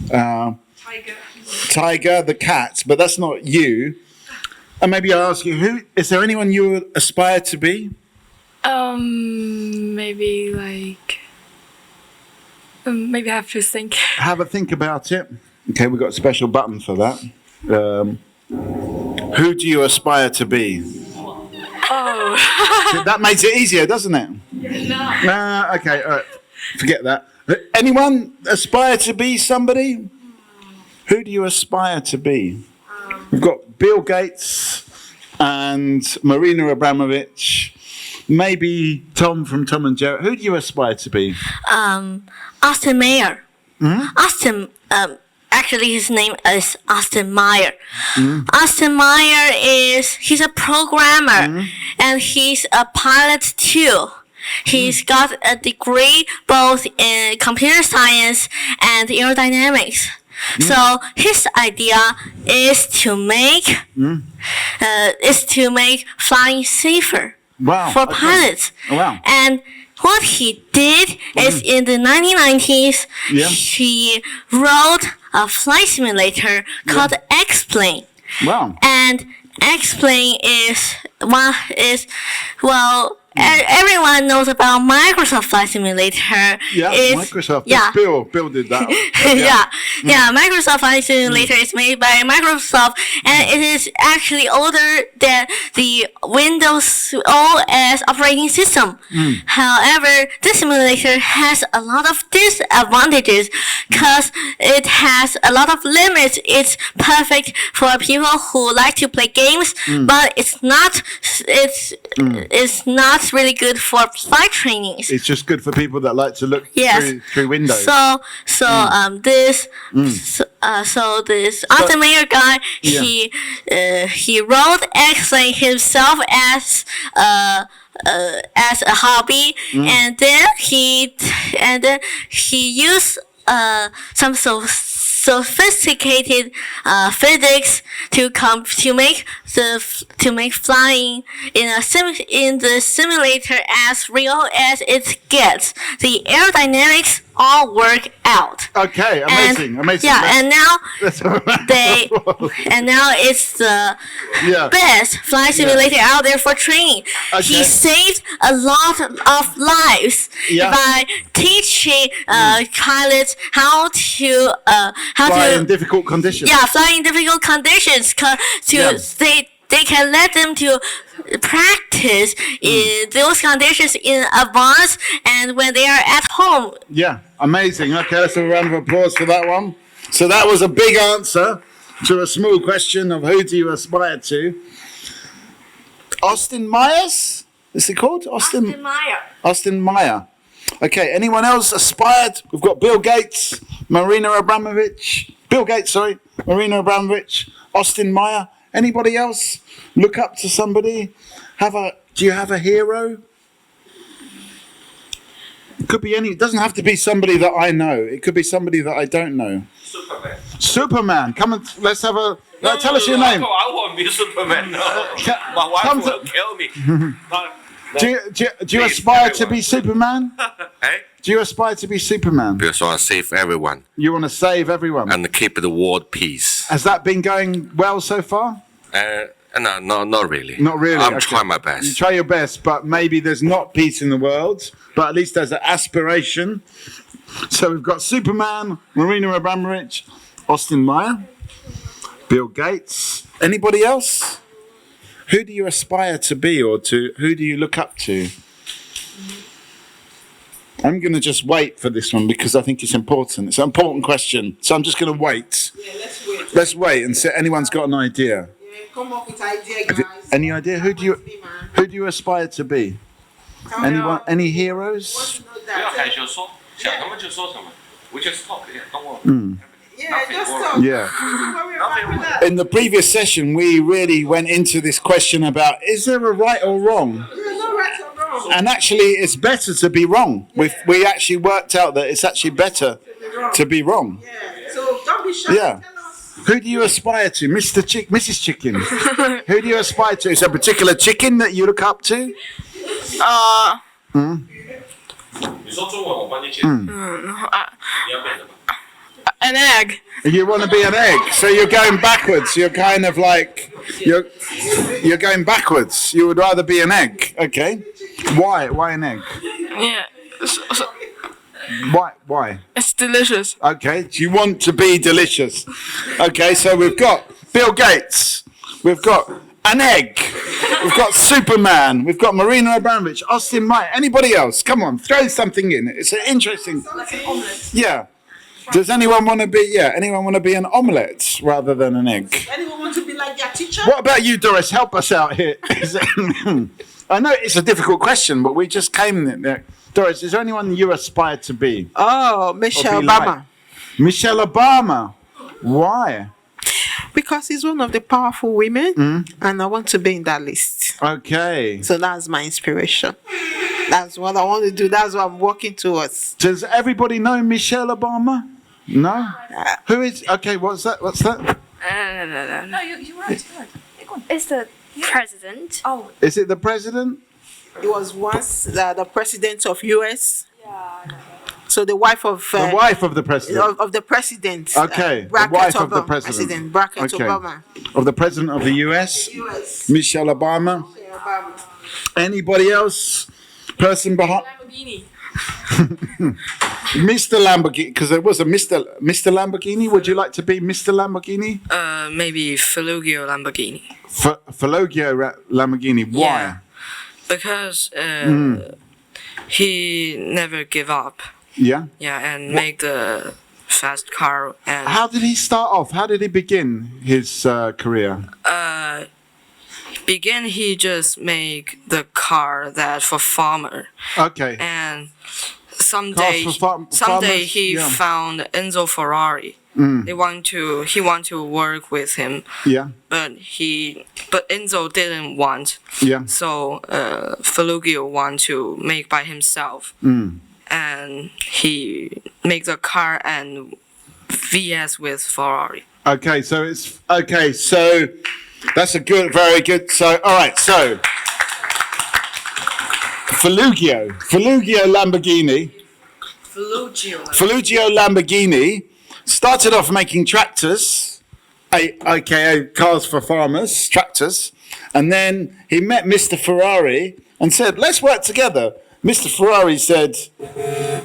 Tiger the cat. But that's not you. And maybe I'll ask you, who is there anyone you would aspire to be? Maybe like. Maybe I have to think. Have a think about it. Okay, we've got a special button for that. Who do you aspire to be? Oh. That makes it easier, doesn't it? No. Okay, all right. Forget that. Anyone aspire to be somebody? Who do you aspire to be? We've got Bill Gates and Marina Abramovich. Maybe Tom from Tom and Jerry. Who do you aspire to be? Austin Meyer. Austin, actually his name is Austin Meyer. Austin Meyer he's a programmer and he's a pilot too. He's got a degree both in computer science and aerodynamics. So his idea is to make flying safer for pilots. Wow. And what he did is in the 1990s, he wrote a flight simulator called X-Plane. Wow. And X-Plane everyone knows about Microsoft Flight Simulator. Microsoft. Yeah. Bill did that. Microsoft Flight Simulator is made by Microsoft, and it is actually older than the Windows OS operating system. However, this simulator has a lot of disadvantages because it has a lot of limits. It's perfect for people who like to play games, but it's not really good for flight trainings. It's just good for people that like to look through windows. This Austin Meyer guy, he wrote X-Plane himself as a hobby, and then he used some sophisticated physics to make flying in the simulator as real as it gets. The aerodynamics all work out. Okay, amazing. Yeah, and now it's the best flight simulator out there for training. Okay. He saved a lot of lives by teaching pilots how to fly in difficult conditions. Yeah, fly in difficult conditions. They can let them to practice in those conditions in advance and when they are at home. Yeah, amazing. Okay, let's have a round of applause for that one. So that was a big answer to a small question of who do you aspire to. Austin Myers? Is it called? Austin Meyer. Austin Meyer. Okay, anyone else aspired? We've got Bill Gates, Marina Abramovich. Marina Abramovich, Austin Meyer. Anybody else look up to somebody? Do you have a hero? It could be it doesn't have to be somebody that I know. It could be somebody that I don't know. Superman. Come and let's have a. Tell us your name. I won't be Superman. No. My wife will kill me. Do you aspire to be Superman? Hey? Do you aspire to be Superman? Because I want to save everyone. You want to save everyone? And keep the world peace. Has that been going well so far? No, not really. Not really? I'm trying my best. You try your best, but maybe there's not peace in the world, but at least there's an aspiration. So we've got Superman, Marina Abramovich, Austin Meyer, Bill Gates. Anybody else? Who do you aspire to be or who do you look up to? I'm going to just wait for this one because I think it's important. It's an important question. So I'm just going to wait. Yeah, let's wait and see if anyone's got an idea. Come up with idea, guys. Any idea? Who do you aspire to be? Anyone? Any heroes? We just talk. Yeah, don't worry. Yeah, just talk. Yeah. In the previous session, we really went into this question about, is there a right or wrong? There's no right or wrong. And actually, it's better to be wrong. We actually worked out that it's actually better to be wrong. Yeah. So don't be shy. Yeah. Who do you aspire to, Mrs. Chicken? Who do you aspire to? Is there a particular chicken that you look up to? An egg. You want to be an egg, so you're going backwards. You're kind of like you're going backwards. You would rather be an egg, okay? Why? Why an egg? Yeah. Why? It's delicious. Okay, do you want to be delicious? Okay, so we've got Bill Gates, we've got an egg, we've got Superman, we've got Marina Abramovich, Austin Mike. Anybody else? Come on, throw something in. It's an interesting. Like an omelette. Yeah. Does anyone want to be? Yeah. Anyone want to be an omelette rather than an egg? Anyone want to be like their teacher? What about you, Doris? Help us out here. I know it's a difficult question, but we just came there. Doris, is there anyone you aspire to be? Oh, Michelle Obama. Like? Michelle Obama. Why? Because he's one of the powerful women, and I want to be in that list. Okay. So that's my inspiration. That's what I want to do. That's what I'm working towards. Does everybody know Michelle Obama? No? Who is? Okay, what's that? What's that? No, you're right. It's the president. Oh. Is it the president? He was once the president of US. So the wife of the wife of the president of the president. Okay, the wife of the president. Obama. Of the president of the US. Michelle Obama. Anybody else? Person behind. Lamborghini. Mr. Lamborghini, because there was a Mr. Lamborghini. Would you like to be Mr. Lamborghini? Maybe Fulugio Lamborghini. Fulugio Lamborghini. Why? Yeah. Because he never give up. Yeah. Yeah, and make the fast car. And how did he start off? How did he begin his career? He just make the car that for farmer. Okay. And someday he found Enzo Ferrari. He want to work with him. Yeah. But Enzo didn't want. Yeah. So Fulugio want to make by himself. And he make the car and VS with Ferrari. Okay, so that's a very good. So all right, so Fulugio Lamborghini started off making tractors, aka cars for farmers, tractors, and then he met Mr. Ferrari and said, "Let's work together." Mr. Ferrari said,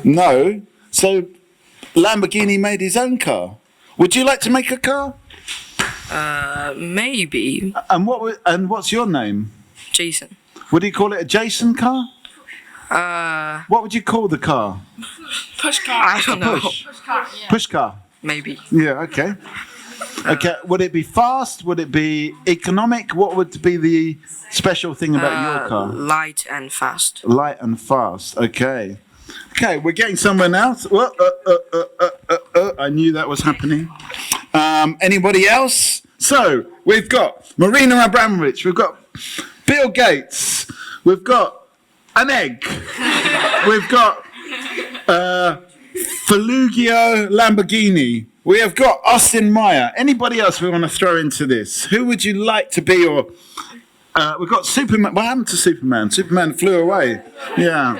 "No," so Lamborghini made his own car. Would you like to make a car? Maybe. And what's your name? Jason. Would you call it a Jason car? What would you call the car? Push car. I don't know. Push car. Maybe. Yeah. Okay. Okay. Would it be fast? Would it be economic? What would be the special thing about your car? Light and fast. Light and fast. Okay. Okay, we're getting somewhere now. I knew that was happening. Anybody else? So we've got Marina Abramovich. We've got Bill Gates. We've got an egg. We've got Fulugio Lamborghini. We have got Austin Meyer. Anybody else we want to throw into this? Who would you like to be? Or we've got Superman. What happened to Superman? Superman flew away. Yeah.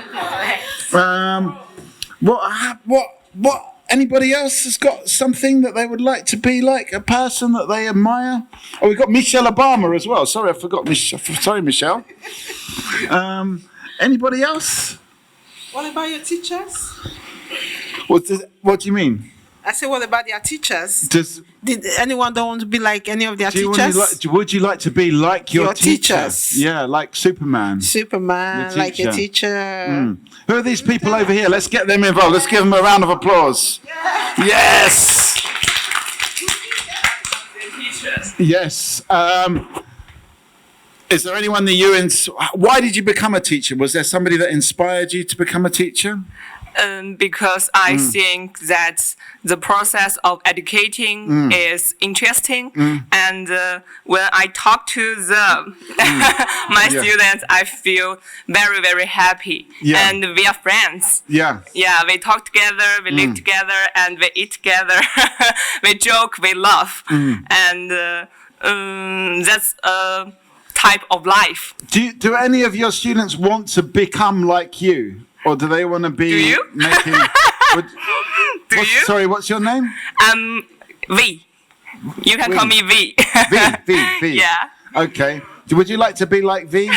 What? Anybody else has got something that they would like to be like? A person that they admire? Oh, we've got Michelle Obama as well. Sorry, I forgot. Sorry, Michelle. Anybody else? What about your teachers? What do you mean? I said, what about their teachers? Did anyone don't want to be like any of their teachers? Would you like to be like your teachers? Yeah, like Superman. Superman, like your teacher. Who are these people over here? Let's get them involved. Let's give them a round of applause. Yes! Yes. Is there anyone that why did you become a teacher? Was there somebody that inspired you to become a teacher? Because I think that the process of educating is interesting, and when I talk to my students, I feel very, very happy, and we are friends. Yeah, we talk together, we live together, and we eat together. We joke, we laugh, and that's a type of life. Do any of your students want to become like you? Or do they want to be making... Sorry, what's your name? V. You can call me V. V. Yeah. Okay. Would you like to be like V?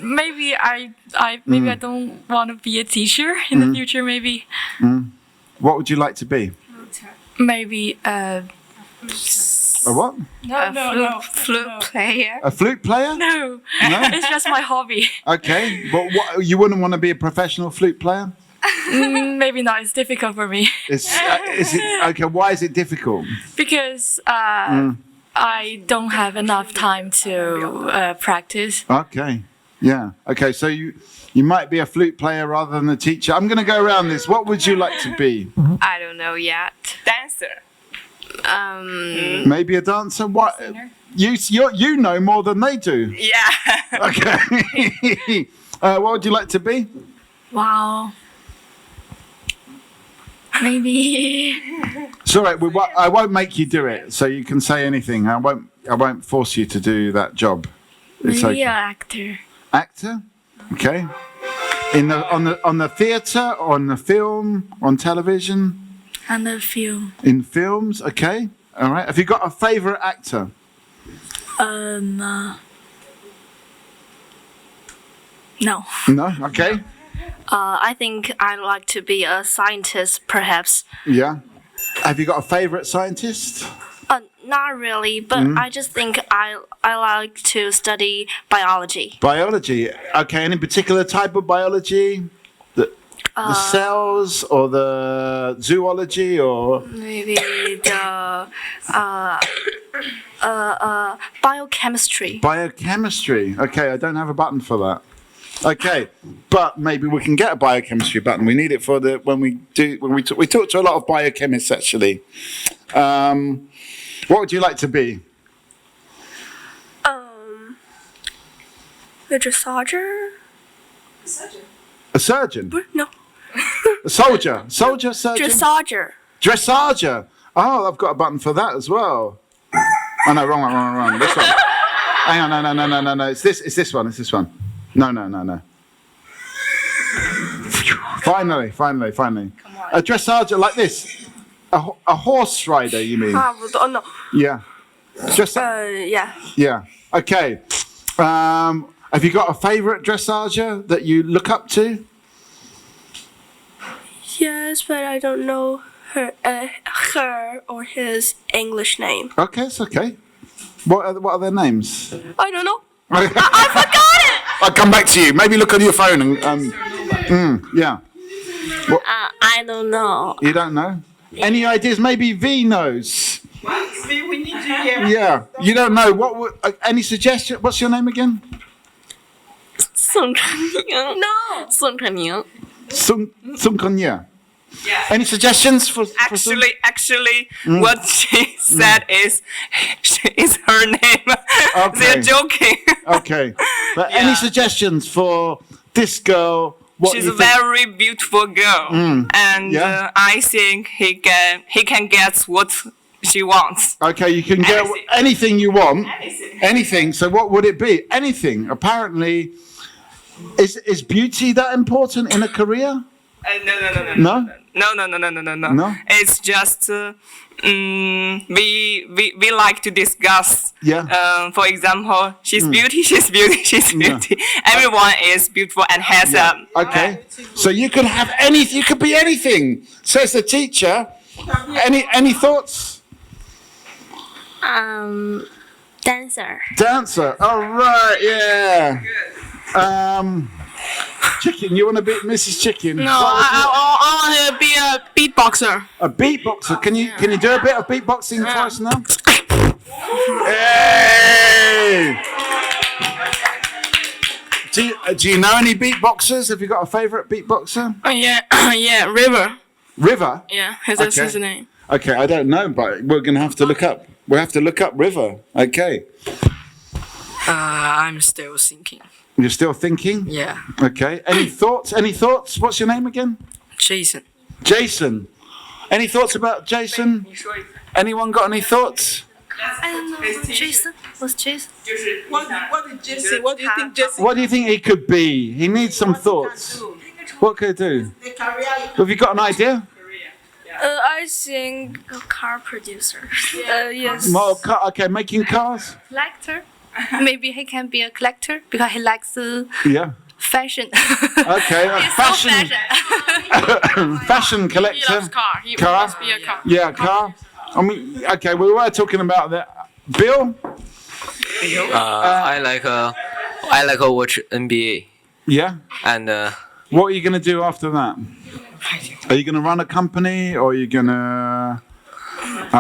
Maybe I don't want to be a teacher in the future. Maybe. What would you like to be? Maybe a what? No. Flute player. A flute player? No. It's just my hobby. Okay, but you wouldn't want to be a professional flute player? Maybe not. It's difficult for me. Is it okay? Why is it difficult? Because I don't have enough time to practice. Okay. Yeah. Okay. So you might be a flute player rather than a teacher. I'm going to go around this. What would you like to be? I don't know yet. Dancer. Maybe a dancer. What? You know more than they do. Yeah. Okay. What would you like to be? Wow. Maybe. It's all right. I won't make you do it, so you can say anything. I won't force you to do that job. It's Maybe okay. an actor. Actor. Okay. On the theatre, on the film, on television. And the film. In films, okay. All right. Have you got a favourite actor? No. No. Okay. I think I'd like to be a scientist, perhaps. Yeah. Have you got a favourite scientist? Not really, but I just think I like to study biology. Biology. Okay. Any particular type of biology? The cells or the zoology or maybe the biochemistry. Biochemistry. Okay, I don't have a button for that. Okay, but maybe we can get a biochemistry button. We need it for we talk to a lot of biochemists actually. What would you like to be? A dressage. A surgeon? No. A soldier? Soldier, surgeon? Dressager. Dressager. Oh, I've got a button for that as well. Oh, no, wrong. This one. Hang on, no. It's this one. No. Finally. Come on. A dressager like this. A horse rider, you mean? No. Yeah. Yeah. Yeah. Okay. Have you got a favourite dressager that you look up to? Yes, but I don't know her or his English name. Okay, it's okay. What are their names? I don't know. I forgot it. I'll come back to you. Maybe look on your phone and yeah. What? I don't know. You don't know? Any ideas? Maybe V knows. We need to hear. Yeah. You don't know. Any suggestion? What's your name again? Sun Kanyan. No. Sun Kanyan. Sun Kanyan. Yeah. Any suggestions for Actually, what she said is her name. Okay. They're joking. Okay. But any suggestions for this girl? She's a very beautiful girl, and I think he can get what she wants. Okay, you can get anything you want. Anything. So what would it be? Anything. Apparently, is beauty that important in a career? No. No. It's just we like to discuss. Yeah. For example, she's beauty. Everyone is beautiful and handsome. Yeah. Okay. So you can have anything. You could be anything. Says the teacher. Any thoughts? Dancer. Dancer. All right. Yeah. Chicken, you want to be Mrs. Chicken? No, I want to be a beatboxer. A beatboxer? Can you do a bit of beatboxing for us now? Hey! Do you know any beatboxers? Have you got a favourite beatboxer? Oh yeah, yeah, River. River? Yeah, that's his name. Okay, I don't know, but we're going to have to look up. We'll have to look up River. Okay. I'm still thinking. You're still thinking? Yeah. Okay. Any thoughts? Any thoughts? What's your name again? Jason. Jason. Any thoughts about Jason? Anyone got any thoughts? I don't know. Jason? What's Jason? What did Jesse? What do you think Jesse? What do you think he could be? He needs some thoughts. What could he do? Have you got an idea? I think a car producer. Yes. More okay, making cars? Collector. Maybe he can be a collector because he likes Yeah. fashion. Okay, fashion. Fashion collector. He loves car. He car. must be a car. Yeah, car. I mean, okay, we were talking about that. Bill? I like watch NBA. Yeah. And what are you going to do after that? Are you going to run a company, or are you going to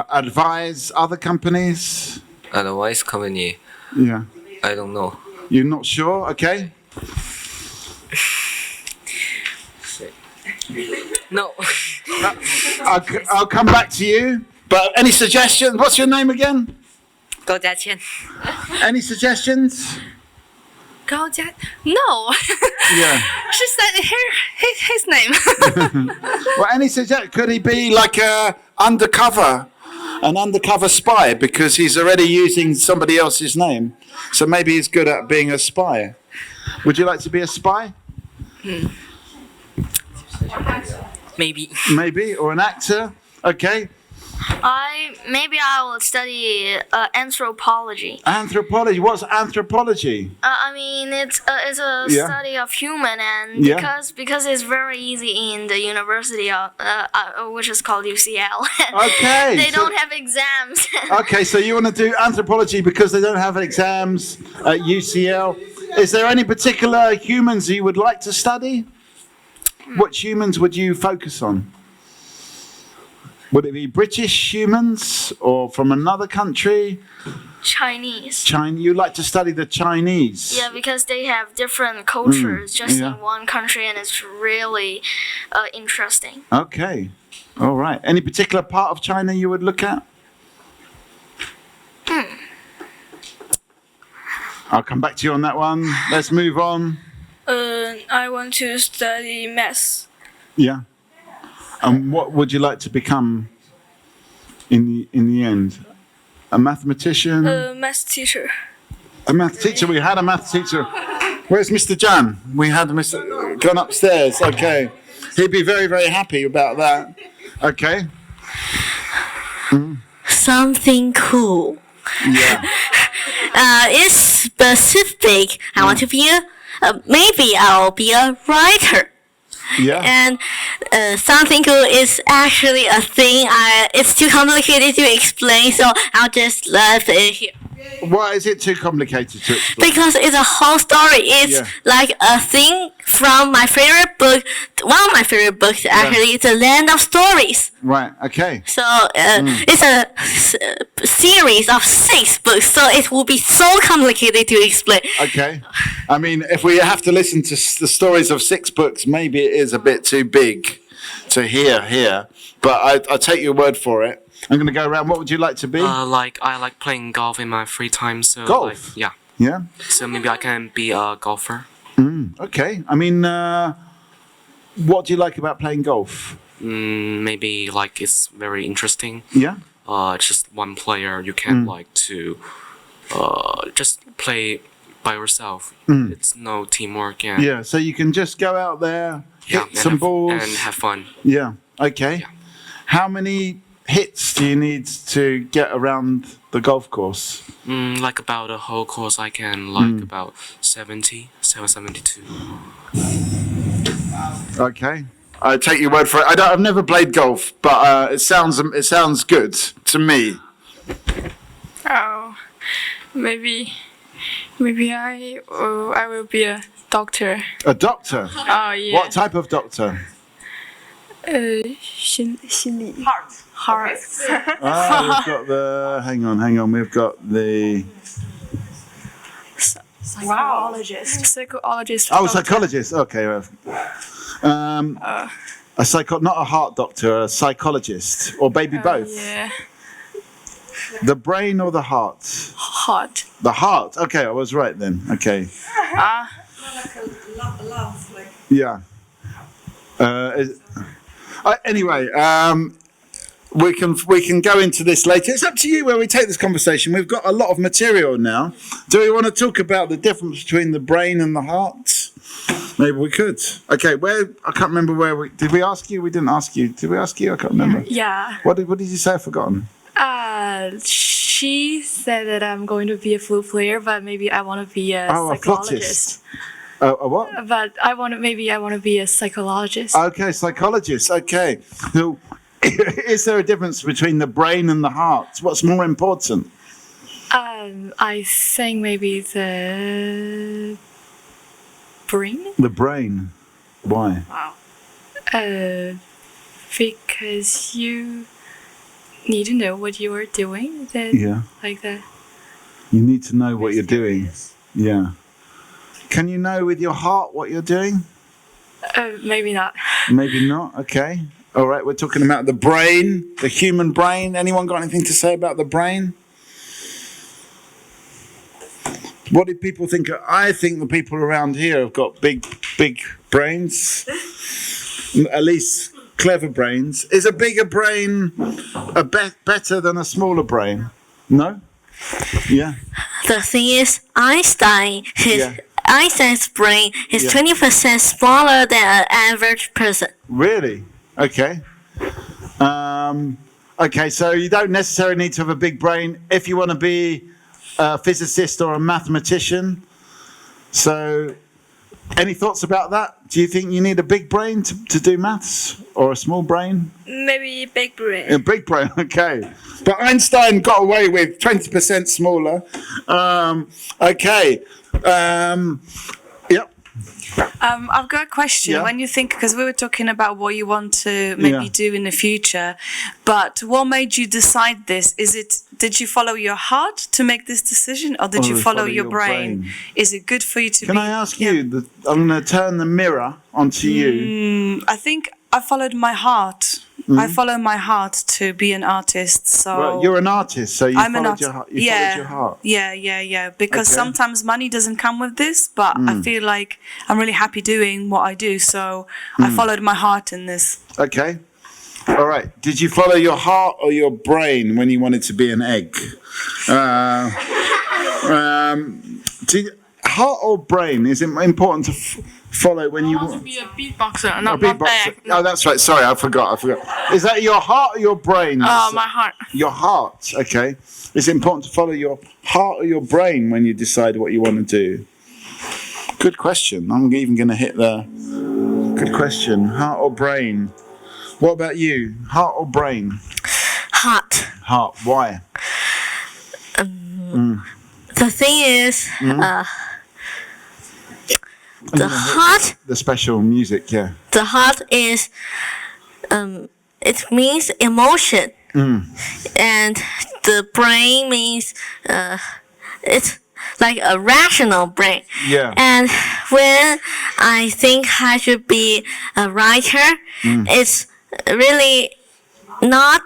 advise other companies? Advice company. Yeah. I don't know. You're not sure? Okay. No. I'll come back to you. But any suggestions? What's your name again? Gao Jiaqian. Any suggestions? Gao Jia? No. Yeah. She said his name. Well, any suggestion? Could he be like an undercover spy, because he's already using somebody else's name? So maybe he's good at being a spy. Would you like to be a spy? Maybe. Maybe, or an actor? Okay. Maybe I will study anthropology. Anthropology. What's anthropology? I mean, it's a Yeah. study of human, and Yeah. because it's very easy in the university of which is called UCL. Okay, They so- don't have exams. Okay, so you want to do anthropology because they don't have exams at UCL. Is there any particular humans you would like to study? Which humans would you focus on? Would it be British humans or from another country? Chinese. You like to study the Chinese? Yeah, because they have different cultures just yeah. in one country, and it's really interesting. Okay, all right. Any particular part of China you would look at? I'll come back to you on that one. Let's move on. I want to study maths. Yeah. And what would you like to become in the end? A mathematician? Maths teacher. A math teacher. We had a math teacher. Where's Mr. Jan? We had Mr. gone upstairs. Okay. He'd be very, very happy about that. Okay. Something cool. Yeah. It's specific. I want to be maybe I'll be a writer. Yeah. And something cool is actually a thing. It's too complicated to explain, so I'll just leave it here. Why is it too complicated to explain? Because it's a whole story. It's like a thing from my favorite book. One of my favorite books, actually, is The Land of Stories. Right, okay. So it's a series of 6 books, so it will be so complicated to explain. Okay. I mean, if we have to listen to the stories of 6 books, maybe it is a bit too big to hear here. But I'll take your word for it. I'm going to go around. What would you like to be? I like playing golf in my free time. So Golf? yeah. Yeah? So maybe I can be a golfer. Okay. I mean, what do you like about playing golf? Maybe like it's very interesting. Yeah? Just one player. You can like to just play by yourself. It's no teamwork. And Yeah, so you can just go out there, hit some balls. and have fun. Yeah, okay. How many hits do you need to get around the golf course? Like about a whole course, I can like about 72. Okay. I take your word for it. I've never played golf, but it sounds good to me. Oh, maybe I will be a doctor. A doctor? Oh yeah. What type of doctor? 心理 Heart. We've got the. Hang on. We've got the. Psychologist. Psychologist. Oh, psychologist. Okay. Not a heart doctor, a psychologist, or maybe both. Yeah. The brain or the heart? Heart. The heart. Okay, I was right then. Okay. Yeah. Anyway, we can go into this later. It's up to you where we take this conversation. We've got a lot of material now. Do we want to talk about the difference between the brain and the heart? Maybe we could. Okay, I can't remember where did we ask you? We didn't ask you. Did we ask you? I can't remember. Yeah. What did you say? I've forgotten. She said that I'm going to be a flute player, but maybe I want to be a psychologist. A what? But I want to be a psychologist. Okay, psychologist. Okay. So, is there a difference between the brain and the heart? What's more important? I think maybe the brain. The brain. Why? Wow. Because you need to know what you are doing. Yeah. Like that. You need to know what you're doing. Yeah. Can you know with your heart what you're doing? Maybe not. Maybe not. Okay. All right. We're talking about the brain, the human brain. Anyone got anything to say about the brain? What do people think? I think the people around here have got big brains. At least clever brains. Is a bigger brain better than a smaller brain? No? Yeah. The thing is, Einstein's brain is 20% smaller than an average person. Really? Okay. Okay, so you don't necessarily need to have a big brain if you want to be a physicist or a mathematician. So, any thoughts about that? Do you think you need a big brain to do maths or a small brain? Maybe big brain. A big brain, okay. But Einstein got away with 20% smaller. Okay. Yep. I've got a question. Yeah. When you think, because we were talking about what you want to maybe do in the future, but what made you decide this? Did you follow your heart to make this decision, or did you follow your brain? Is it good for you to Can I ask you, I'm going to turn the mirror onto you. I think I followed my heart. I follow my heart to be an artist. So well, you're an artist, so you followed your heart. Yeah. Followed your heart. Yeah. Because sometimes money doesn't come with this, but I feel like I'm really happy doing what I do. So I followed my heart in this. Okay. All right. Did you follow your heart or your brain when you wanted to be an egg? Heart or brain? Is it important to follow when you want to be a beatboxer, not beatboxer? Oh, that's right. Sorry, I forgot. Is that your heart or your brain? My heart. Your heart. Okay. Is it important to follow your heart or your brain when you decide what you want to do? Good question. I'm even going to hit the. Good question. Heart or brain? What about you? Heart or brain? Heart. Heart. Why? The thing is, the heart. The special music, yeah. The heart is, it means emotion, and the brain means it's like a rational brain. Yeah. And when I think I should be a writer, it's really not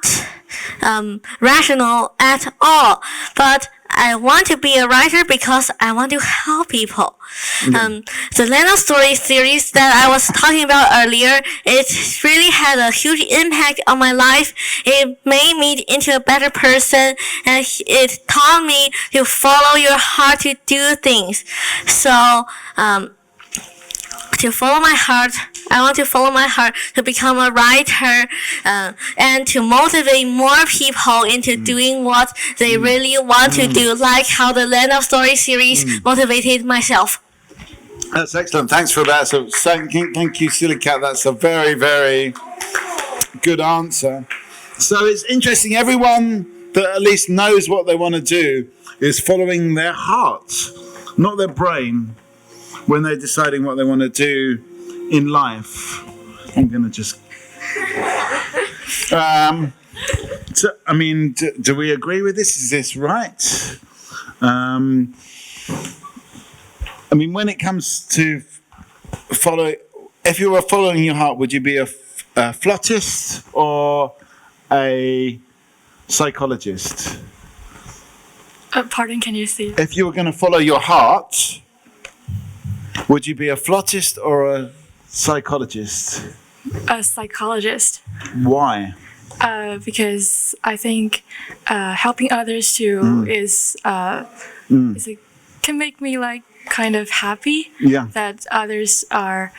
rational at all. But I want to be a writer because I want to help people. The Land of Stories series that I was talking about earlier, it really had a huge impact on my life. It made me into a better person, and it taught me to follow your heart to do things. So, to follow my heart, I want to follow my heart to become a writer, and to motivate more people into doing what they really want to do, like how the Land of Stories series motivated myself. That's excellent. Thanks for that. So thank you, Silly Cat. That's a very, very good answer. So it's interesting. Everyone that at least knows what they want to do is following their heart, not their brain, when they're deciding what they want to do in life. I'm going to just... So, I mean, do we agree with this? Is this right? I mean, when it comes to if you were following your heart, would you be a flautist or a psychologist? Pardon, can you see? If you were going to follow your heart, would you be a flautist or a psychologist? A psychologist. Why? Because I think helping others too can make me like kind of happy. Yeah. That others are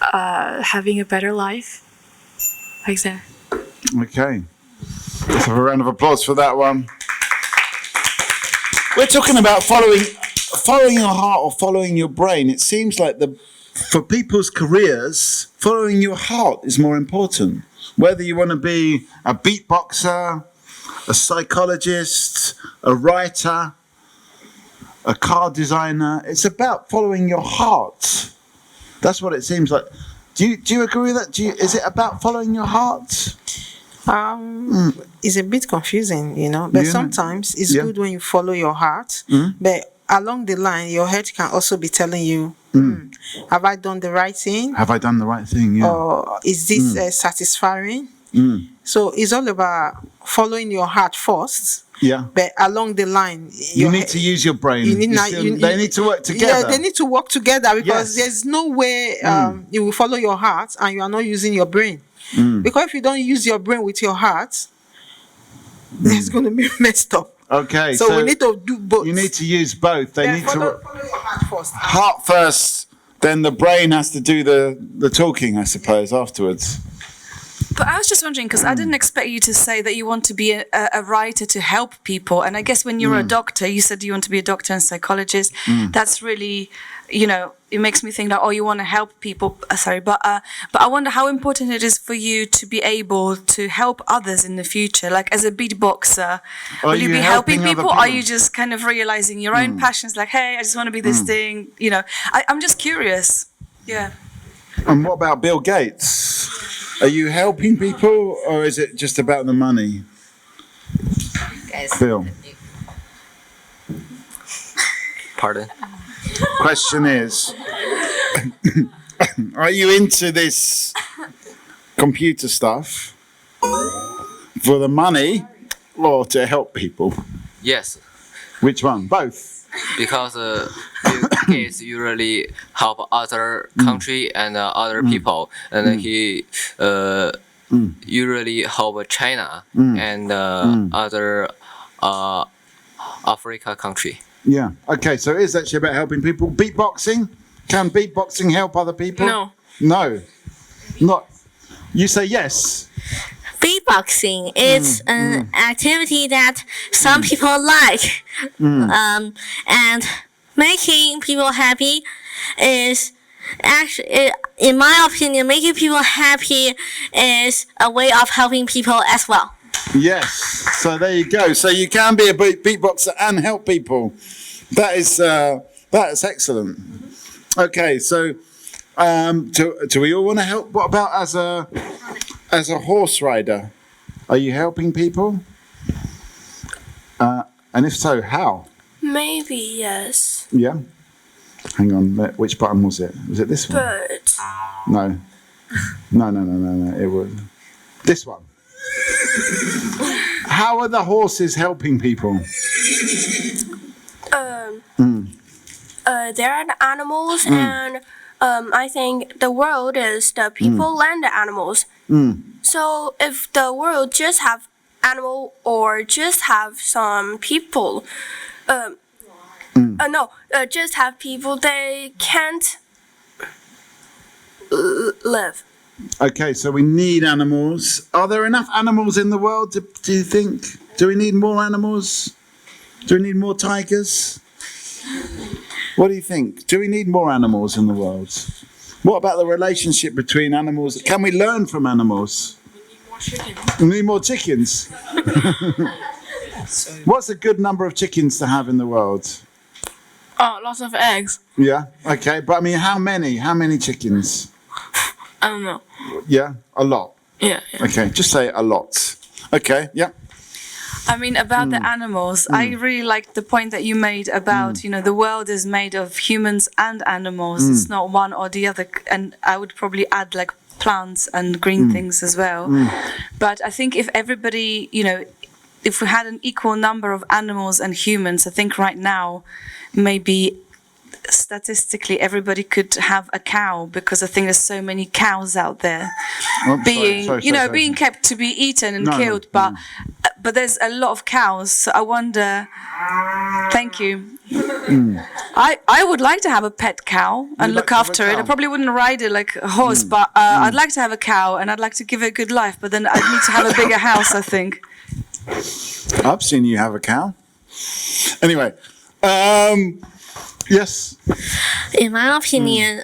having a better life, like that. Okay. Let's have a round of applause for that one. We're talking about following your heart or following your brain. It seems like for people's careers, following your heart is more important. Whether you want to be a beatboxer, a psychologist, a writer, a car designer, it's about following your heart. That's what it seems like. Do you agree with that? Is it about following your heart? It's a bit confusing, but sometimes it's good when you follow your heart. But along the line, your head can also be telling you, have I done the right thing? Have I done the right thing? Yeah. Or is this satisfying? So it's all about following your heart first. Yeah. But along the line, you need to use your brain. They need to work together. Yeah, they need to work together because there's no way you will follow your heart and you are not using your brain. Because if you don't use your brain with your heart, it's going to be messed up. Okay. So we need to do both. You need to use both. They need follow to your heart first. Heart first, then the brain has to do the talking, I suppose, afterwards. But I was just wondering, because I didn't expect you to say that you want to be a writer to help people. And I guess when you're a doctor, you said you want to be a doctor and psychologist. That's really, it makes me think that, you want to help people. But I wonder how important it is for you to be able to help others in the future. Like as a beatboxer, will you be helping people? Or are you just kind of realizing your own passions? Like, hey, I just want to be this thing. I'm just curious. Yeah. And what about Bill Gates? Are you helping people, or is it just about the money? Bill. Pardon? Question is, are you into this computer stuff for the money or to help people? Yes. Which one? Both. Because Bill Gates usually help other country and other people, and he usually help China and other Africa country. Yeah. Okay. So it is actually about helping people. Beatboxing? Can beatboxing help other people? No. No. Not. You say yes. Beatboxing is an activity that some people like, and making people happy is actually, in my opinion, making people happy is a way of helping people as well. Yes. So there you go. So you can be a beatboxer and help people. That is excellent. Okay. So do we all want to help? What about as a horse rider? Are you helping people? And if so, how? Maybe yes. Yeah. Hang on. Which button was it? Was it this one? But No. It was this one. How are the horses helping people? There are the animals, and I think the world is the people and the animals. So if the world just have animal or just have some people, just have people, they can't live. Okay, so we need animals. Are there enough animals in the world, do you think? Do we need more animals? Do we need more tigers? What do you think? Do we need more animals in the world? What about the relationship between animals? Can we learn from animals? We need more chickens. What's a good number of chickens to have in the world? Oh, lots of eggs. Yeah, okay. But I mean, how many? How many chickens? I don't know. Yeah, a lot. Yeah. Okay, just say a lot. Okay. Yeah. I mean, about the animals, I really liked the point that you made about, you know, the world is made of humans and animals. It's not one or the other. And I would probably add like plants and green things as well. But I think if everybody, you know, if we had an equal number of animals and humans, I think right now, maybe statistically everybody could have a cow, because I think there's so many cows out there being kept to be eaten and killed. But there's a lot of cows, so I wonder. Thank you. I would like to have a pet cow and look after it. I probably wouldn't ride it like a horse, but I'd like to have a cow and I'd like to give it a good life. But then I'd need to have a bigger house, I think. I've seen you have a cow. Anyway, yes. In my opinion,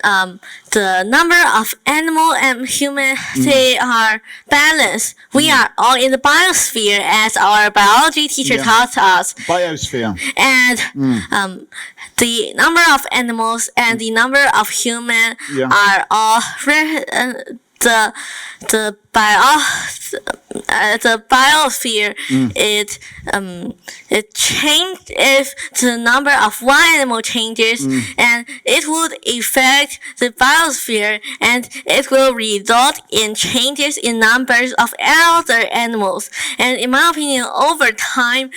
the number of animal and human, they are balanced. We are all in the biosphere, as our biology teacher taught us. Biosphere. And the number of animals and the number of human are all the biosphere it changed if the number of one animal changes, and it would affect the biosphere, and it will result in changes in numbers of other animals. And in my opinion, over time,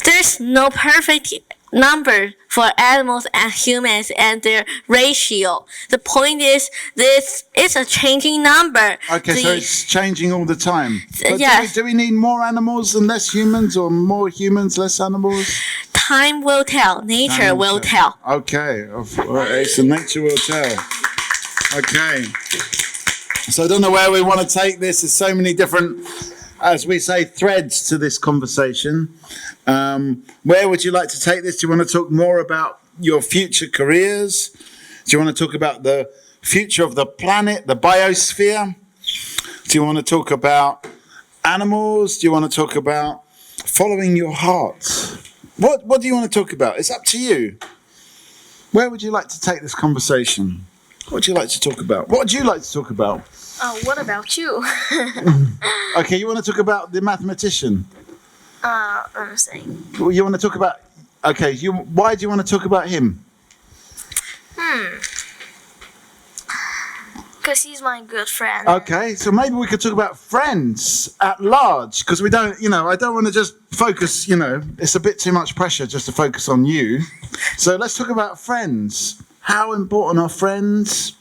there's no perfect number for animals and humans and their ratio. The point is, this is a changing number. Okay, so it's changing all the time. But do we need more animals and less humans, or more humans, less animals? Time will tell. Nature will tell. Okay, so nature will tell. Okay. So I don't know where we want to take this. There's so many different, as we say, threads to this conversation. Where would you like to take this? Do you want to talk more about your future careers? Do you want to talk about the future of the planet, the biosphere? Do you want to talk about animals? Do you want to talk about following your heart? What do you want to talk about? It's up to you. Where would you like to take this conversation? What would you like to talk about? What would you like to talk about? What about you? Okay, you want to talk about the mathematician? I'm saying. You want to talk about? Okay, why do you want to talk about him? Because he's my good friend. Okay, so maybe we could talk about friends at large, because we don't, I don't want to just focus, it's a bit too much pressure just to focus on you. So let's talk about friends. How important are friends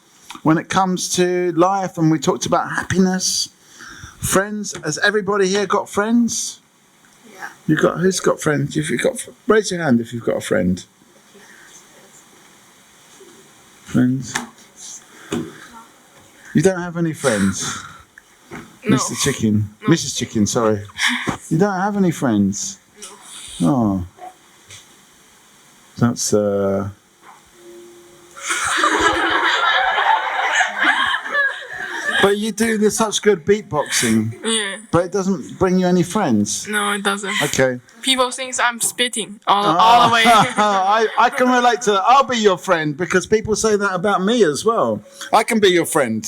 when it comes to life? And we talked about happiness. Friends, has everybody here got friends? Yeah. Who's got friends? Raise your hand if you've got a friend. Friends? You don't have any friends? No. Mr. Chicken. No. Mrs. Chicken, sorry. You don't have any friends? No. Oh. That's, But you do such good beatboxing. Yeah. But it doesn't bring you any friends? No, it doesn't. Okay. People think I'm spitting all the way. I can relate to that. I'll be your friend, because people say that about me as well. I can be your friend.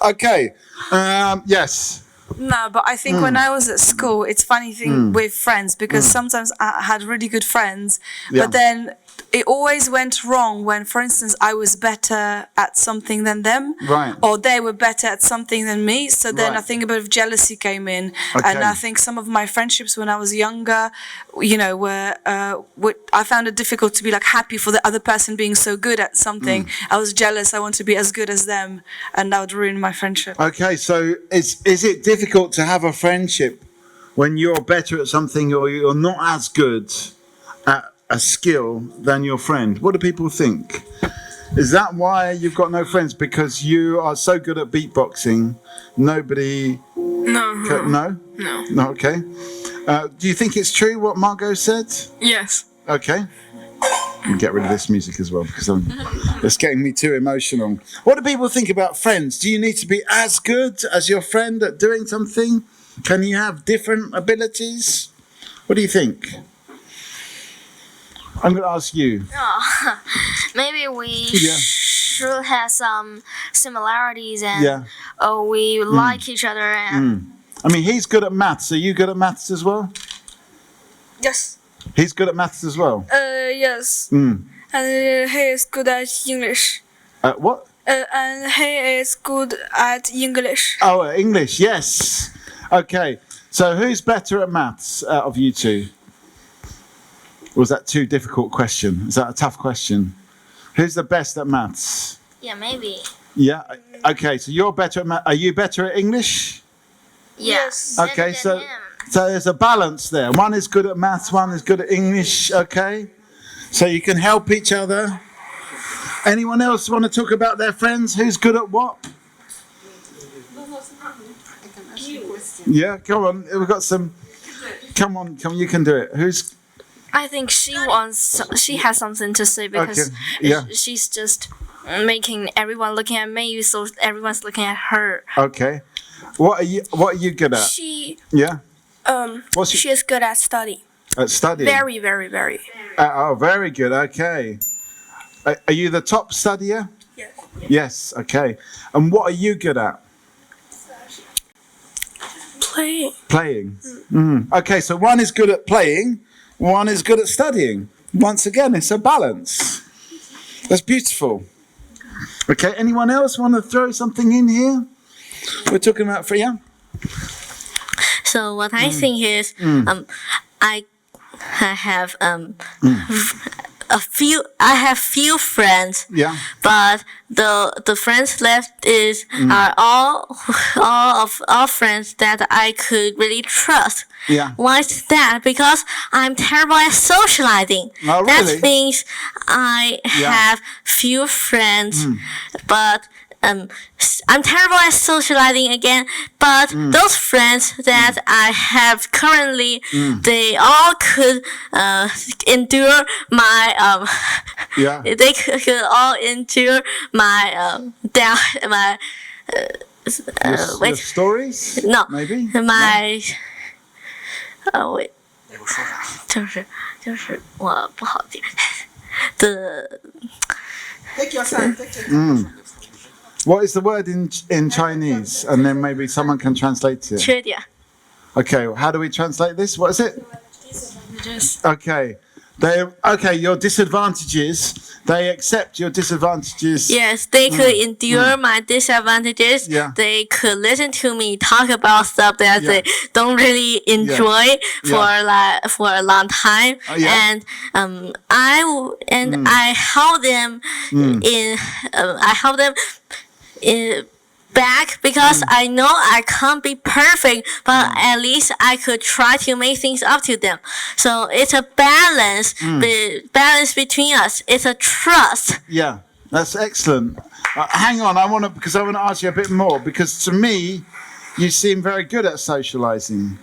Okay. Yes. No, but I think when I was at school, it's funny thing with friends, because sometimes I had really good friends, but then it always went wrong when, for instance, I was better at something than them, right, or they were better at something than me. So then I think a bit of jealousy came in, and I think some of my friendships when I was younger, were I found it difficult to be like happy for the other person being so good at something. I was jealous. I want to be as good as them, and that would ruin my friendship. Okay, so is it difficult to have a friendship when you're better at something or you're not as good at a skill than your friend? What do people think? Is that why you've got no friends? Because you are so good at beatboxing, nobody... No? No, okay. Do you think it's true what Margot said? Yes. Okay. Get rid of this music as well, because it's getting me too emotional. What do people think about friends? Do you need to be as good as your friend at doing something? Can you have different abilities? What do you think? I'm going to ask you. Maybe we should have some similarities, and we like each other. And I mean, he's good at maths. Are you good at maths as well? Yes. He's good at maths as well. Yes. Mm. And he is good at English. What? And he is good at English. Oh, English. Yes. Okay. So who's better at maths out of you two? Or was that too difficult question? Is that a tough question? Who's the best at maths? Yeah, maybe. Yeah. Okay. So you're better at maths. Are you better at English? Yes. Okay. So there's a balance there. One is good at maths. One is good at English. Okay. So you can help each other. Anyone else want to talk about their friends? Who's good at what? Yeah, come on. We've got some. Come on. You can do it. Who's? I think she has something to say because she's just making everyone looking at me, so everyone's looking at her. Okay. What are you good at? She She is good at study. At studying? Very, very, very. Oh, very good. Okay. Are you the top studier? Yes. Yes. Okay. And what are you good at? Playing. Playing. Okay. So one is good at playing. One is good at studying. Once again, it's a balance. That's beautiful. Okay. Anyone else want to throw something in here? We're talking about Freya. So what I think is, I have I have few friends. Yeah. But the friends left are all friends that I could really trust. Yeah. Why is that? Because I'm terrible at socializing. Oh, really? That means I have few friends, but I'm terrible at socializing again, but those friends that I have currently, they all could endure my they could all endure my your stories? No, maybe my 就是我不好点的 Take your time. Take your time. What is the word in Chinese? And then maybe someone can translate it. 缺点 Okay, how do we translate this? What is it? Okay. Your disadvantages. They accept your disadvantages. Yes, they could endure my disadvantages. Yeah. They could listen to me talk about stuff that they don't really enjoy for a long time. And I help them back because I know I can't be perfect, but at least I could try to make things up to them. So it's a balance, between us. It's a trust. Yeah, that's excellent. Hang on, I want to ask you a bit more because to me, you seem very good at socializing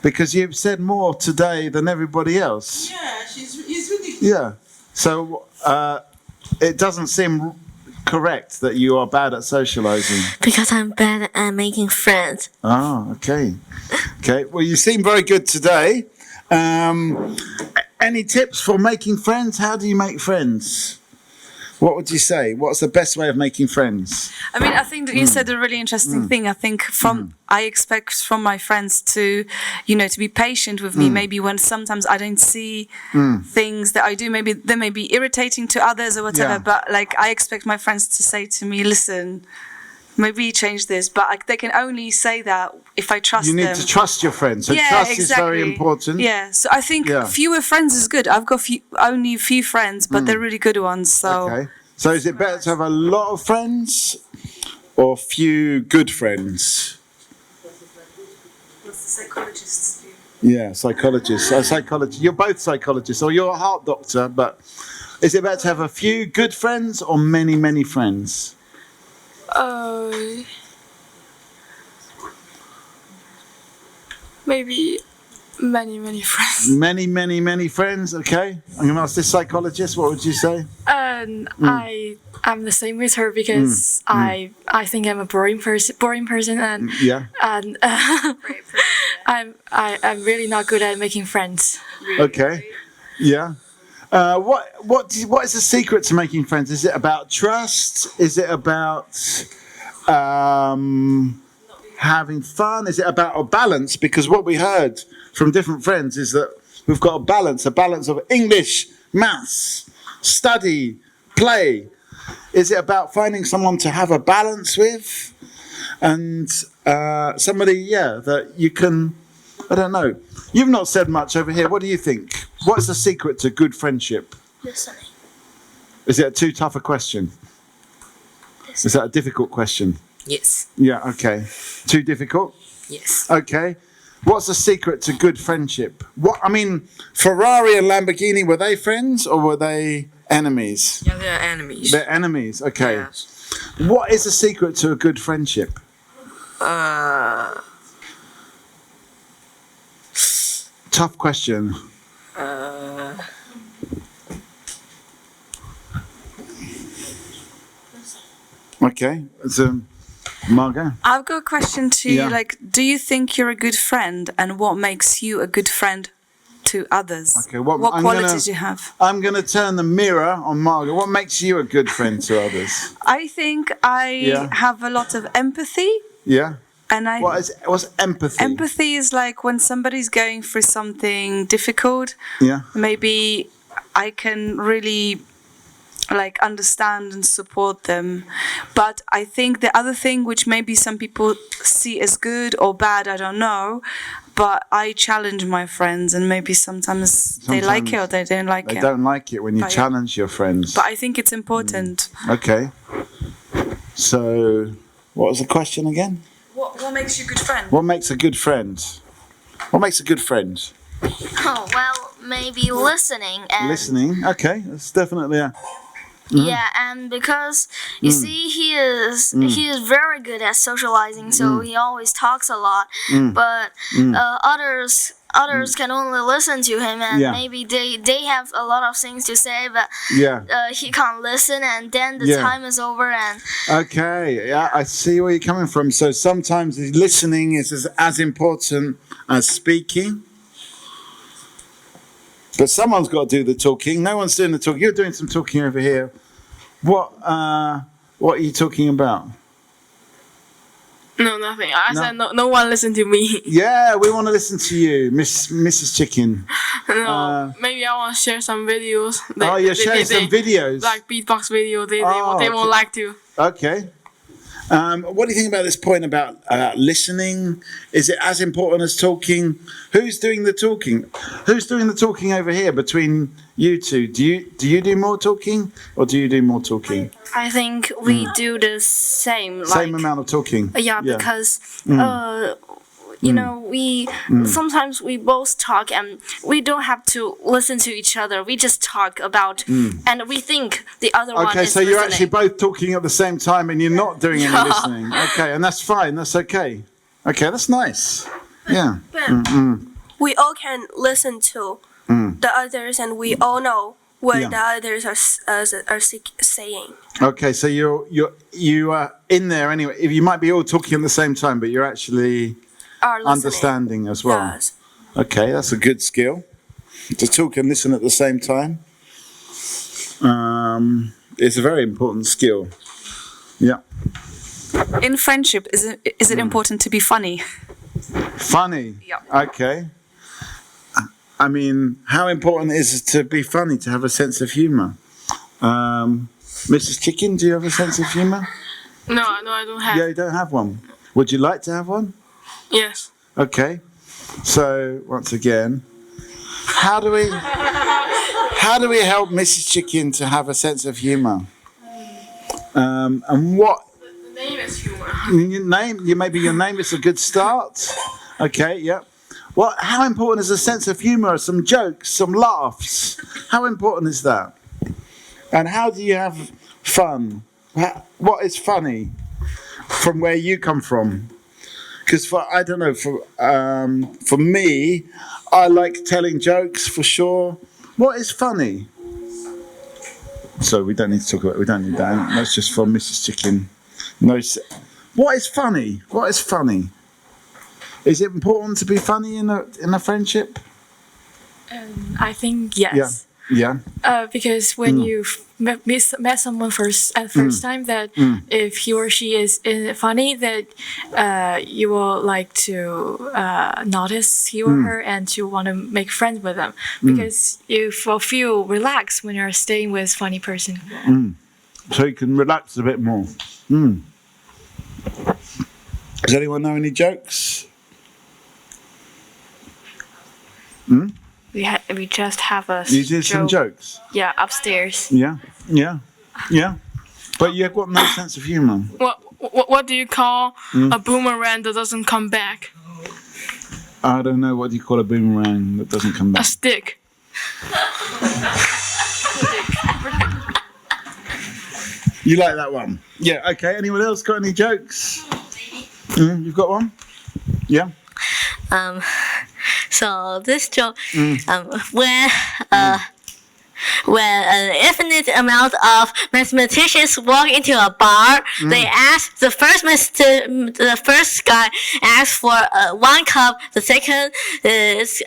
because you've said more today than everybody else. Yeah, he's really good. Yeah, so it doesn't seem correct that you are bad at socializing. Because I'm bad at making friends. Oh, okay. Okay, well, you seem very good today. Any tips for making friends? How do you make friends? What would you say? What's the best way of making friends? I mean, I think that you said a really interesting thing. I think I expect from my friends to, to be patient with me. Maybe when sometimes I don't see things that I do, maybe they may be irritating to others or whatever. Yeah. But like, I expect my friends to say to me, "Listen, maybe change this." But they can only say that if I trust them. You need to trust your friends. So trust is very important. Yeah. So I think fewer friends is good. I've got only a few friends, but they're really good ones. So. Okay. So is it better to have a lot of friends or few good friends? What's the psychologists do? Yeah, psychologists. You're both psychologists, or you're a heart doctor, but is it better to have a few good friends or many, many friends? Maybe many friends. Many, many, many friends. Okay. I'm going to ask this psychologist. What would you say? I'm the same with her because I think I'm a boring person and I'm really not good at making friends. Okay. Yeah. What is the secret to making friends? Is it about trust? Is it about having fun? Is it about a balance? Because what we heard from different friends is that we've got a balance of English, maths, study, play. Is it about finding someone to have a balance with? And somebody, that you can, I don't know. You've not said much over here. What do you think? What's the secret to good friendship? Listening. Is it too tough a question? Is that a difficult question? Yes. Yeah, okay. Too difficult? Yes. Okay. What's the secret to good friendship? Ferrari and Lamborghini, were they friends or were they enemies? Yeah, they're enemies. They're enemies, okay. Yes. What is the secret to a good friendship? Tough question. Okay, so Margot? I've got a question to you. Yeah. Do you think you're a good friend, and what makes you a good friend to others? Okay, what qualities do you have? I'm going to turn the mirror on Margot. What makes you a good friend to others? I think I have a lot of empathy. Yeah. And what's empathy? Empathy is like when somebody's going through something difficult. Yeah. Maybe I can really understand and support them. But I think the other thing, which maybe some people see as good or bad, I don't know, but I challenge my friends, and maybe sometimes they like it or they don't like it. They don't like it when you challenge your friends. But I think it's important. Okay. So, what was the question again? What makes you a good friend? What makes a good friend? What makes a good friend? Oh, well, maybe listening and Listening. Okay, that's definitely a. Yeah, and because you see, he is very good at socializing, so he always talks a lot. But others can only listen to him, and maybe they have a lot of things to say, but he can't listen, and then the time is over. And okay, yeah, I see where you're coming from. So sometimes listening is as important as speaking. But someone's got to do the talking. No one's doing the talking. You're doing some talking over here. What are you talking about? No, nothing. I said no one listen to me. Yeah, we want to listen to you, Mrs. Chicken. No, maybe I want to share some videos. You're sharing some videos? Like beatbox video. They won't like to. Okay. What do you think about this point about listening? Is it as important as talking? Who's doing the talking? Who's doing the talking over here between you two? Do you do more talking or do you do more talking? I think we do the same. Same amount of talking. Yeah, because you know, we sometimes we both talk and we don't have to listen to each other. We just talk about and we think the other one is Okay, so you're listening. actually both talking at the same time and you're not doing any listening. Okay, and that's fine. That's okay. Okay, that's nice. Yeah. We all can listen to the others, and we all know what the others are saying. Okay, so you are in there anyway. You might be all talking at the same time, but you're actually understanding as well. Yes. Okay, that's a good skill. To talk and listen at the same time. It's a very important skill. Yeah. In friendship, is it important to be funny? Funny? Yeah. Okay. I mean, how important is it to be funny, to have a sense of humour? Mrs. Chicken, do you have a sense of humour? No, I don't have. Yeah, you don't have one. Would you like to have one? Yes. Okay. So, once again, how do we help Mrs. Chicken to have a sense of humour? And what? The name is humor. Maybe your name is a good start. Okay, yeah. Well, how important is a sense of humour, some jokes, some laughs? How important is that? And how do you have fun? What is funny from where you come from? Because for me, I like telling jokes for sure. What is funny? So we don't need to talk about. We don't need that. That's just for Mrs. Chicken. No. What is funny? What is funny? Is it important to be funny in a friendship? I think yes. Yeah. Because when you met someone at first time, that if he or she is funny, that you will like to notice he or her and to want to make friends with them, because you will feel relaxed when you're staying with funny person. So you can relax a bit more. Does anyone know any jokes? We just have a You did some jokes? Yeah, upstairs. Yeah. But you've got no sense of humour. What do you call a boomerang that doesn't come back? I don't know. What do you call a boomerang that doesn't come back? A stick. You like that one? Yeah, okay. Anyone else got any jokes? You've got one? Yeah? So this joke, when an infinite amount of mathematicians walk into a bar, they ask the first guy asks for 1 cup, the second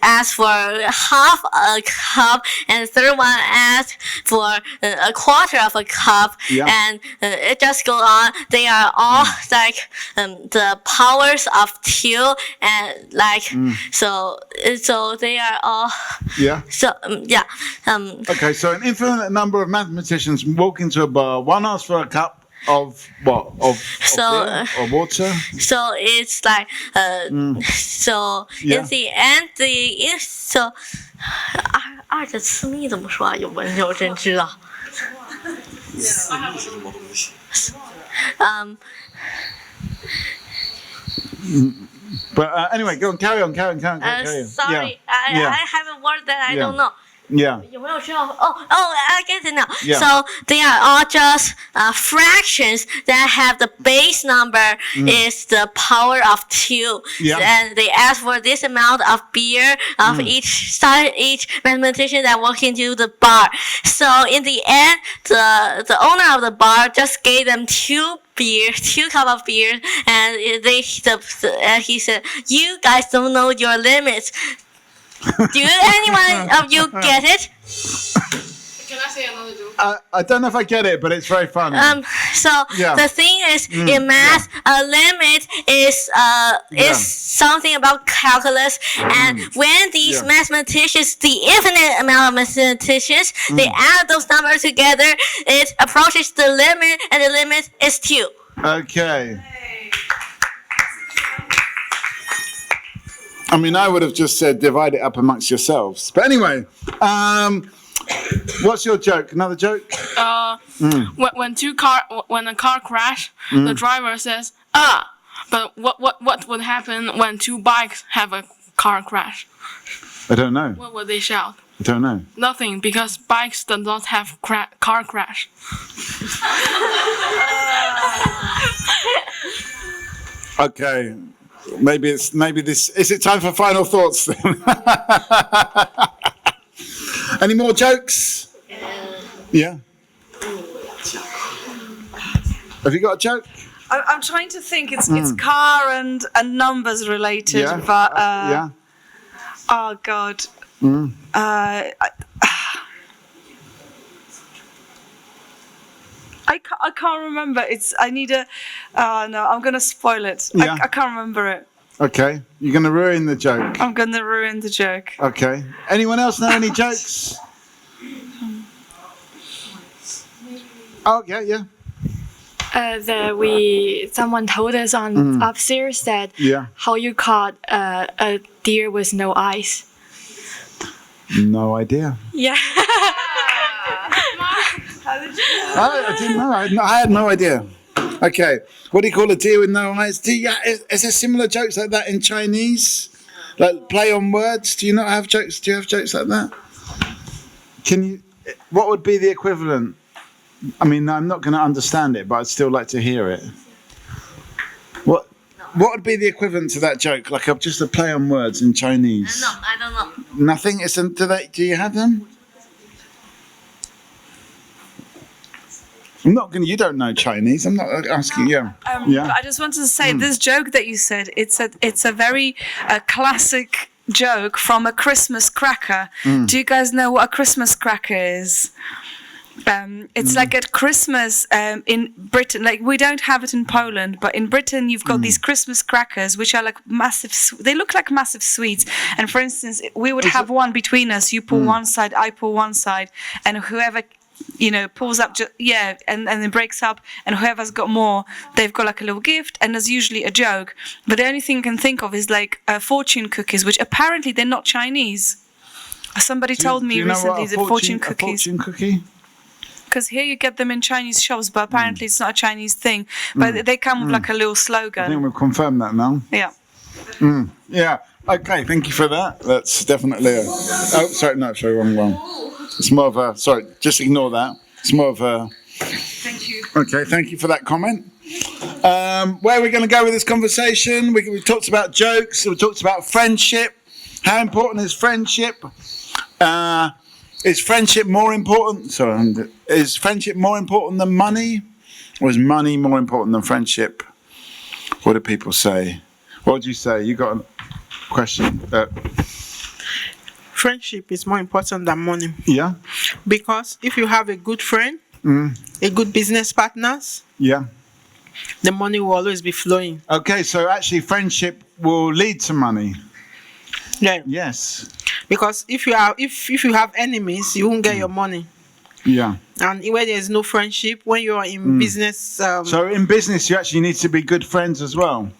asks for half a cup, and the third one asks for a quarter of a cup, and it just goes on. They are all like the powers of 2, and like so they are all Okay, so an infinite number of mathematicians walk into a bar. One asks for a cup of what? Of beer or water? So it's like so in the end so 二的私密怎么说啊？有文有真知道。But anyway, go on, carry on. Sorry, I have a word that I don't know. Yeah. I get it now. Yeah. So they are all just fractions that have the base number is the power of 2. Yeah. And they ask for this amount of beer of each mathematician that walk into the bar. So in the end, the owner of the bar just gave them 2 cups of beer, and he said, "You guys don't know your limits. Do anyone of you get it?" Can I say another joke? I don't know if I get it, but it's very funny. The thing is, in math, a limit is something about calculus, and when these mathematicians, the infinite amount of mathematicians, they add those numbers together, it approaches the limit, and the limit is 2. Okay. I mean, I would have just said divide it up amongst yourselves. But anyway, what's your joke? Another joke? When a car crash, the driver says, but what would happen when 2 bikes have a car crash? I don't know. What would they shout? I don't know. Nothing, because bikes do not have car crash. Okay. Maybe this is it time for final thoughts then? Any more jokes? Yeah. Have you got a joke? I'm trying to think. It's car and numbers related, but oh god. I can't remember. I need a. No, I'm gonna spoil it. Yeah. I can't remember it. Okay, you're gonna ruin the joke. I'm gonna ruin the joke. Okay. Anyone else know any jokes? Oh yeah. Someone told us on upstairs that how you caught a deer with no eyes. No idea. Yeah. I didn't know. I had no idea. Okay. What do you call a deer with no eyes? Is there similar jokes like that in Chinese? Like play on words? Do you not have jokes? Do you have jokes like that? What would be the equivalent? I mean, I'm not going to understand it, but I'd still like to hear it. What would be the equivalent to that joke? Like just a play on words in Chinese? No, I don't know. Nothing? Do you have them? You don't know Chinese. I'm not asking you. I just wanted to say this joke that you said. It's a very classic joke from a Christmas cracker. Do you guys know what a Christmas cracker is? It's like at Christmas in Britain. Like we don't have it in Poland, but in Britain you've got these Christmas crackers, which are like massive. They look like massive sweets. And for instance, we would have one between us. You pull one side, I pull one side, and whoever pulls up, and then breaks up, and whoever's got more, they've got like a little gift, and there's usually a joke. But the only thing I can think of is like fortune cookies, which apparently they're not Chinese. Somebody told me recently that fortune cookies. A fortune cookie? Because here you get them in Chinese shops, but apparently it's not a Chinese thing. But they come with like a little slogan. I think we've confirmed that now. Yeah. Yeah. Okay. Thank you for that. That's definitely a. Oh, sorry. No, sorry. Wrong. It's more of a. Sorry. Just ignore that. It's more of a. Thank you. Okay. Thank you for that comment. Where are we going to go with this conversation? We talked about jokes. We talked about friendship. How important is friendship? Is friendship more important? Is friendship more important than money, or is money more important than friendship? What do people say? What would you say? You got a question? Friendship is more important than money. Yeah. Because if you have a good friend, a good business partners, the money will always be flowing. Okay, so actually, friendship will lead to money. Yeah. Yes. Because if you have enemies, you won't get your money. Yeah. And where there's no friendship, when you're in business. So in business, you actually need to be good friends as well.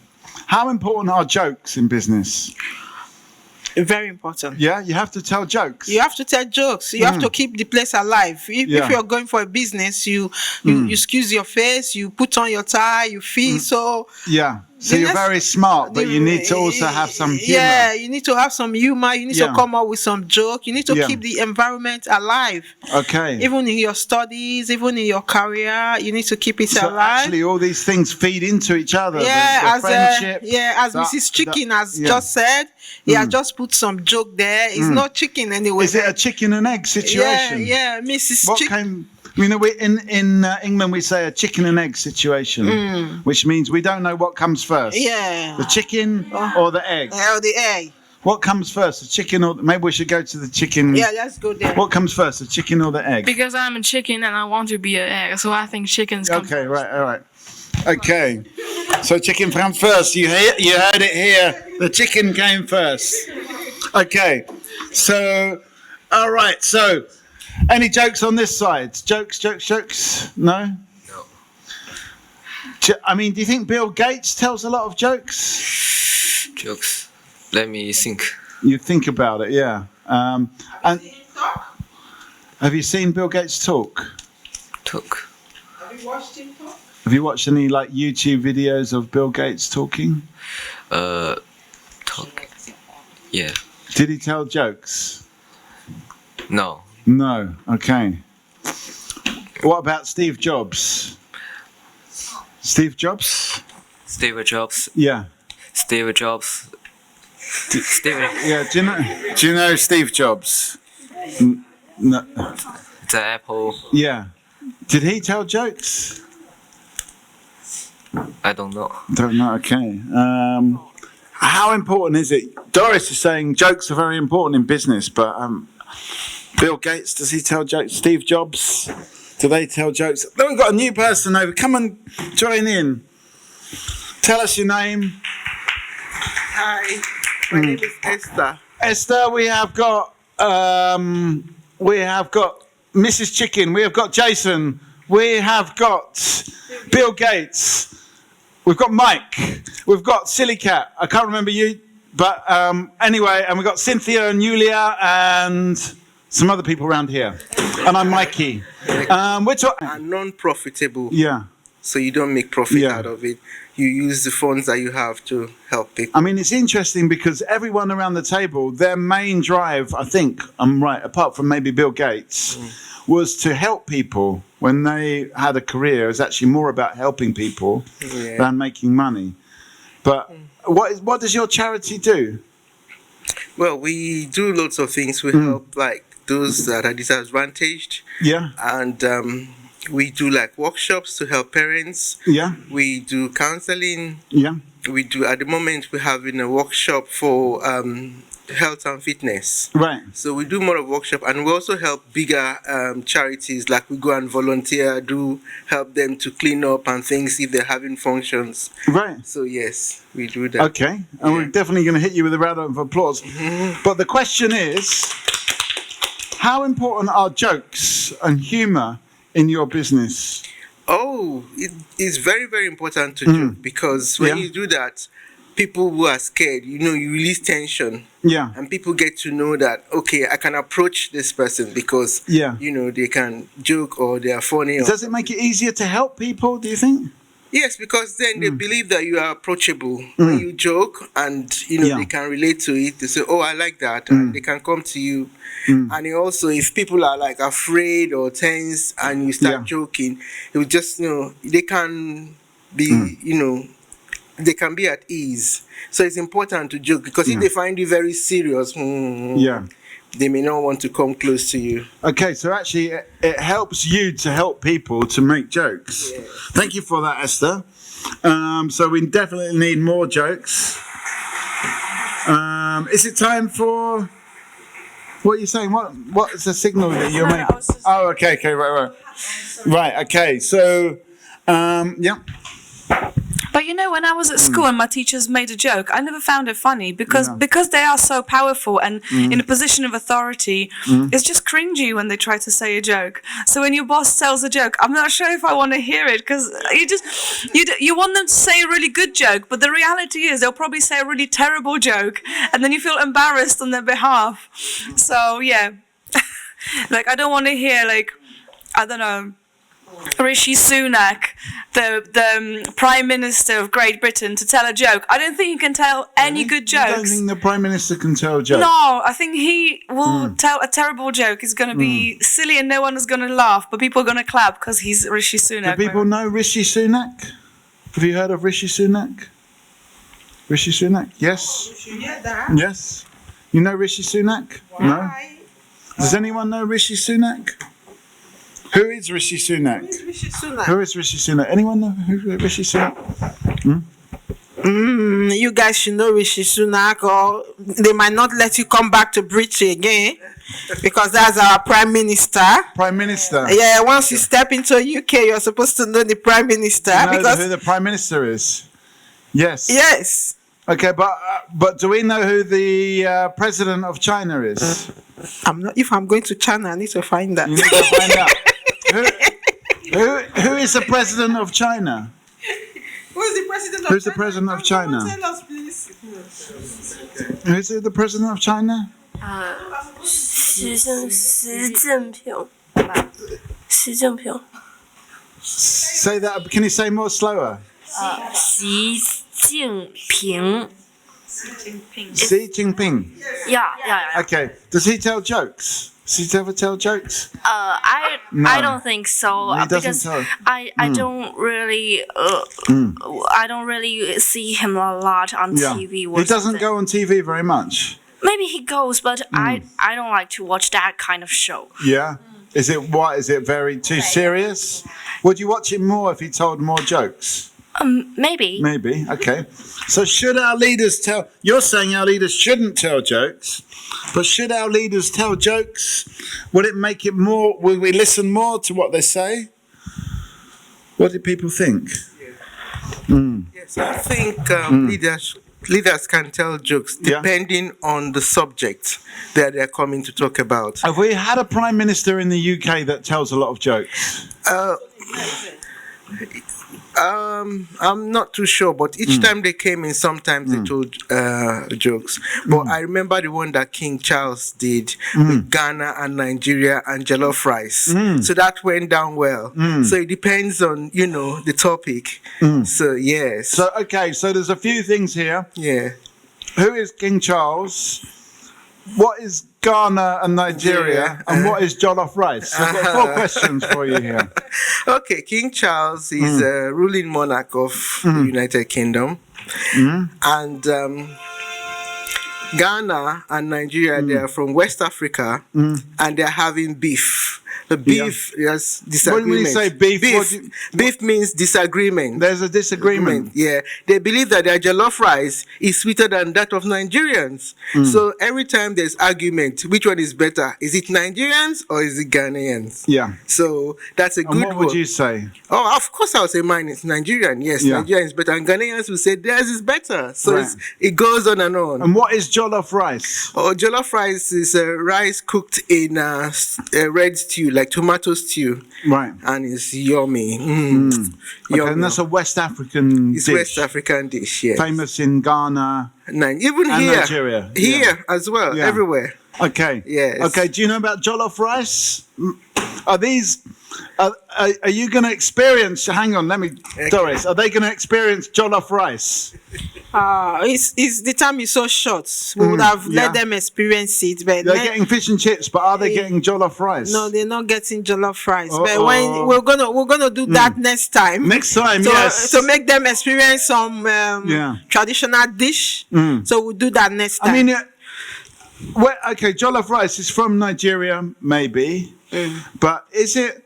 How important are jokes in business? Very important. Yeah, you have to tell jokes. You have to tell jokes. You have to keep the place alive. If you're going for a business, you excuse your face, you put on your tie, you feel so. Yeah. So you're very smart, but you need to also have some humor. Yeah, you need to have some humor. You need to come up with some joke. You need to keep the environment alive. Okay. Even in your studies, even in your career, you need to keep it alive. Actually, all these things feed into each other. Yeah, the friendship. as Mrs. Chicken has just said, he has just put some joke there. It's not chicken anyway. Is it a chicken and egg situation? Yeah, Mrs. Chicken. In England we say a chicken and egg situation, which means we don't know what comes first. Yeah. The chicken or the egg? Or the egg. What comes first, the chicken or... Maybe we should go to the chicken. Yeah, let's go there. What comes first, the chicken or the egg? Because I'm a chicken and I want to be an egg, so I think chickens come Okay, right, all right. Okay, so chicken comes first. You heard it here. The chicken came first. Okay, so... All right, so... Any jokes on this side? Jokes? No? No. I mean, do you think Bill Gates tells a lot of jokes? Jokes. Let me think. You think about it, yeah. And have you seen Bill Gates talk? Talk. Have you watched him talk? Have you watched any like YouTube videos of Bill Gates talking? Talk. Yeah. Did he tell jokes? No. No. Okay. What about Steve Jobs? Steve Jobs? Steve Jobs. Yeah. Steve Jobs. Yeah. Do you know Steve Jobs? No. The Apple. Yeah. Did he tell jokes? I don't know. Don't know. Okay. How important is it? Doris is saying jokes are very important in business, but Bill Gates, does he tell jokes? Steve Jobs, do they tell jokes? Then we've got a new person over. Come and join in. Tell us your name. Hi, my name is Esther. Esther, we have got Mrs. Chicken. We have got Jason. We have got Bill Gates. We've got Mike. We've got Silly Cat. I can't remember you, but anyway, and we've got Cynthia and Yulia and some other people around here. And I'm Mikey. We're talking non-profitable. Yeah. So you don't make profit out of it. You use the funds that you have to help people. I mean, it's interesting because everyone around the table, their main drive, I think, I'm right, apart from maybe Bill Gates, was to help people. When they had a career, it was actually more about helping people than making money. But what does your charity do? Well, we do lots of things. We help like those that are disadvantaged. Yeah. And we do like workshops to help parents. Yeah. We do counseling. Yeah. We do, at the moment, we're having a workshop for health and fitness. Right. So we do more of workshop, and we also help bigger charities. Like we go and volunteer, help them to clean up and things if they're having functions. Right. So yes, we do that. Okay, and we're definitely going to hit you with a round of applause. But the question is, how important are jokes and humour in your business? Oh, it is very, very important to joke, because when you do that, people who are scared, you release tension. Yeah. And people get to know that, okay, I can approach this person because, they can joke or they are funny. Does it make it easier to help people, do you think? Yes, because then they believe that you are approachable. When you joke and, they can relate to it, they say, oh, I like that. And they can come to you. And also, if people are like afraid or tense and you start joking, you just, they can be, they can be at ease. So it's important to joke, because if they find you very serious, they may not want to come close to you. Okay, so actually it helps you to help people to make jokes. Yeah. Thank you for that, Esther. So we definitely need more jokes. Is it time for... What are you saying? What is the signal that you're making? Oh, okay, right. Right, okay, so, But when I was at school and my teachers made a joke, I never found it funny because they are so powerful and in a position of authority, it's just cringy when they try to say a joke. So when your boss tells a joke, I'm not sure if I want to hear it, because you want them to say a really good joke, but the reality is they'll probably say a really terrible joke, and then you feel embarrassed on their behalf. So yeah, like I don't want to hear I don't know, Rishi Sunak, the Prime Minister of Great Britain, to tell a joke. I don't think he can tell any good jokes. You don't think the Prime Minister can tell jokes? No, I think he will tell a terrible joke. It's going to be silly and no one is going to laugh, but people are going to clap because he's Rishi Sunak. Do people know Rishi Sunak? Have you heard of Rishi Sunak? Rishi Sunak? Yes? Yes? You know Rishi Sunak? No? Does anyone know Rishi Sunak? Who is Rishi Sunak? Who is Rishi Sunak? Anyone know who Rishi Sunak? You guys should know Rishi Sunak, or they might not let you come back to Britain again, because that's our Prime Minister. Prime Minister? Yeah, once you step into UK, you're supposed to know the Prime Minister. Do you know who the Prime Minister is? Yes. Yes. Okay, but do we know who the President of China is? If I'm going to China, I need to find that. You need to find out. Who is the President of China? Who's the President of China? Who's the President of China? Tell us, please. Who's the President of China? Xi Jinping. Xi Jinping. Say that. Can you say more slower? Xi Jinping. Xi Jinping. Yeah. Okay. Does he tell jokes? Does he ever tell jokes? I don't think so, He doesn't because tell. I don't really I don't really see him a lot on TV. He doesn't go on TV very much. Maybe he goes, but I don't like to watch that kind of show. Yeah. Is it what? Is it very too serious? Would you watch it more if he told more jokes? Maybe. Maybe. Okay. So should our leaders tell? You're saying our leaders shouldn't tell jokes, but should our leaders tell jokes? Would it make it more? Will we listen more to what they say? What do people think? Yes, I think leaders can tell jokes depending on the subject that they're coming to talk about. Have we had a Prime Minister in the UK that tells a lot of jokes? I'm not too sure, but each time they came in, sometimes they told jokes. But I remember the one that King Charles did with Ghana and Nigeria and jollof rice. So that went down well. So it depends on, the topic. So, yes. So, okay, so there's a few things here. Yeah. Who is King Charles? What is Ghana and Nigeria? And what is jollof rice? I've got 4 questions for you here. Okay, King Charles is a ruling monarch of the United Kingdom. And Ghana and Nigeria, they are from West Africa, and they're having beef. Beef, yes, disagreement. When you say beef, beef means disagreement. There's a disagreement. Yeah, they believe that their jollof rice is sweeter than that of Nigerians. So every time there's argument, which one is better? Is it Nigerians or is it Ghanaians? Yeah. So that's a good what would you say? Oh, of course I would say mine is Nigerian. Yes, Nigerian is better. And Ghanaians will say theirs is better. So it goes on and on. And what is jollof rice? Oh, jollof rice is rice cooked in a red stew, like tomato stew. Right. And it's yummy. Okay, and that's a West African dish. It's West African dish, yes. Famous in Ghana. Even and here. Nigeria. Here as well, everywhere. Okay. Yes. Okay, do you know about jollof rice? Are these... Are you going to experience... Hang on, Doris. Are they going to experience jollof rice? It's the time is so short. We would have let them experience it, but they're getting fish and chips. But are they getting jollof rice? No, they're not getting jollof rice. But when we're gonna do that next time. Next time, yes. To make them experience some traditional dish. So we'll do that next time. I mean, okay, jollof rice is from Nigeria, maybe, but is it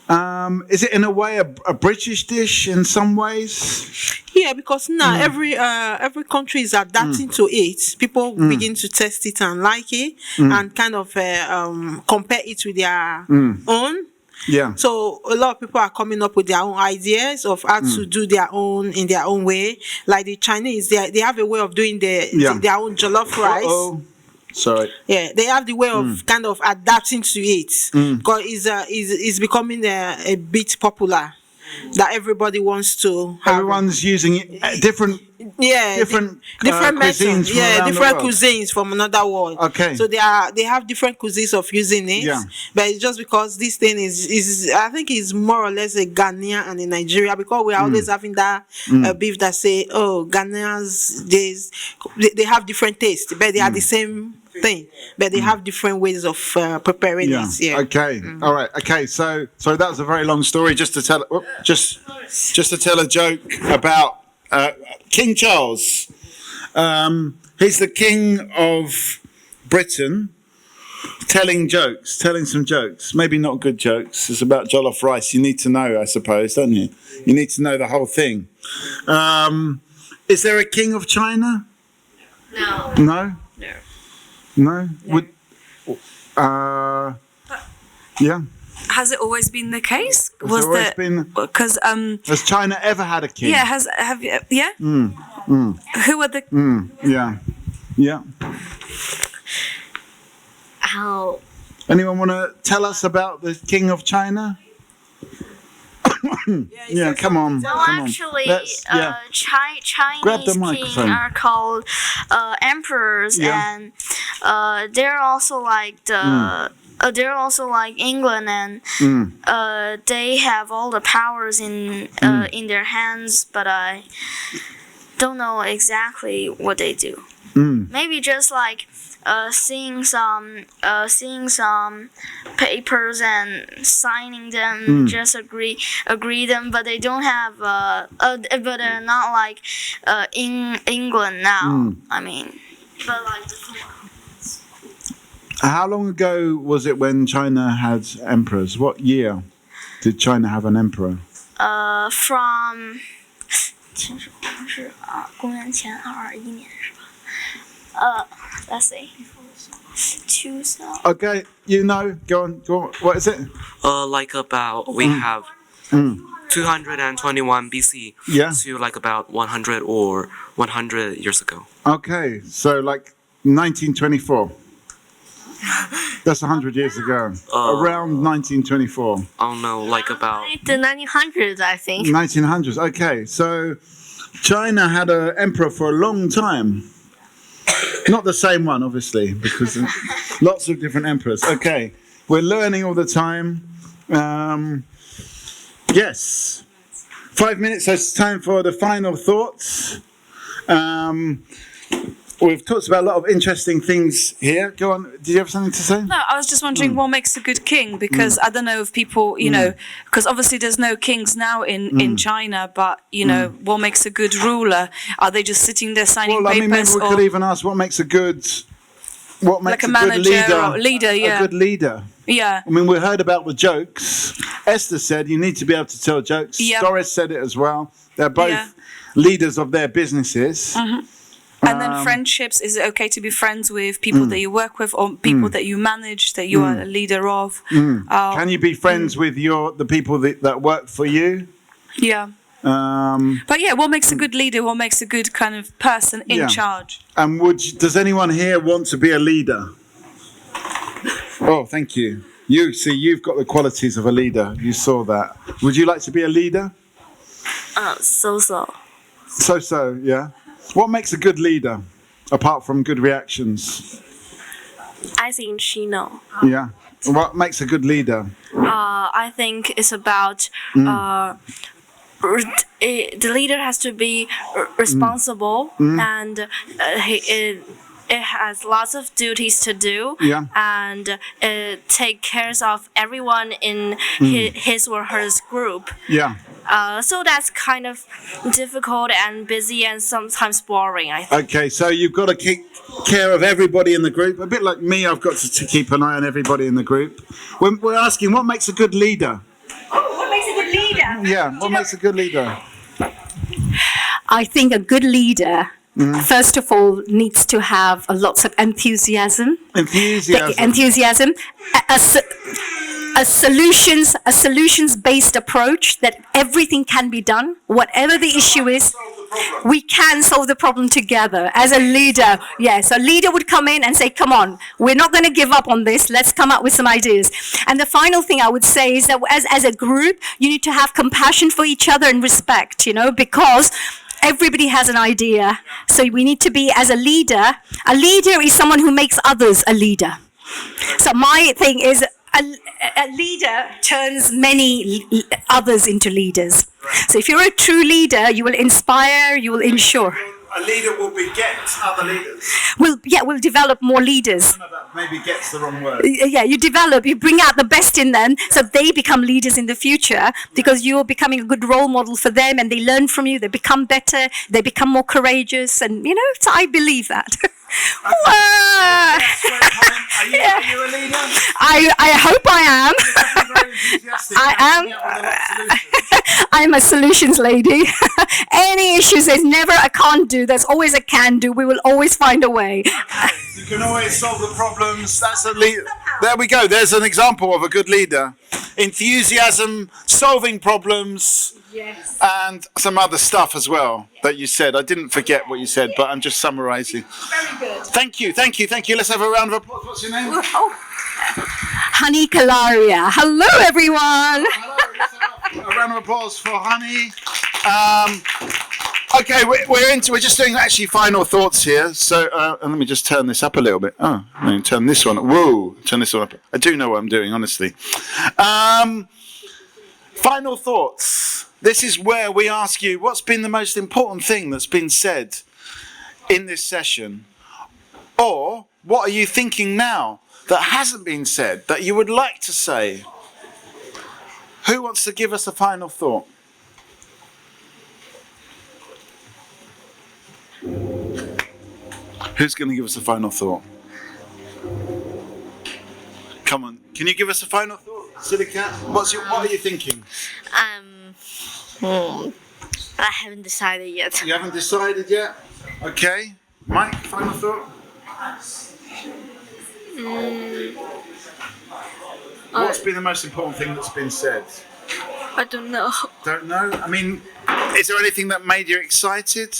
in a way a British dish in some ways? Yeah, because now every country is adapting to it. People begin to test it and like it, and kind of compare it with their own. Yeah. So a lot of people are coming up with their own ideas of how to do their own in their own way. Like the Chinese, they have a way of doing their own jollof rice. Sorry. Yeah, they have the way of kind of adapting to it because it's becoming a bit popular that everybody wants to have. Everyone's using it different different cuisines methods. Different cuisines from another world. Okay. So they have different cuisines of using it. Yeah. But it's just because this thing is I think it's more or less a Ghanaian and a Nigeria, because we're always having that beef that say, oh, Ghanaians they have different tastes, but they are the same thing, but they have different ways of preparing it. Yeah. Okay. All right. Okay. So that was a very long story. Just to tell to tell a joke about King Charles. He's the king of Britain, telling some jokes. Maybe not good jokes. It's about jollof rice. You need to know, I suppose, don't you? You need to know the whole thing. Is there a king of China? No. No. No? Yeah. Has it always been the case? Because has China ever had a king? Yeah. Have you? Yeah. Who are the? Yeah. How? Anyone want to tell us about the king of China? Yeah, come on. No, come actually, on. Chinese kings are called emperors, and they're also like they're also like England, and they have all the powers in their hands, but I don't know exactly what they do. Maybe just like seeing some papers and signing them, just agree them, but they don't have but they're not like in England now. I mean, but like how long ago was it when China had emperors? What year did China have an emperor? From 是公元前221年是吧？let's see. 2000. Okay, go on. What is it? Like about we have 221 BC to like about 100 or 100 years ago. Okay, so like 1924. That's 100 years ago. Around 1924. I don't know, like about the 1900s, I think. 1900s. Okay, so China had an emperor for a long time. Not the same one, obviously, because lots of different emperors. Okay, we're learning all the time. Yes. 5 minutes, so it's time for the final thoughts. We've talked about a lot of interesting things here. Go on. Did you have something to say? No, I was just wondering what makes a good king, because I don't know if people, because obviously there's no kings now in China, but, what makes a good ruler? Are they just sitting there signing papers? Maybe we could even ask what makes a good What makes like a good manager leader? or leader, yeah. A good leader. Yeah. I mean, we heard about the jokes. Esther said you need to be able to tell jokes. Yep. Doris said it as well. They're both Yeah. leaders of their businesses. And then friendships, is it okay to be friends with people that you work with or people that you manage, that you are a leader of? Can you be friends with the people that work for you? Yeah. But yeah, what makes a good leader? What makes a good kind of person in charge? And does anyone here want to be a leader? Oh, thank you. You've got the qualities of a leader. You saw that. Would you like to be a leader? So. So, yeah. What makes a good leader, apart from good reactions? I think she know. Yeah. What makes a good leader? I think it's about the leader has to be responsible and it has lots of duties to do and take care of everyone in his or her group. Yeah. So that's kind of difficult and busy and sometimes boring, I think. Okay, so you've got to keep care of everybody in the group. A bit like me, I've got to keep an eye on everybody in the group. We're asking, what makes a good leader? What makes a good leader? Yeah, what makes a good leader? I think a good leader, first of all, needs to have lots of enthusiasm. Enthusiasm. A solutions-based approach that everything can be done, whatever the issue is. We can solve the problem together as a leader. Yes, a leader would come in and say, come on, we're not going to give up on this. Let's come up with some ideas. And the final thing I would say is that as a group, you need to have compassion for each other and respect, because everybody has an idea. So we need to be, as a leader is someone who makes others a leader. So my thing is, a leader turns many others into leaders. So if you're a true leader, you will inspire, you will ensure. A leader will beget other leaders. We'll develop more leaders. Maybe get's the wrong word. Yeah, you bring out the best in them so they become leaders in the future because you're becoming a good role model for them and they learn from you, they become better, they become more courageous and, so I believe that. Are you a leader? I hope I am. I'm a solutions lady. Any issues, there's never a can't do, there's always a can do. We will always find a way. You can always solve the problems. That's a leader. There we go. There's an example of a good leader. Enthusiasm, solving problems, and some other stuff as well that you said. I didn't forget what you said, but I'm just summarising. Very good. Thank you. Let's have a round of applause. What's your name? Honey Kalaria. Hello, everyone. A round of applause for Honey. Okay, we're just doing actually final thoughts here. So and let me just turn this up a little bit. Oh, let me turn this one. Whoa, turn this one up. I do know what I'm doing, honestly. Final thoughts. This is where we ask you what's been the most important thing that's been said in this session, or what are you thinking now that hasn't been said that you would like to say? Who wants to give us a final thought? Who's going to give us a final thought? Come on, can you give us a final thought, Silly Cat? What are you thinking? I haven't decided yet. You haven't decided yet? Okay. Mike, final thought? What's been the most important thing that's been said? I don't know. Don't know? I mean, is there anything that made you excited?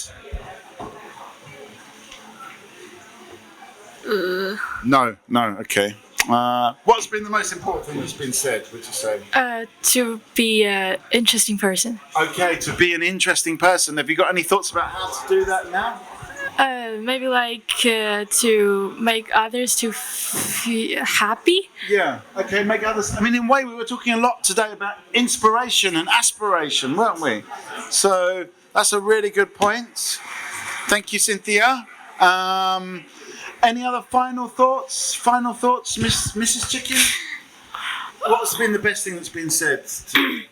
No, okay. What's been the most important thing that's been said, would you say? To be an interesting person. Okay, to be an interesting person. Have you got any thoughts about how to do that now? Maybe like to make others to feel happy. Yeah, okay, make others. I mean, in a way, we were talking a lot today about inspiration and aspiration, weren't we? So that's a really good point. Thank you, Cynthia. Any other final thoughts? Mrs. Chicken? What's been the best thing that's been said today?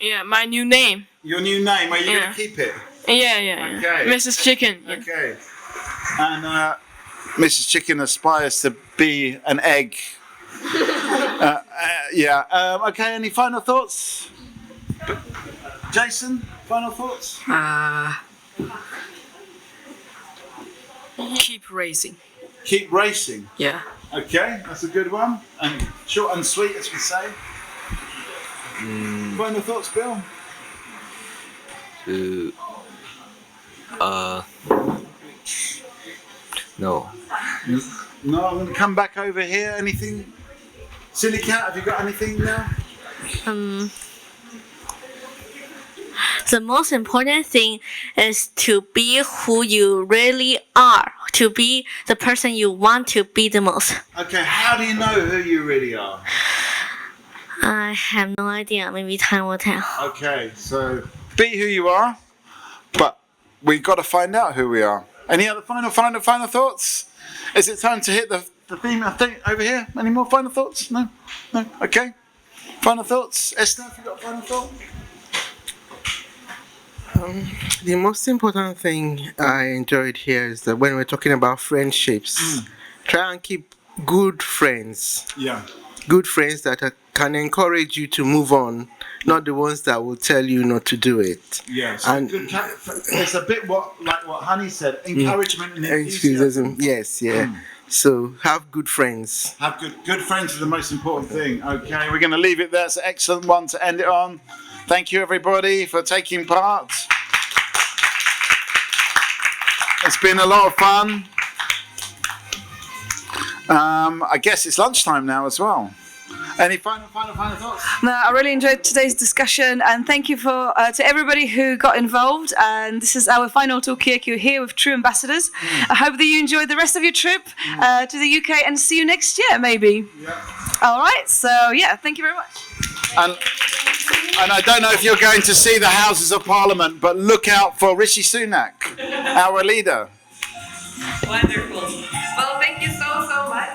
Yeah, my new name. Your new name, are you going to keep it? Yeah. Okay. Mrs. Chicken. Okay. And Mrs. Chicken aspires to be an egg. Okay, any final thoughts? Jason, final thoughts? Keep racing. Keep racing? Yeah. Okay, that's a good one. And short and sweet, as we say. Final thoughts, Bill? No. No, I'm going to come back over here. Anything? Silly Cat, have you got anything now? The most important thing is to be who you really are, to be the person you want to be the most. Okay, how do you know who you really are? I have no idea. Maybe time will tell. Okay, so be who you are, but we've got to find out who we are. Any other final thoughts? Is it time to hit the theme over here? Any more final thoughts? No? Okay. Final thoughts? Esther, have you got a final thought? The most important thing I enjoyed here is that when we're talking about friendships, try and keep good friends. Yeah. Good friends that can encourage you to move on, not the ones that will tell you not to do it. Yes. And it's a bit like what Honey said, encouragement and enthusiasm. Yes, yeah. So have good friends. Have good friends is the most important thing. Okay, we're going to leave it there. It's an excellent one to end it on. Thank you, everybody, for taking part. It's been a lot of fun. I guess it's lunchtime now as well. Any final thoughts? No, I really enjoyed today's discussion, and thank you to everybody who got involved. And this is our final Talkaoke here with True Ambassadors. I hope that you enjoyed the rest of your trip to the UK, and see you next year, maybe. Yeah. All right. So yeah, thank you very much. And I don't know if you're going to see the Houses of Parliament, but look out for Rishi Sunak, our leader. Wonderful. Well, thank you so much.